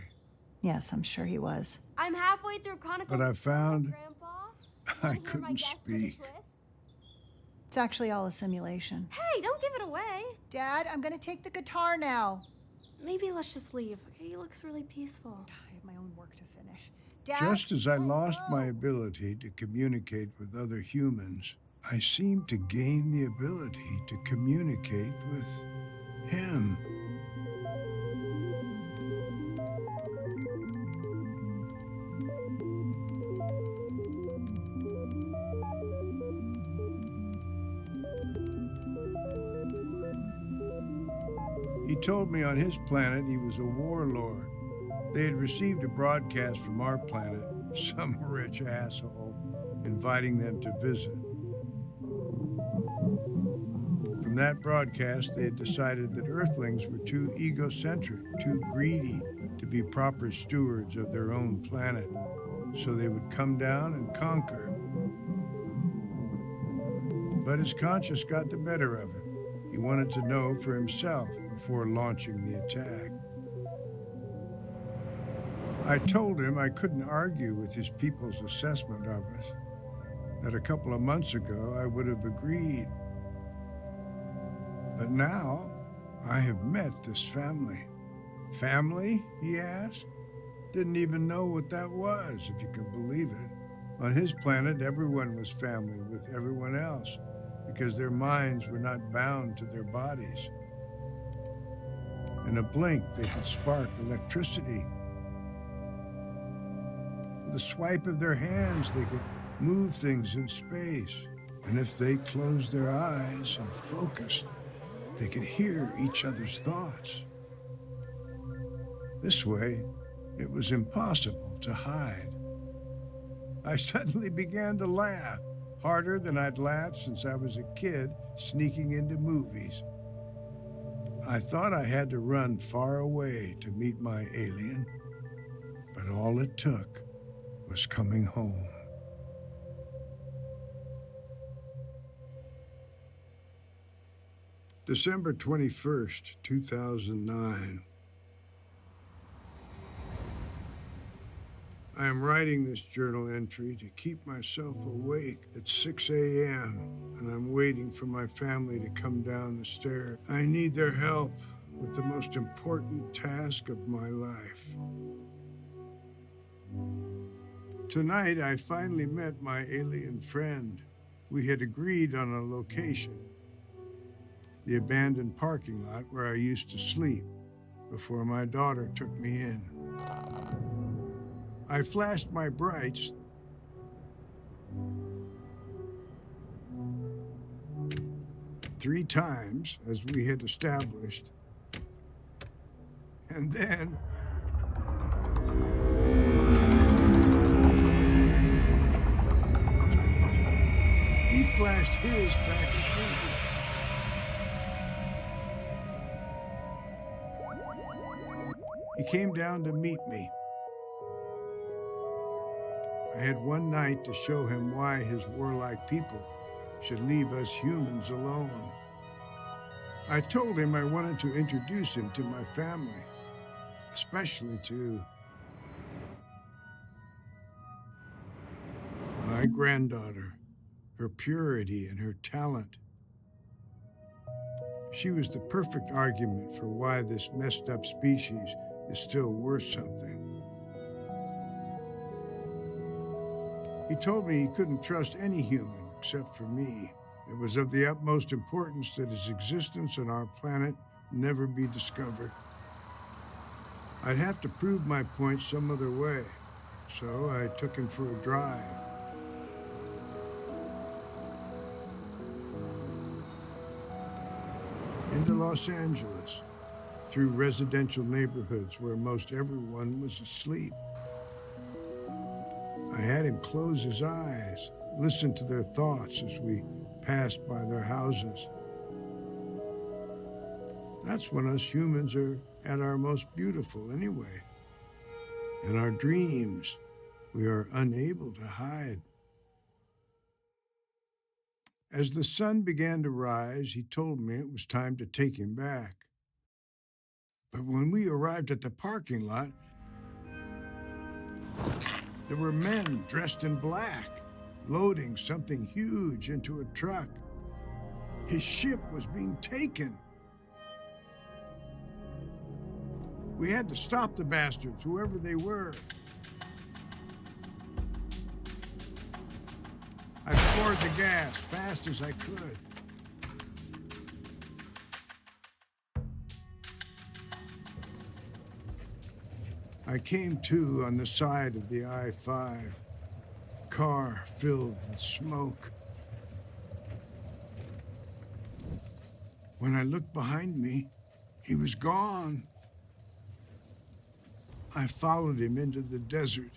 Yes, I'm sure he was. I'm halfway through Chronicles but I of found Grandpa. I couldn't speak. It's actually all a simulation. Hey, don't give it away. Dad, I'm gonna take the guitar now. Maybe let's just leave, okay? He looks really peaceful. I have my own work to finish. Dad, Just as I lost my ability to communicate with other humans, I seemed to gain the ability to communicate with him. He told me on his planet he was a warlord. They had received a broadcast from our planet, some rich asshole, inviting them to visit. From that broadcast, they had decided that Earthlings were too egocentric, too greedy to be proper stewards of their own planet, so they would come down and conquer. But his conscience got the better of him. He wanted to know for himself before launching the attack. I told him I couldn't argue with his people's assessment of us, that a couple of months ago I would have agreed. But now I have met this family. Family, he asked? Didn't even know what that was, if you can believe it. On his planet, everyone was family with everyone else, because their minds were not bound to their bodies. In a blink, they could spark electricity. With a swipe of their hands, they could move things in space. And if they closed their eyes and focused, they could hear each other's thoughts. This way, it was impossible to hide. I suddenly began to laugh, harder than I'd laughed since I was a kid sneaking into movies. I thought I had to run far away to meet my alien, but all it took was coming home. December 21st, 2009. I am writing this journal entry to keep myself awake at 6 a.m., and I'm waiting for my family to come down the stairs. I need their help with the most important task of my life. Tonight, I finally met my alien friend. We had agreed on a location, the abandoned parking lot where I used to sleep before my daughter took me in. I flashed my brights. Three times, as we had established. And then is back at me. He came down to meet me. I had one night to show him why his warlike people should leave us humans alone. I told him I wanted to introduce him to my family, especially to my granddaughter, her purity and her talent. She was the perfect argument for why this messed up species is still worth something. He told me he couldn't trust any human except for me. It was of the utmost importance that his existence on our planet never be discovered. I'd have to prove my point some other way, so I took him for a drive. Into Los Angeles, through residential neighborhoods where most everyone was asleep. I had him close his eyes, listen to their thoughts as we passed by their houses. That's when us humans are at our most beautiful anyway. In our dreams, we are unable to hide. As the sun began to rise, he told me it was time to take him back. But when we arrived at the parking lot, there were men dressed in black, loading something huge into a truck. His ship was being taken. We had to stop the bastards, whoever they were. I poured the gas fast as I could. I came to on the side of the I-5, car filled with smoke. When I looked behind me, he was gone. I followed him into the desert.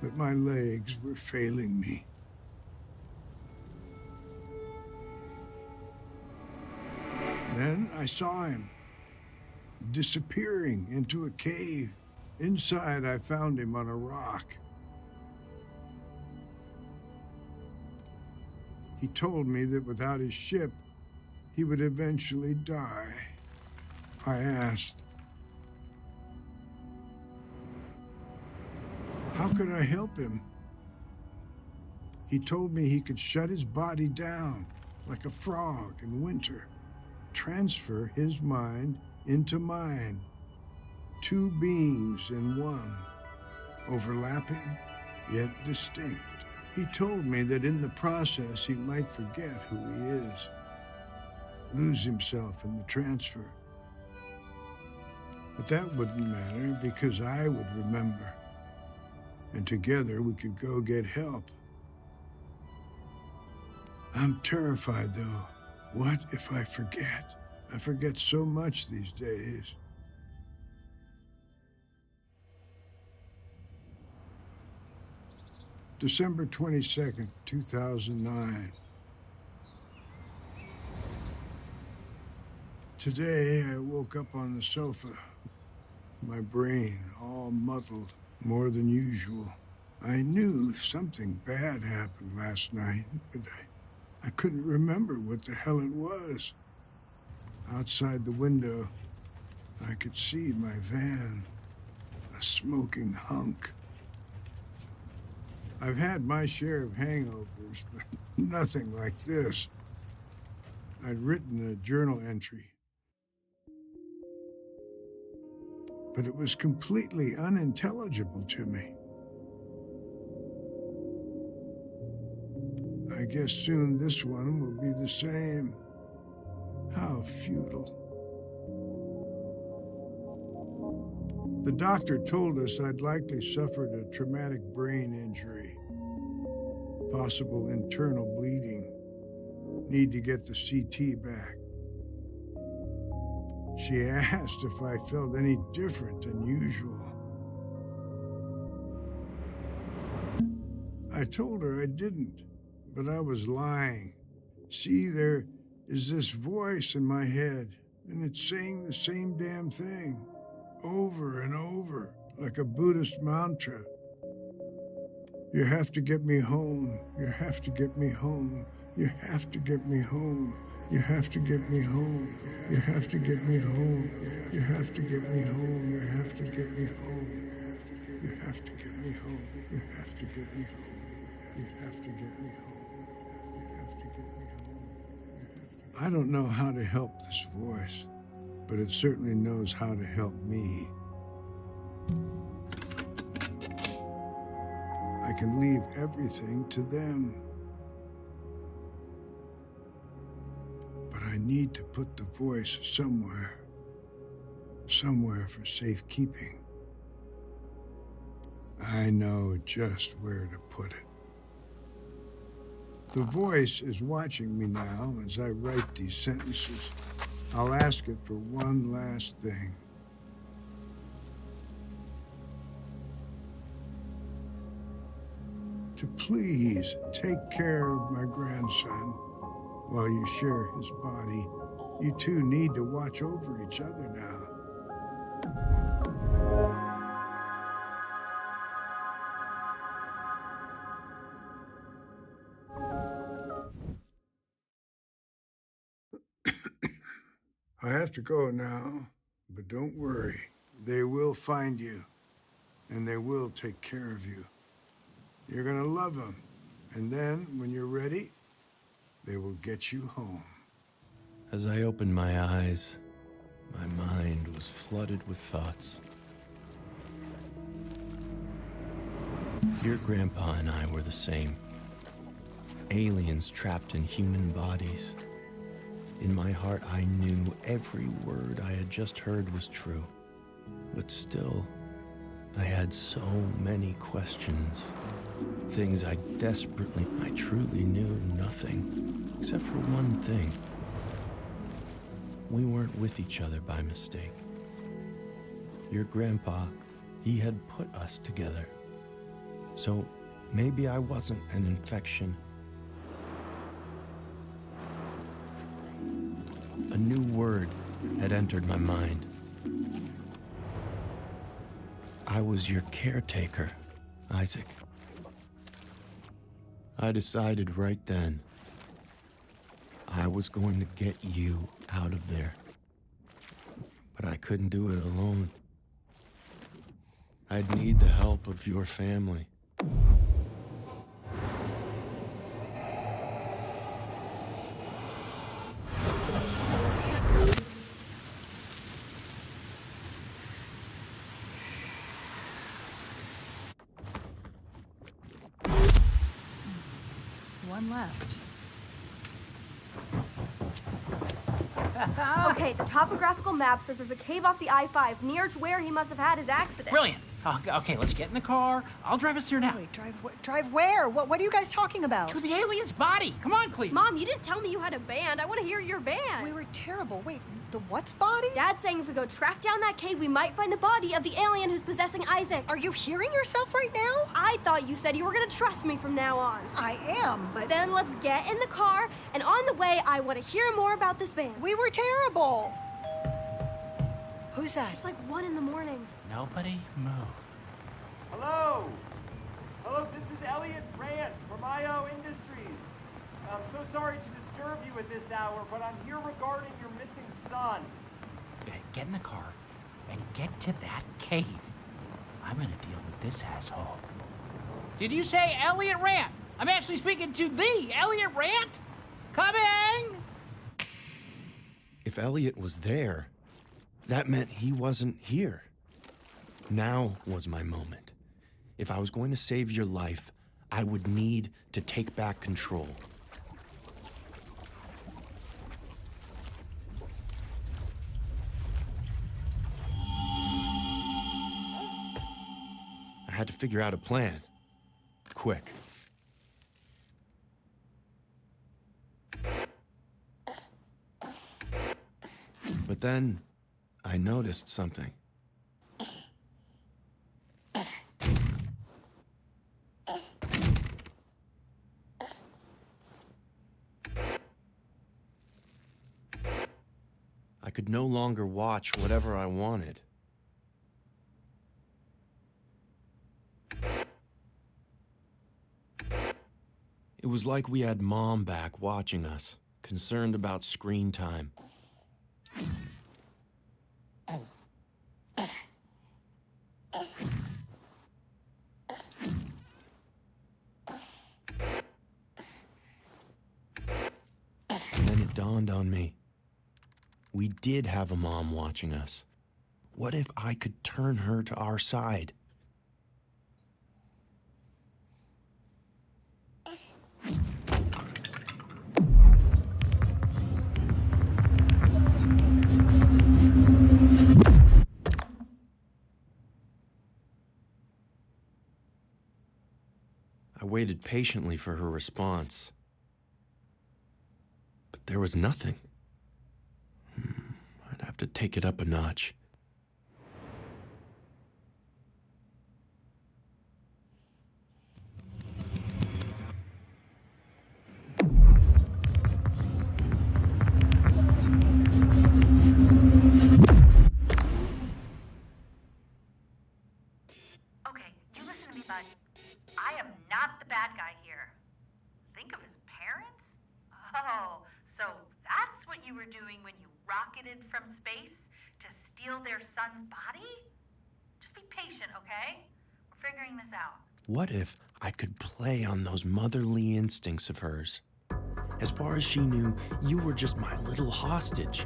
But my legs were failing me. Then I saw him disappearing into a cave. Inside, I found him on a rock. He told me that without his ship, he would eventually die. I asked, how could I help him? He told me he could shut his body down like a frog in winter, transfer his mind into mine. Two beings in one, overlapping yet distinct. He told me that in the process he might forget who he is, lose himself in the transfer. But that wouldn't matter because I would remember. And together we could go get help. I'm terrified, though. What if I forget? I forget so much these days. December 22nd, 2009. Today, I woke up on the sofa, my brain all muddled. More than usual. I knew something bad happened last night, but I couldn't remember what the hell it was. Outside the window, I could see my van, a smoking hunk. I've had my share of hangovers, but nothing like this. I'd written a journal entry, but it was completely unintelligible to me. I guess soon this one will be the same. How futile. The doctor told us I'd likely suffered a traumatic brain injury. Possible internal bleeding. Need to get the CT back. She asked if I felt any different than usual. I told her I didn't, but I was lying. See, there is this voice in my head, and it's saying the same damn thing, over and over, like a Buddhist mantra. You have to get me home. You have to get me home. You have to get me home. You have to get me home. You have to get me home. You have to get me home. You have to get me home. You have to get me home. You have to get me home. You have to get me home. You have to get me home. I don't know how to help this voice, but it certainly knows how to help me. I can leave everything to them. But I need to put the voice somewhere for safekeeping. I know just where to put it. The voice is watching me now as I write these sentences. I'll ask it for one last thing. To please take care of my grandson while you share his body. You two need to watch over each other now. I have to go now, but don't worry. They will find you, and they will take care of you. You're gonna love them, and then, when you're ready, they will get you home. As I opened my eyes, my mind was flooded with thoughts. Your grandpa and I were the same. Aliens trapped in human bodies. In my heart, I knew every word I had just heard was true. But still, I had so many questions. Things I truly knew nothing, except for one thing. We weren't with each other by mistake. Your grandpa, he had put us together. So maybe I wasn't an infection. A new word had entered my mind. I was your caretaker, Isaac. I decided right then I was going to get you out of there. But I couldn't do it alone. I'd need the help of your family. One left. Okay, the topographical map says there's a cave off the I-5 near to where he must have had his accident. Brilliant. Okay, let's get in the car. I'll drive us there now. Wait, drive where? What are you guys talking about? To the alien's body. Come on, Cleve. Mom, you didn't tell me you had a band. I want to hear your band. We were terrible. Wait, the what's body? Dad's saying if we go track down that cave, we might find the body of the alien who's possessing Isaac. Are you hearing yourself right now? I thought you said you were going to trust me from now on. I am, but... Then let's get in the car, and on the way, I want to hear more about this band. We were terrible. Who's that? It's like 1 in the morning. Nobody move. Hello? Hello, this is Elliot Rand from IO Industries. I'm so sorry to disturb you at this hour, but I'm here regarding your missing son. Get in the car and get to that cave. I'm gonna deal with this asshole. Did you say Elliot Rand? I'm actually speaking to the Elliot Rand. Coming! If Elliot was there, that meant he wasn't here. Now was my moment. If I was going to save your life, I would need to take back control. I had to figure out a plan. Quick. But then, I noticed something. I could no longer watch whatever I wanted. It was like we had Mom back watching us, concerned about screen time. And then it dawned on me. We did have a mom watching us. What if I could turn her to our side? I waited patiently for her response. But there was nothing. I'd have to take it up a notch. Okay, you listen to me, bud. I am not the bad guy here. Think of his parents? Oh, so that's what you were doing when you rocketed from space to steal their son's body? Just be patient, okay? We're figuring this out. What if I could play on those motherly instincts of hers? As far as she knew, you were just my little hostage.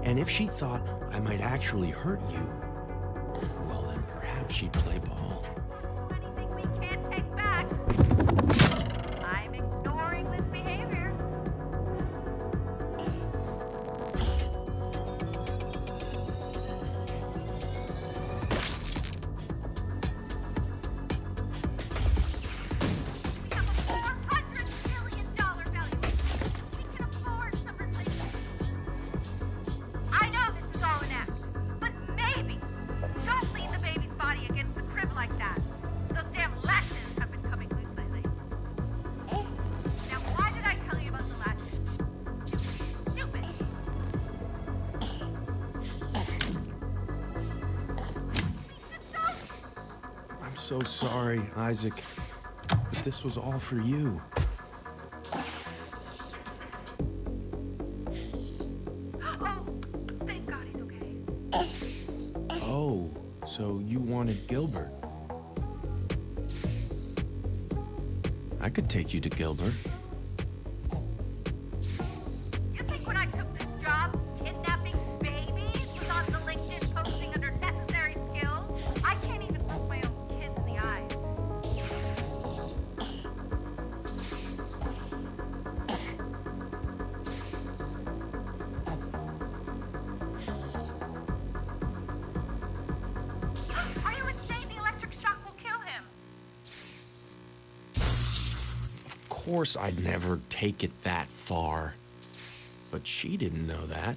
And if she thought I might actually hurt you, well, then perhaps she'd play ball. Anything we can't take back. I'm ignoring this behavior. We have a $400 million valuation. We can afford some relief. I know this is all an act, but maybe don't lean the baby's body against the crib like that. Those damn latches have been coming loose lately. Now, why did I tell you about the latches? Stupid. I'm so sorry, Isaac, but this was all for you. Oh, thank God he's okay. Oh, so you wanted Gilbert. I could take you to Gilbert. You think when I took this job, kidnapping babies was on the LinkedIn posting under necessary skills? I can't even look my own kids in the eye. Are you insane? The electric shock will kill him. Of course I'd never take it that far. But she didn't know that.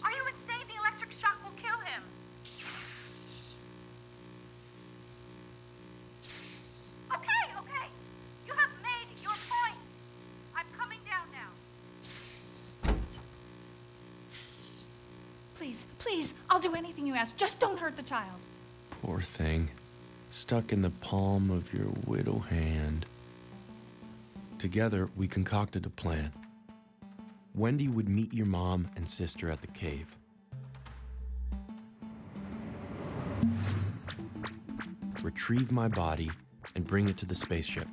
Are you insane? The electric shock will kill him. Okay, okay. You have made your point. I'm coming down now. Please, please, I'll do anything you ask. Just don't hurt the child. Poor thing. Stuck in the palm of your widow hand. Together, we concocted a plan. Wendy would meet your mom and sister at the cave. Retrieve my body and bring it to the spaceship.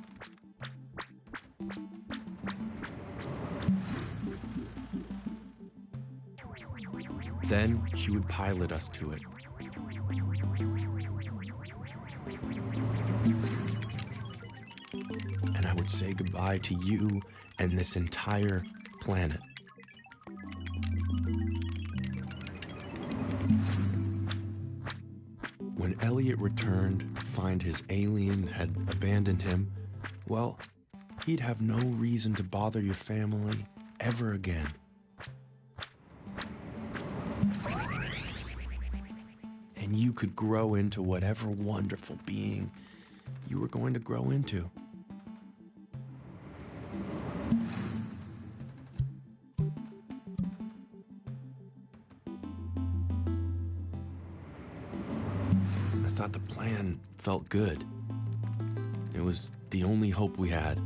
Then she would pilot us to it. And I would say goodbye to you and this entire planet. When Elliot returned to find his alien had abandoned him, well, he'd have no reason to bother your family ever again. And you could grow into whatever wonderful being you were going to grow into. I thought the plan felt good. It was the only hope we had.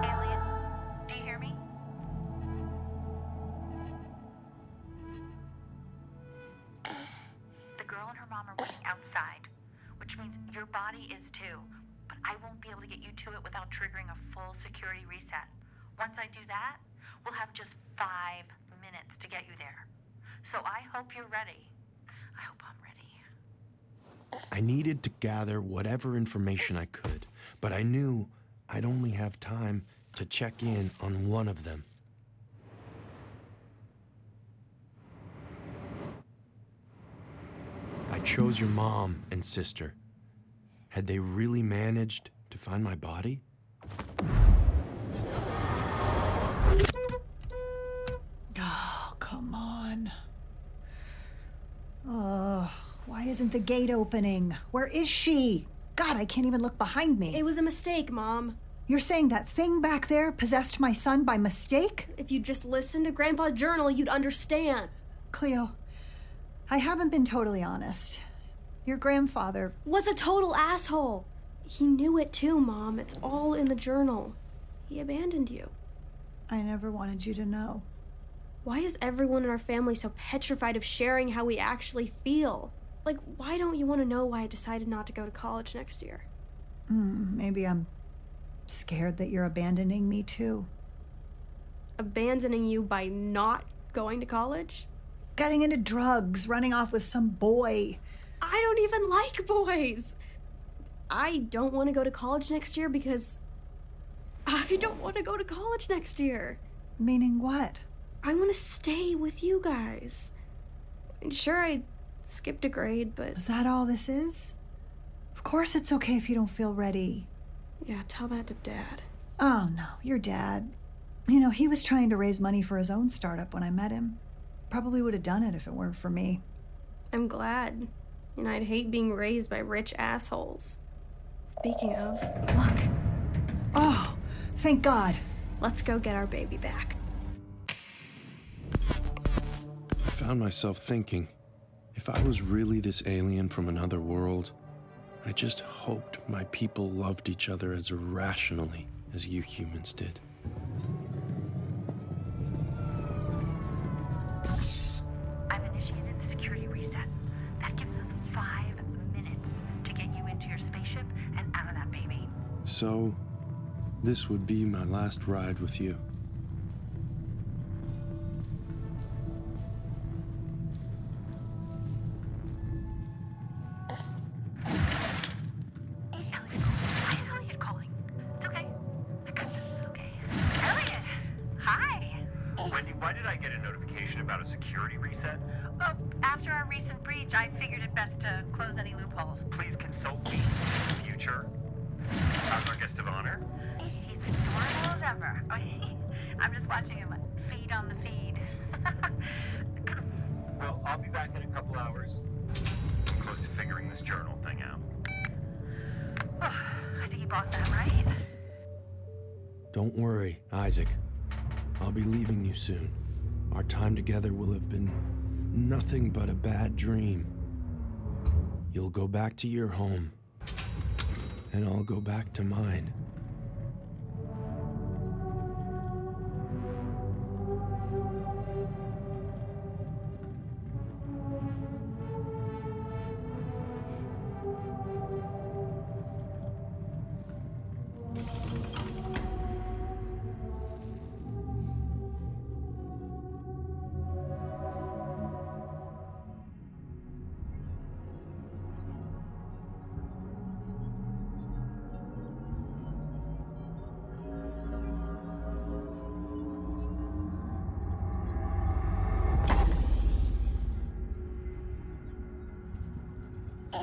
Alien, do you hear me? The girl and her mom are waiting outside, which means your body is too. But I won't be able to get you to it without triggering a full security reset. Once I do that, we'll have just 5 minutes to get you there. So I hope you're ready. I hope I'm ready. I needed to gather whatever information I could, but I knew I'd only have time to check in on one of them. I chose your mom and sister. Had they really managed to find my body? Oh, come on. Oh, why isn't the gate opening? Where is she? God, I can't even look behind me. It was a mistake, Mom. You're saying that thing back there possessed my son by mistake? If you'd just listened to Grandpa's journal, you'd understand. Cleo, I haven't been totally honest. Your grandfather Was a total asshole. He knew it too, Mom. It's all in the journal. He abandoned you. I never wanted you to know. Why is everyone in our family so petrified of sharing how we actually feel? Like, why don't you want to know why I decided not to go to college next year? Maybe I'm scared that you're abandoning me too. Abandoning you by not going to college? Getting into drugs, running off with some boy. I don't even like boys. I don't want to go to college next year because I don't want to go to college next year. Meaning what? I want to stay with you guys. And sure, I skipped a grade, but... Is that all this is? Of course it's okay if you don't feel ready. Yeah, tell that to Dad. Oh, no, your dad. You know, he was trying to raise money for his own startup when I met him. Probably would have done it if it weren't for me. I'm glad. And I'd hate being raised by rich assholes. Speaking of... Look. Oh, thank God. Let's go get our baby back. I found myself thinking, if I was really this alien from another world, I just hoped my people loved each other as irrationally as you humans did. I've initiated the security reset. That gives us 5 minutes to get you into your spaceship and out of that baby. So, this would be my last ride with you. Elliot calling. It's okay. I got this. It's okay. Elliot! Hi! Wendy, why did I get a notification about a security reset? After our recent breach, I figured it best to close any loopholes. Please consult me in the future. How's our guest of honor? He's adorable as ever. I'm just watching him feed on the feed. Well, I'll be back in a couple hours. I'm close to figuring this journal thing out. I think you bought that, right? Don't worry, Isaac. I'll be leaving you soon. Our time together will have been nothing but a bad dream. You'll go back to your home, and I'll go back to mine.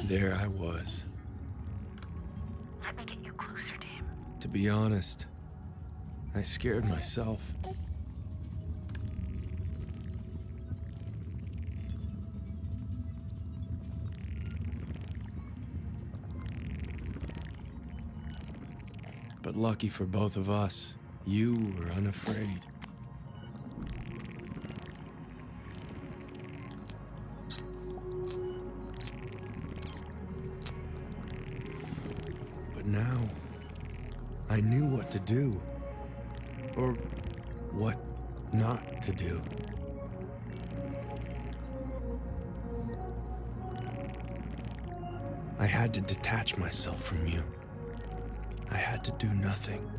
There I was. Let me get you closer to him. To be honest, I scared myself. But lucky for both of us, you were unafraid. But now, I knew what to do. Or what not to do. I had to detach myself from you. I had to do nothing.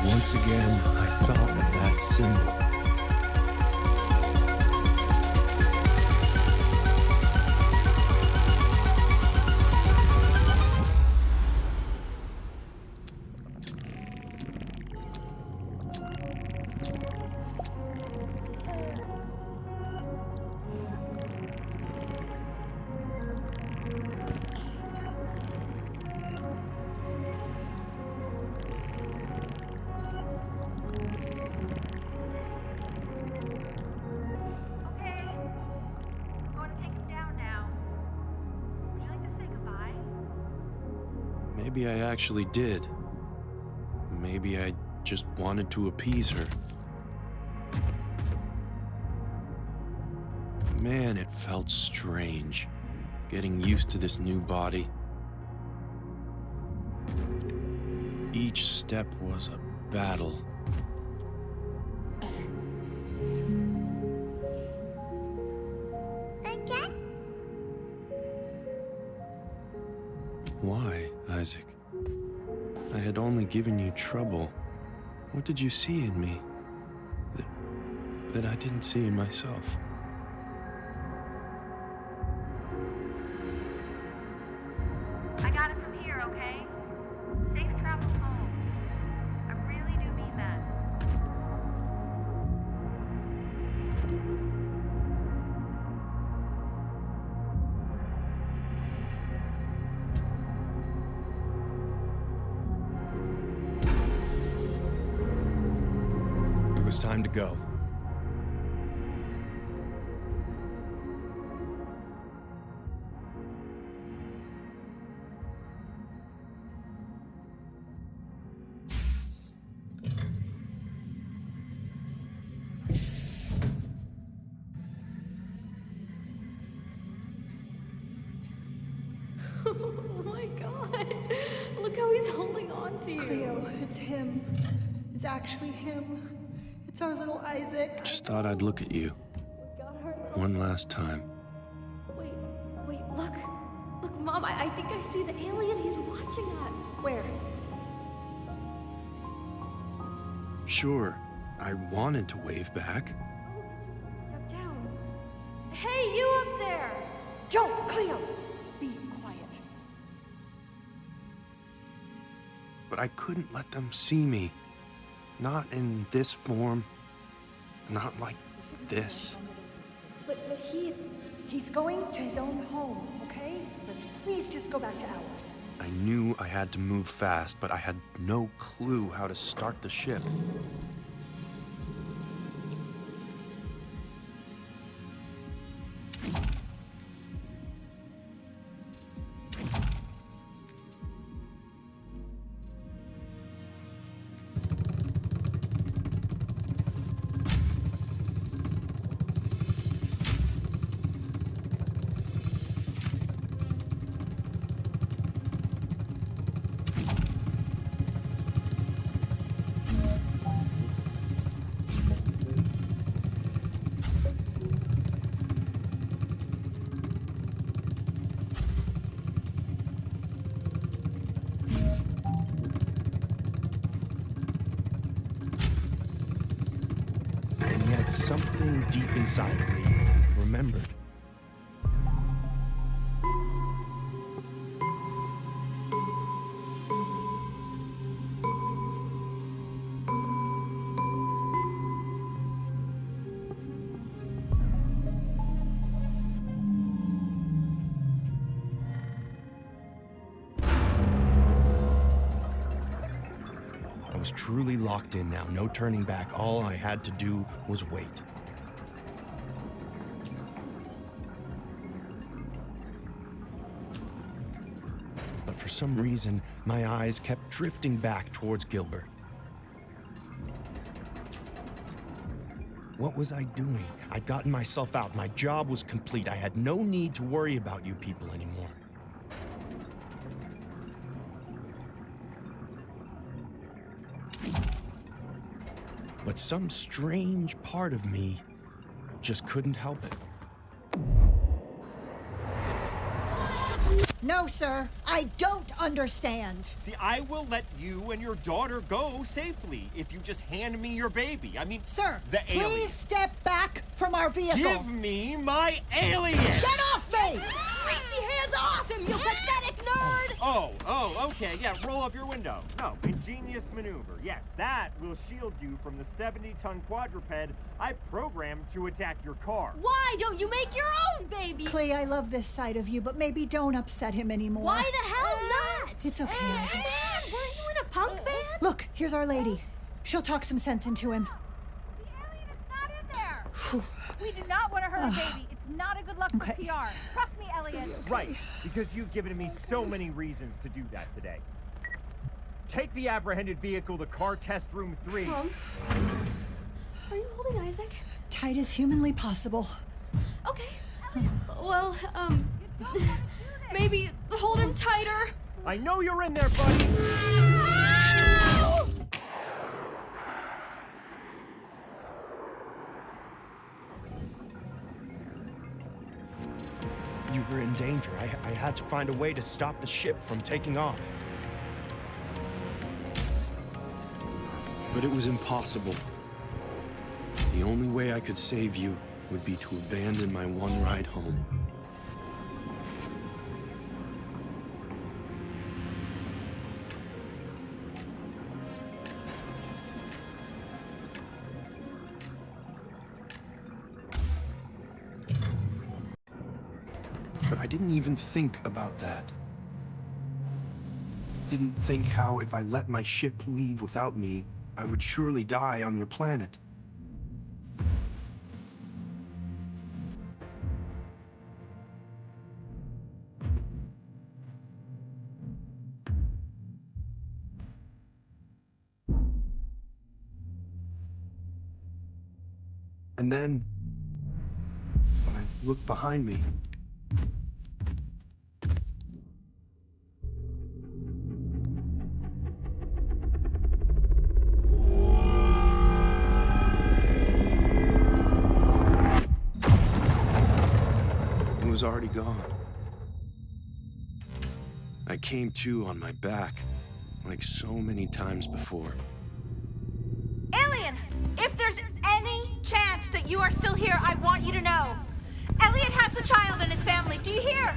Once again, I thought of that symbol. Maybe I actually did. Maybe I just wanted to appease her. Man, it felt strange, getting used to this new body. Each step was a battle. Why, Isaac? I had only given you trouble. What did you see in me that I didn't see in myself? I got it from here, okay? Safe travels home. I really do mean that. It was time to go. Oh my god. Look how he's holding on to you. Cleo, it's him. It's actually him. It's our little Isaac. Just thought I'd look at you. One last time. Wait, look. Look, Mom, I think I see the alien. He's watching us. Where? Sure, I wanted to wave back. He just ducked down. Hey, you up there! Don't, Cleo! Be quiet. But I couldn't let them see me. Not in this form. Not like this. But he's going to his own home, okay? Let's please just go back to ours. I knew I had to move fast, but I had no clue how to start the ship. something deep inside of me remembered. I was truly locked in now, no turning back. All I had to do was wait. But for some reason, my eyes kept drifting back towards Gilbert. What was I doing? I'd gotten myself out. My job was complete. I had no need to worry about you people anymore. But some strange part of me just couldn't help it. No, sir, I don't understand. See, I will let you and your daughter go safely if you just hand me your baby. I mean, sir, the please alien. step back from our vehicle. Give me my alien! Get off me! Crazy hands off him, you pathetic nerd! Oh, okay, yeah, roll up your window. No, ingenious maneuver. Yes, that will shield you from the 70-ton quadruped I programmed to attack your car. Why don't you make your own baby? Clee, I love this side of you, but maybe don't upset him anymore. Why the hell not? It's okay, Isaac. Man, were you in a punk band? Look, here's Our Lady. She'll talk some sense into him. We do not want to hurt a baby. It's not a good look for PR. Trust me, Elliot. Right, because you've given me so many reasons to do that today. Take the apprehended vehicle to car test room 3. Mom? Are you holding Isaac? Tight as humanly possible. Okay. Well, maybe hold him tighter. I know you're in there, buddy! You were in danger. I had to find a way to stop the ship from taking off. But it was impossible. The only way I could save you would be to abandon my one ride home. But I didn't even think about that. Didn't think how if I let my ship leave without me, I would surely die on your planet. And then, when I looked behind me, It was already gone. I came to on my back, like so many times before. Alien, if there's any chance that you are still here, I want you to know. Elliot has the child and his family. Do you hear?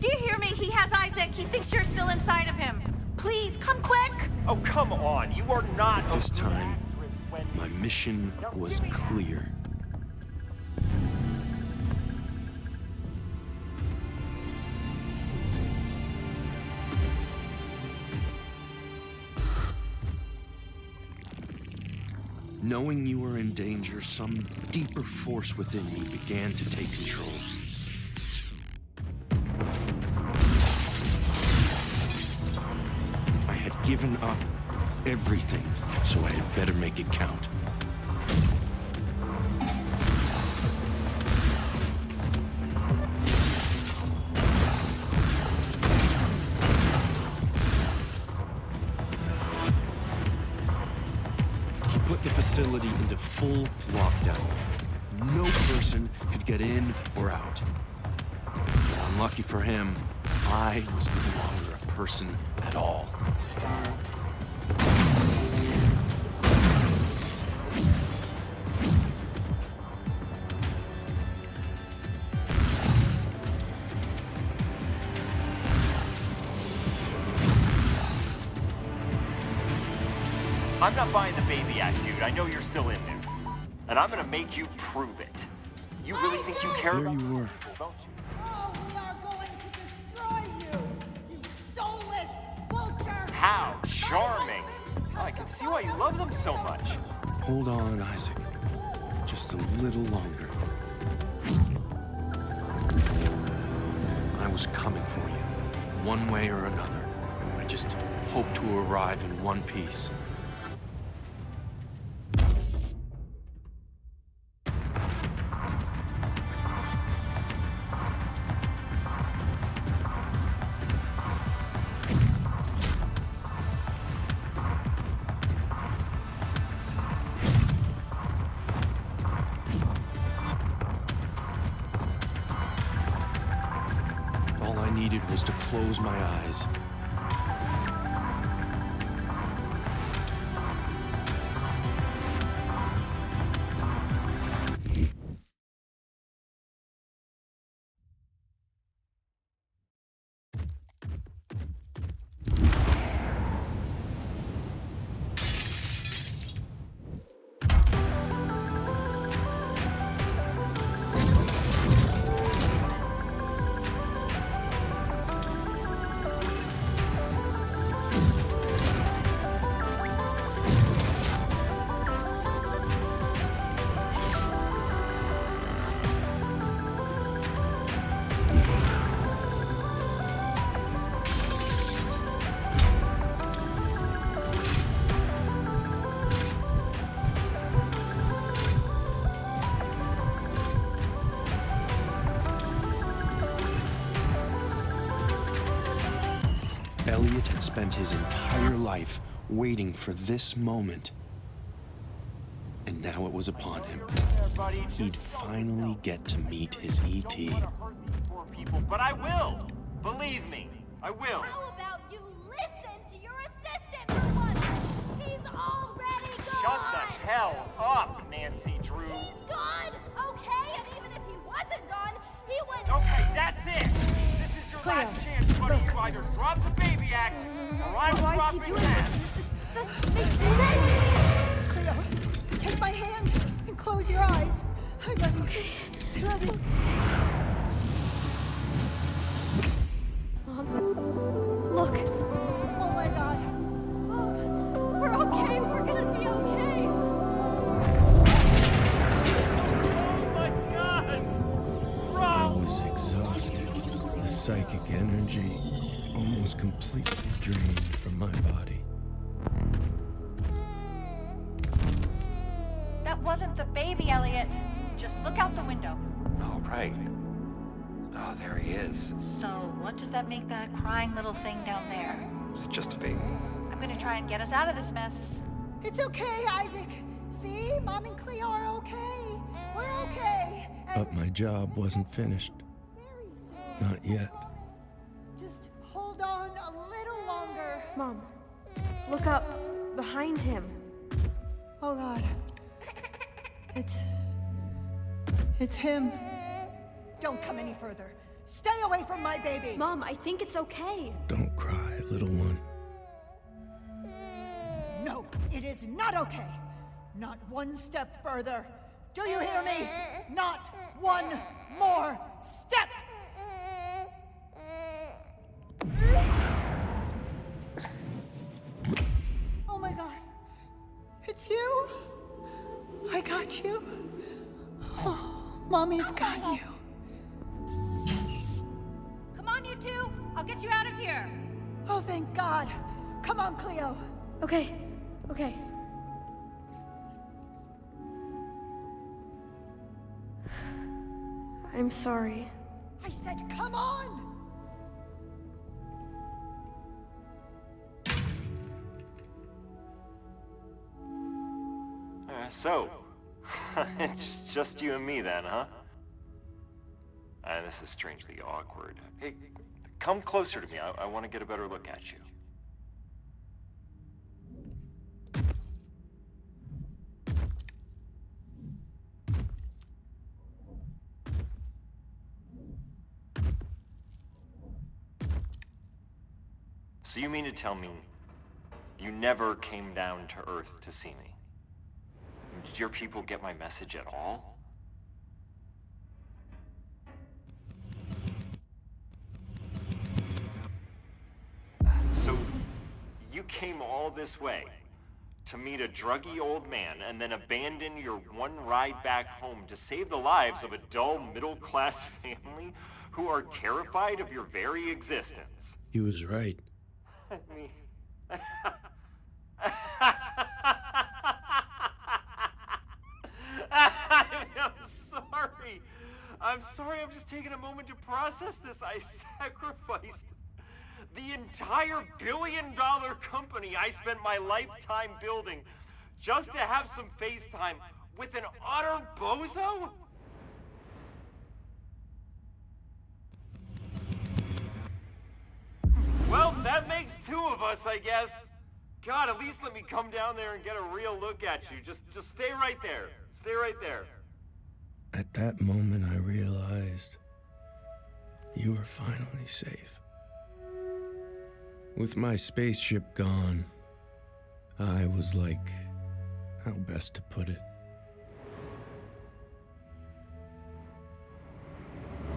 Do you hear me? He has Isaac. He thinks you're still inside of him. Please, come quick. Oh, come on. You are not a This time, my mission was clear. Knowing you were in danger, some deeper force within me began to take control. I had given up everything, so I had better make it count. Put the facility into full lockdown. No person could get in or out. But unlucky for him, I was no longer a person at all. I'm not buying the baby act, dude. I know you're still in there. And I'm gonna make you prove it. You really think you care There about you those were. people, don't you? Oh, we are going to destroy you, you soulless vulture! How charming! Oh, I can see why you love them so much. Hold on, Isaac. Just a little longer. I was coming for you, one way or another. I just hoped to arrive in one piece. All I needed was to close my eyes. Elliot had spent his entire life waiting for this moment. And now it was upon him. He'd finally get to meet his E.T. But I will! Believe me, I will! How about you listen to your assistant for once? He's already gone! Shut the hell up, Nancy Drew! He's gone, okay? And even if he wasn't gone, he would... Okay, that's it! This is your last chance, buddy. You either drop the baby act, or I'm dropping that! This doesn't make sense! Cleo, take my hand and close your eyes. I'm okay. Mom, look. Oh my God. Mom, we're okay. We're gonna be okay. Oh my God! I was exhausted. The psychic energy almost completely drained from my body. That wasn't the baby, Elliot. Just look out the window. Oh, right. Oh, there he is. So, what does that make that crying little thing down there? It's just a baby. I'm gonna try and get us out of this mess. It's okay, Isaac. See, Mom and Cleo are okay. We're okay. But my job wasn't finished. Not yet. Just hold on a little longer. Mom, look up behind him. Oh God. It's him. Don't come any further. Stay away from my baby. Mom, I think it's okay. Don't cry, little one. No, it is not okay. Not one step further. Do you hear me? Not one more step. Oh my God. It's you. I got you. Oh, Mommy's got you. Come on, you two. I'll get you out of here. Oh, thank God. Come on, Cleo. Okay, okay. I'm sorry. I said, come on. So, it's just you and me then, huh? This is strangely awkward. Hey, come closer to me. I want to get a better look at you. So you mean to tell me You never came down to Earth to see me. Did your people get my message at all? So, you came all this way to meet a druggy old man and then abandon your one ride back home to save the lives of a dull middle-class family who are terrified of your very existence. He was right. I mean... I'm sorry. I'm sorry, I'm just taking a moment to process this. I sacrificed the entire billion-dollar company I spent my lifetime building just to have some FaceTime with an utter bozo? Well, that makes two of us, I guess. God, at least let me come down there and get a real look at you. Just stay right there. Stay right there. At that moment, I realized you were finally safe. With my spaceship gone, I was like, how best to put it?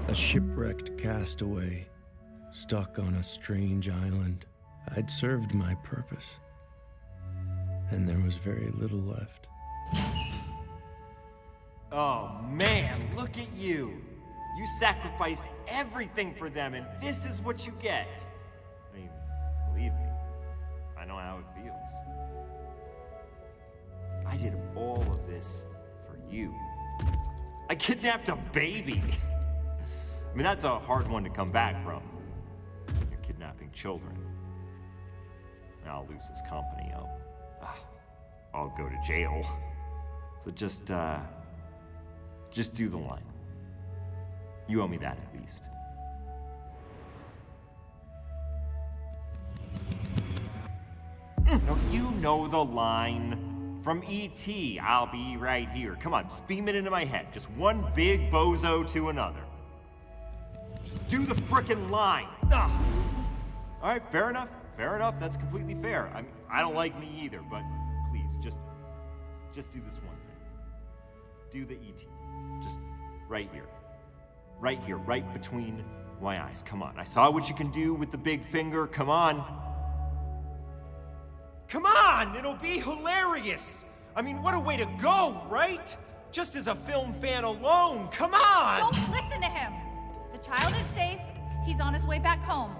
A shipwrecked castaway, stuck on a strange island. I'd served my purpose, and there was very little left. Oh man, look at you. You sacrificed everything for them, and this is what you get. I mean, believe me, I know how it feels. I did all of this for you. I kidnapped a baby. I mean, that's a hard one to come back from. You're kidnapping children. I'll lose this company. I'll go to jail. So just do the line. You owe me that at least. No, you know the line from E.T. I'll be right here. Come on, just beam it into my head. Just one big bozo to another. Just do the frickin' line. Ugh. All right, fair enough. Fair enough. That's completely fair. I mean, I don't like me either, but please, just do this one thing. Do the E.T. Just right here. Right here, right between my eyes. Come on. I saw what you can do with the big finger. Come on. Come on! It'll be hilarious! I mean, what a way to go, right? Just as a film fan alone, come on! Don't listen to him! The child is safe. He's on his way back home.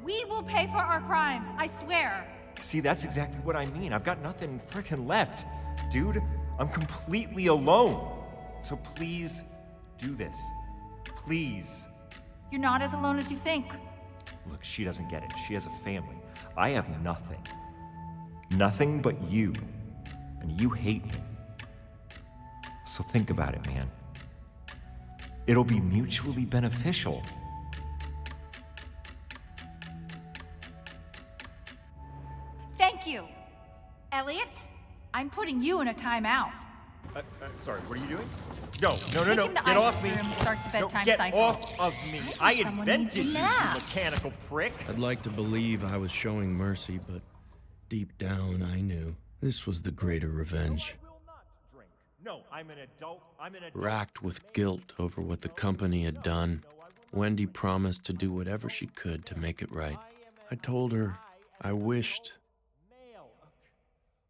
We will pay for our crimes, I swear. See, that's exactly what I mean. I've got nothing frickin' left. Dude, I'm completely alone. So please, do this. Please. You're not as alone as you think. Look, she doesn't get it. She has a family. I have nothing. Nothing but you. And you hate me. So think about it, man. It'll be mutually beneficial. Thank you. Elliot, I'm putting you in a timeout. Sorry, what are you doing? No. Take him to Get off me. room and start the bedtime Get cycle. off of me. I invented you, you mechanical prick. I'd like to believe I was showing mercy, but deep down I knew this was the greater revenge. No, I'm an adult. Racked with guilt over what the company had done, Wendy promised to do whatever she could to make it right. I told her I wished.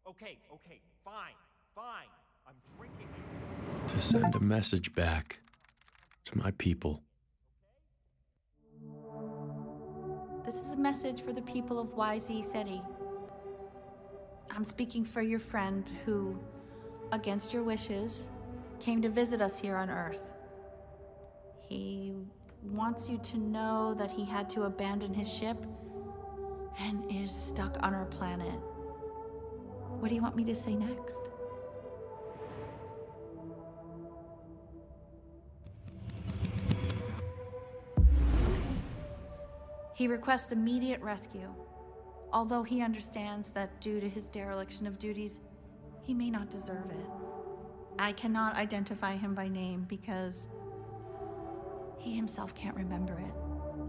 Okay, fine. I'm drinking. To send a message back to my people. This is a message for the people of YZ City. I'm speaking for your friend who, against your wishes, came to visit us here on Earth. He wants you to know that he had to abandon his ship and is stuck on our planet. What do you want me to say next? He requests immediate rescue, although he understands that due to his dereliction of duties, he may not deserve it. I cannot identify him by name because he himself can't remember it.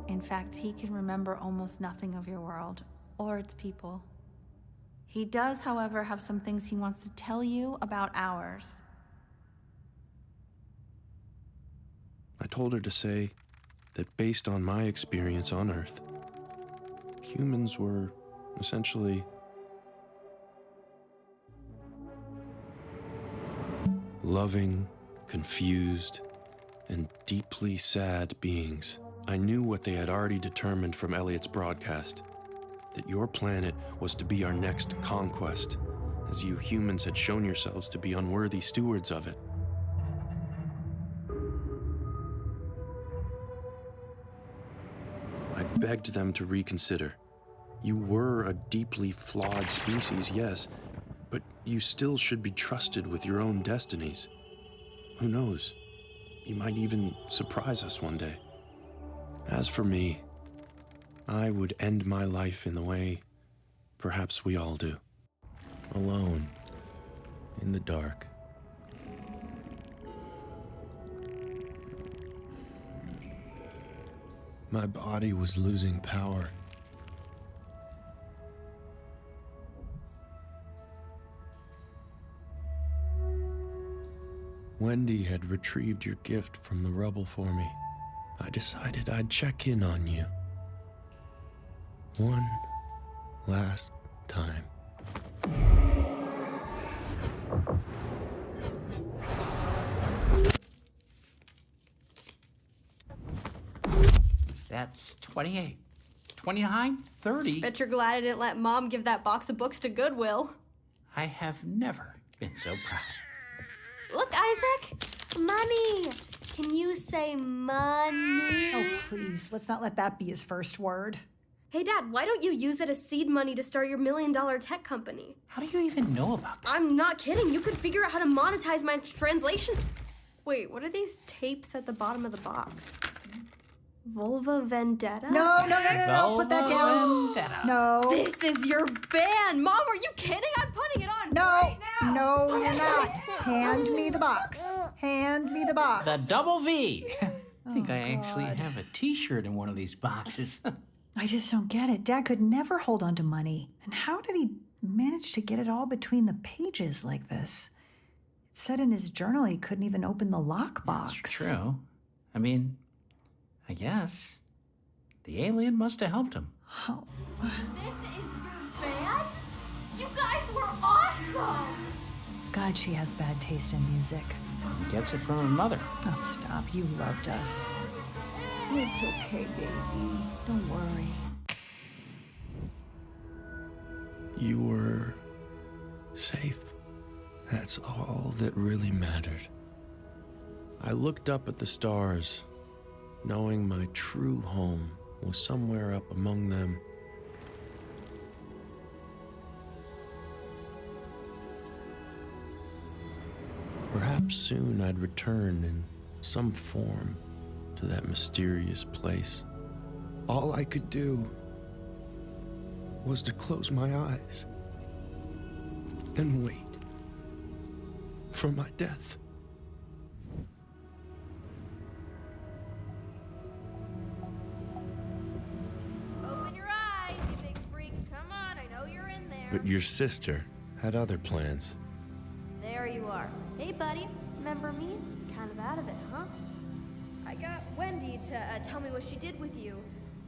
In fact, he can remember almost nothing of your world or its people. He does, however, have some things he wants to tell you about ours. I told her to say that based on my experience on Earth, humans were essentially loving, confused, and deeply sad beings. I knew what they had already determined from Elliot's broadcast, that your planet was to be our next conquest, as you humans had shown yourselves to be unworthy stewards of it. I begged them to reconsider. You were a deeply flawed species, yes, but you still should be trusted with your own destinies. Who knows? You might even surprise us one day. As for me, I would end my life in the way perhaps we all do. Alone, in the dark. My body was losing power. Wendy had retrieved your gift from the rubble for me. I decided I'd check in on you. One last time. That's 28. 29? 30? Bet you're glad I didn't let Mom give that box of books to Goodwill. I have never been so proud. Look, Isaac! Money! Can you say money? Oh, please, let's not let that be his first word. Hey, Dad, why don't you use it as seed money to start your $1 million tech company? How do you even know about that? I'm not kidding. You could figure out how to monetize my translation. Wait, what are these tapes at the bottom of the box? Vulva Vendetta? No, put that down. Vendetta. No. This is your band! Mom, are you kidding? I'm putting it on No, right now! no, you're not. Hand me the box. Hand me the box. The double V. I think I actually have a t-shirt in one of these boxes. I just don't get it. Dad could never hold on to money. And how did he manage to get it all between the pages like this? It said in his journal he couldn't even open the lockbox. That's true. I mean, I guess the alien must have helped him. Oh. This is your band? You guys were awesome! God, she has bad taste in music. He gets it from her mother. Oh, stop. You loved us. It's okay, baby. Don't worry. You were safe. That's all that really mattered. I looked up at the stars, knowing my true home was somewhere up among them. Perhaps soon I'd return in some form to that mysterious place. All I could do was to close my eyes and wait for my death. Open your eyes, you big freak. Come on, I know you're in there. But your sister had other plans. There you are. Hey, buddy. Remember me? Kind of out of it, huh? I got Wendy to tell me what she did with you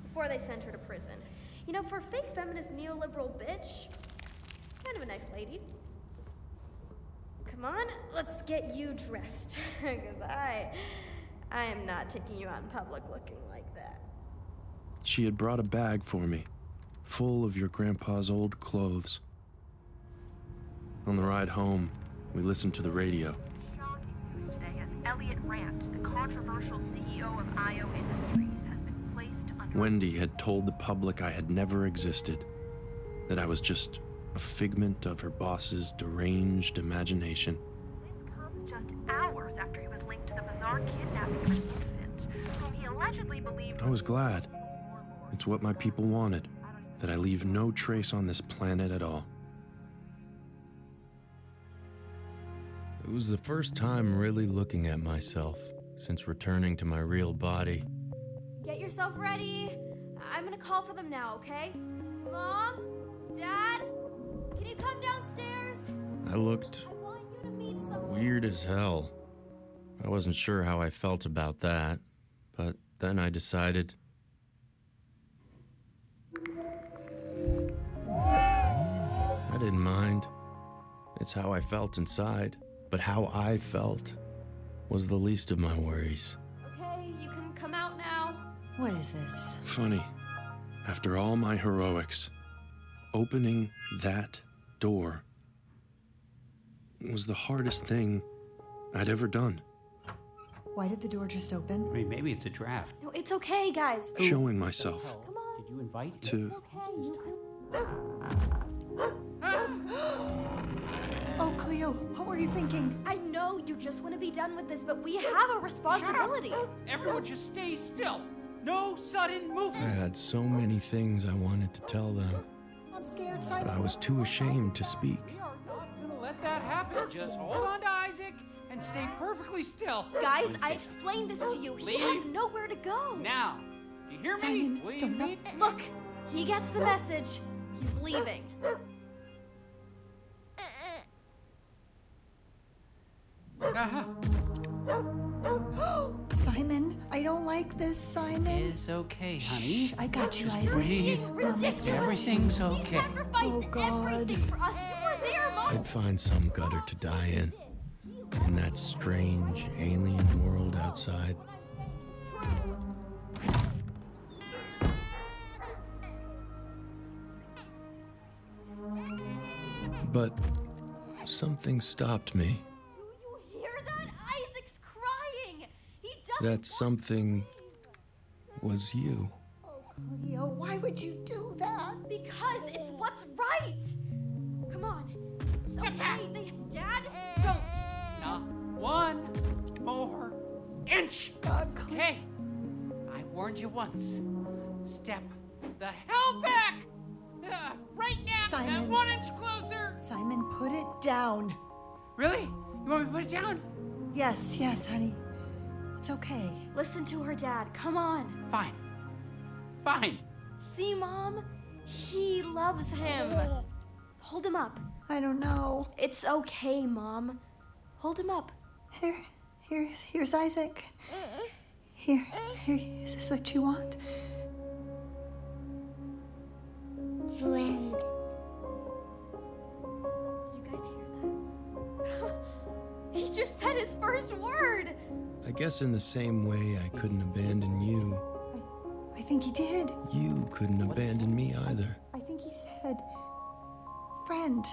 before they sent her to prison. You know, for a fake feminist neoliberal bitch, kind of a nice lady. Come on, let's get you dressed. Because I am not taking you out in public looking like that. She had brought a bag for me, full of your grandpa's old clothes. On the ride home, we listened to the radio. Shocking news today as Elliot Rant, the controversial CEO of IO Industries, has been placed under... Wendy had told the public I had never existed, that I was just a figment of her boss's deranged imagination. This comes just hours after he was linked to the bizarre kidnapping of an infant, whom he allegedly believed... I was glad. It's what my people wanted, that I leave no trace on this planet at all. It was the first time really looking at myself since returning to my real body. Get yourself ready. I'm gonna call for them now, okay? Mom? Dad? Can you come downstairs? I looked I want you to meet someone. weird as hell. I wasn't sure how I felt about that, but then I decided. I didn't mind. It's how I felt inside, but how I felt was the least of my worries. Okay, you can come out now. What is this? Funny, after all my heroics, opening that door was the hardest thing I'd ever done. Why did the door just open? I mean, maybe it's a draft. No, it's okay, guys. Showing myself Come on. Did you invite? to It's okay. You can. Oh, Cleo, what were you thinking? I know you just want to be done with this, but we have a responsibility. Everyone just stay still. No sudden I movement. had so many things I wanted to tell them, I'm scared, but Simon. I was too ashamed to speak. We are not gonna let that happen. Just hold on to Isaac and stay perfectly still. Guys, I explained this to you. He has Leave. nowhere to go. Now, do you hear me? Simon, Will you don't meet? Look, he gets the message. He's leaving. Uh-huh. Simon, I don't like this, Simon. It's okay, honey. Shh, I got you, Just Isaac. breathe. Ridiculous. Everything's He okay. sacrificed Oh, God. everything for us. You were there, Mom. I'd find some gutter to die in that strange alien world outside. But something stopped me. Do you hear that? Isaac's crying. He doesn't That want something was you. Oh, Cleo, why would you do that? because it's what's right. Come on. It's okay. Dad, don't. Not one more inch. Okay. I warned you once. Step the hell back. Right now. Simon. That 1 inch closer. Simon, put it down. Really? You want me to put it down? Yes, yes, honey. It's okay. Listen to her, Dad. Come on. Fine. Fine. See, Mom? He loves him. Hold him up. I don't know. It's okay, Mom. Hold him up. Here's Isaac. Here, is this what you want? Friend. You guys hear that? He just said his first word. I guess in the same way I couldn't abandon you, I think he did. you couldn't abandon me either. I think he said, friend.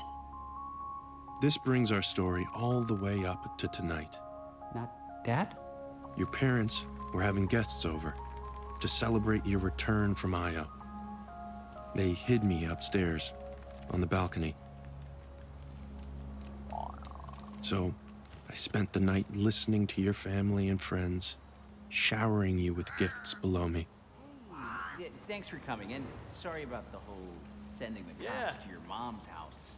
This brings our story all the way up to tonight. Not Dad? Your parents were having guests over to celebrate your return from Io. They hid me upstairs on the balcony. So I spent the night listening to your family and friends, showering you with gifts below me. Yeah, thanks for coming in. Sorry about the whole sending the cops to your mom's house.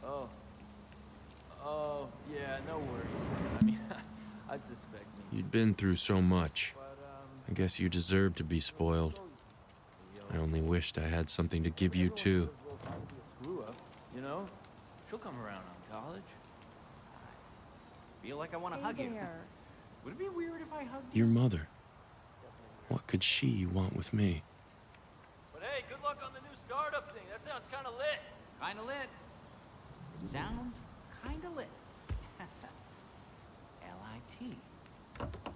Oh, yeah, no worries. I mean, I'd suspect me. You'd been through so much. I guess you deserve to be spoiled. I only wished I had something to give you too. Screw up, you know? She'll come around on college. Feel like I want to hug you. Would it be weird if I hugged you? Your mother. What could she want with me? But hey, good luck on the new startup thing. That sounds kind of lit. Kind of lit. Sounds kind of lit. LIT.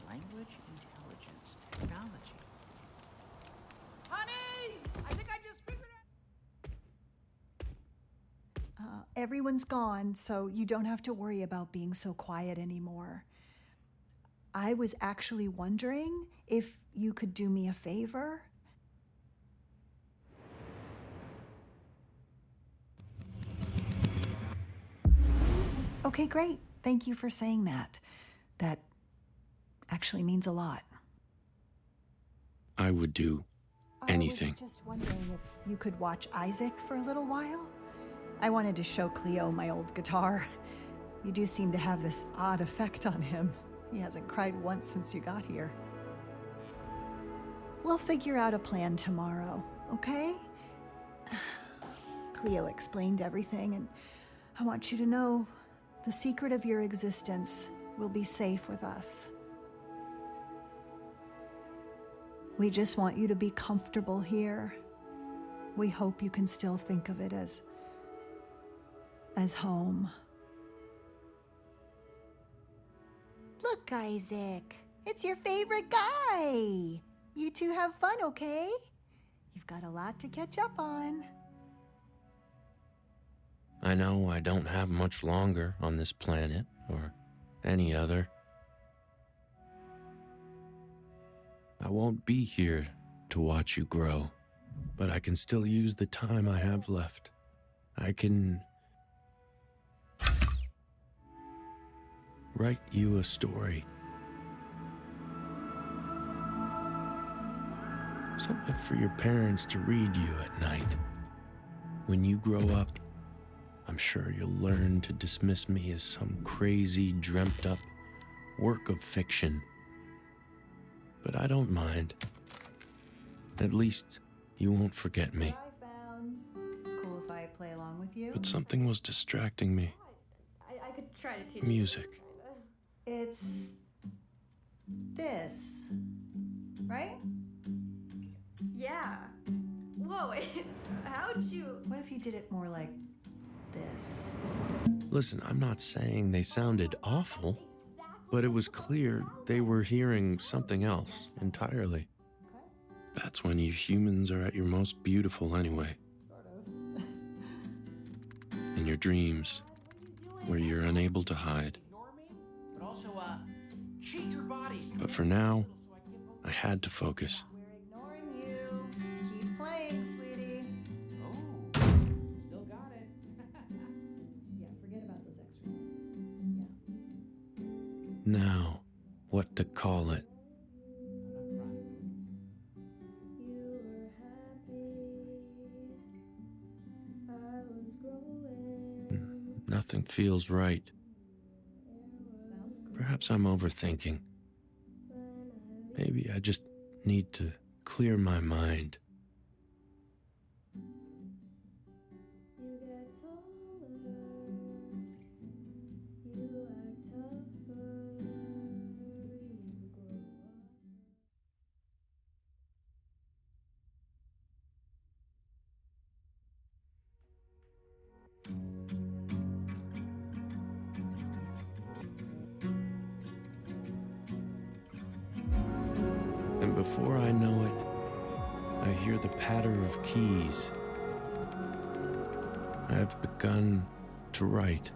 Language Intelligence Technology. Honey! I think I just figured out. Everyone's gone, so you don't have to worry about being so quiet anymore. I was actually wondering if you could do me a favor. Okay, great. Thank you for saying that. That actually means a lot. I would do anything. I was just wondering if you could watch Isaac for a little while. I wanted to show Cleo my old guitar. You do seem to have this odd effect on him. He hasn't cried once since you got here. We'll figure out a plan tomorrow, okay? Cleo explained everything, and I want you to know the secret of your existence will be safe with us. We just want you to be comfortable here. We hope you can still think of it as home. Look, Isaac, it's your favorite guy. You two have fun, okay? You've got a lot to catch up on. I know I don't have much longer on this planet or any other. I won't be here to watch you grow, but I can still use the time I have left. I can write you a story. Something for your parents to read you at night. When you grow up, I'm sure you'll learn to dismiss me as some crazy, dreamt-up work of fiction. But I don't mind. At least you won't forget me. I found. Cool if I play along with you? But something was distracting me. I could try to teach Music. you. It's this, right? Yeah. Whoa, how'd you... What if you did it more like this? Listen, I'm not saying they sounded awful, but it was clear they were hearing something else entirely. That's when you humans are at your most beautiful anyway. Sort of. In your dreams, where you're unable to hide. But also, cheat your bodies. But for now, I had to focus. We're ignoring you. Keep playing, sweetie. Oh, still got it. Yeah, forget about those extra notes. Yeah. Now, what to call it? Nothing feels right. Perhaps I'm overthinking. Maybe I just need to clear my mind. And before I know it, I hear the patter of keys. I have begun to write.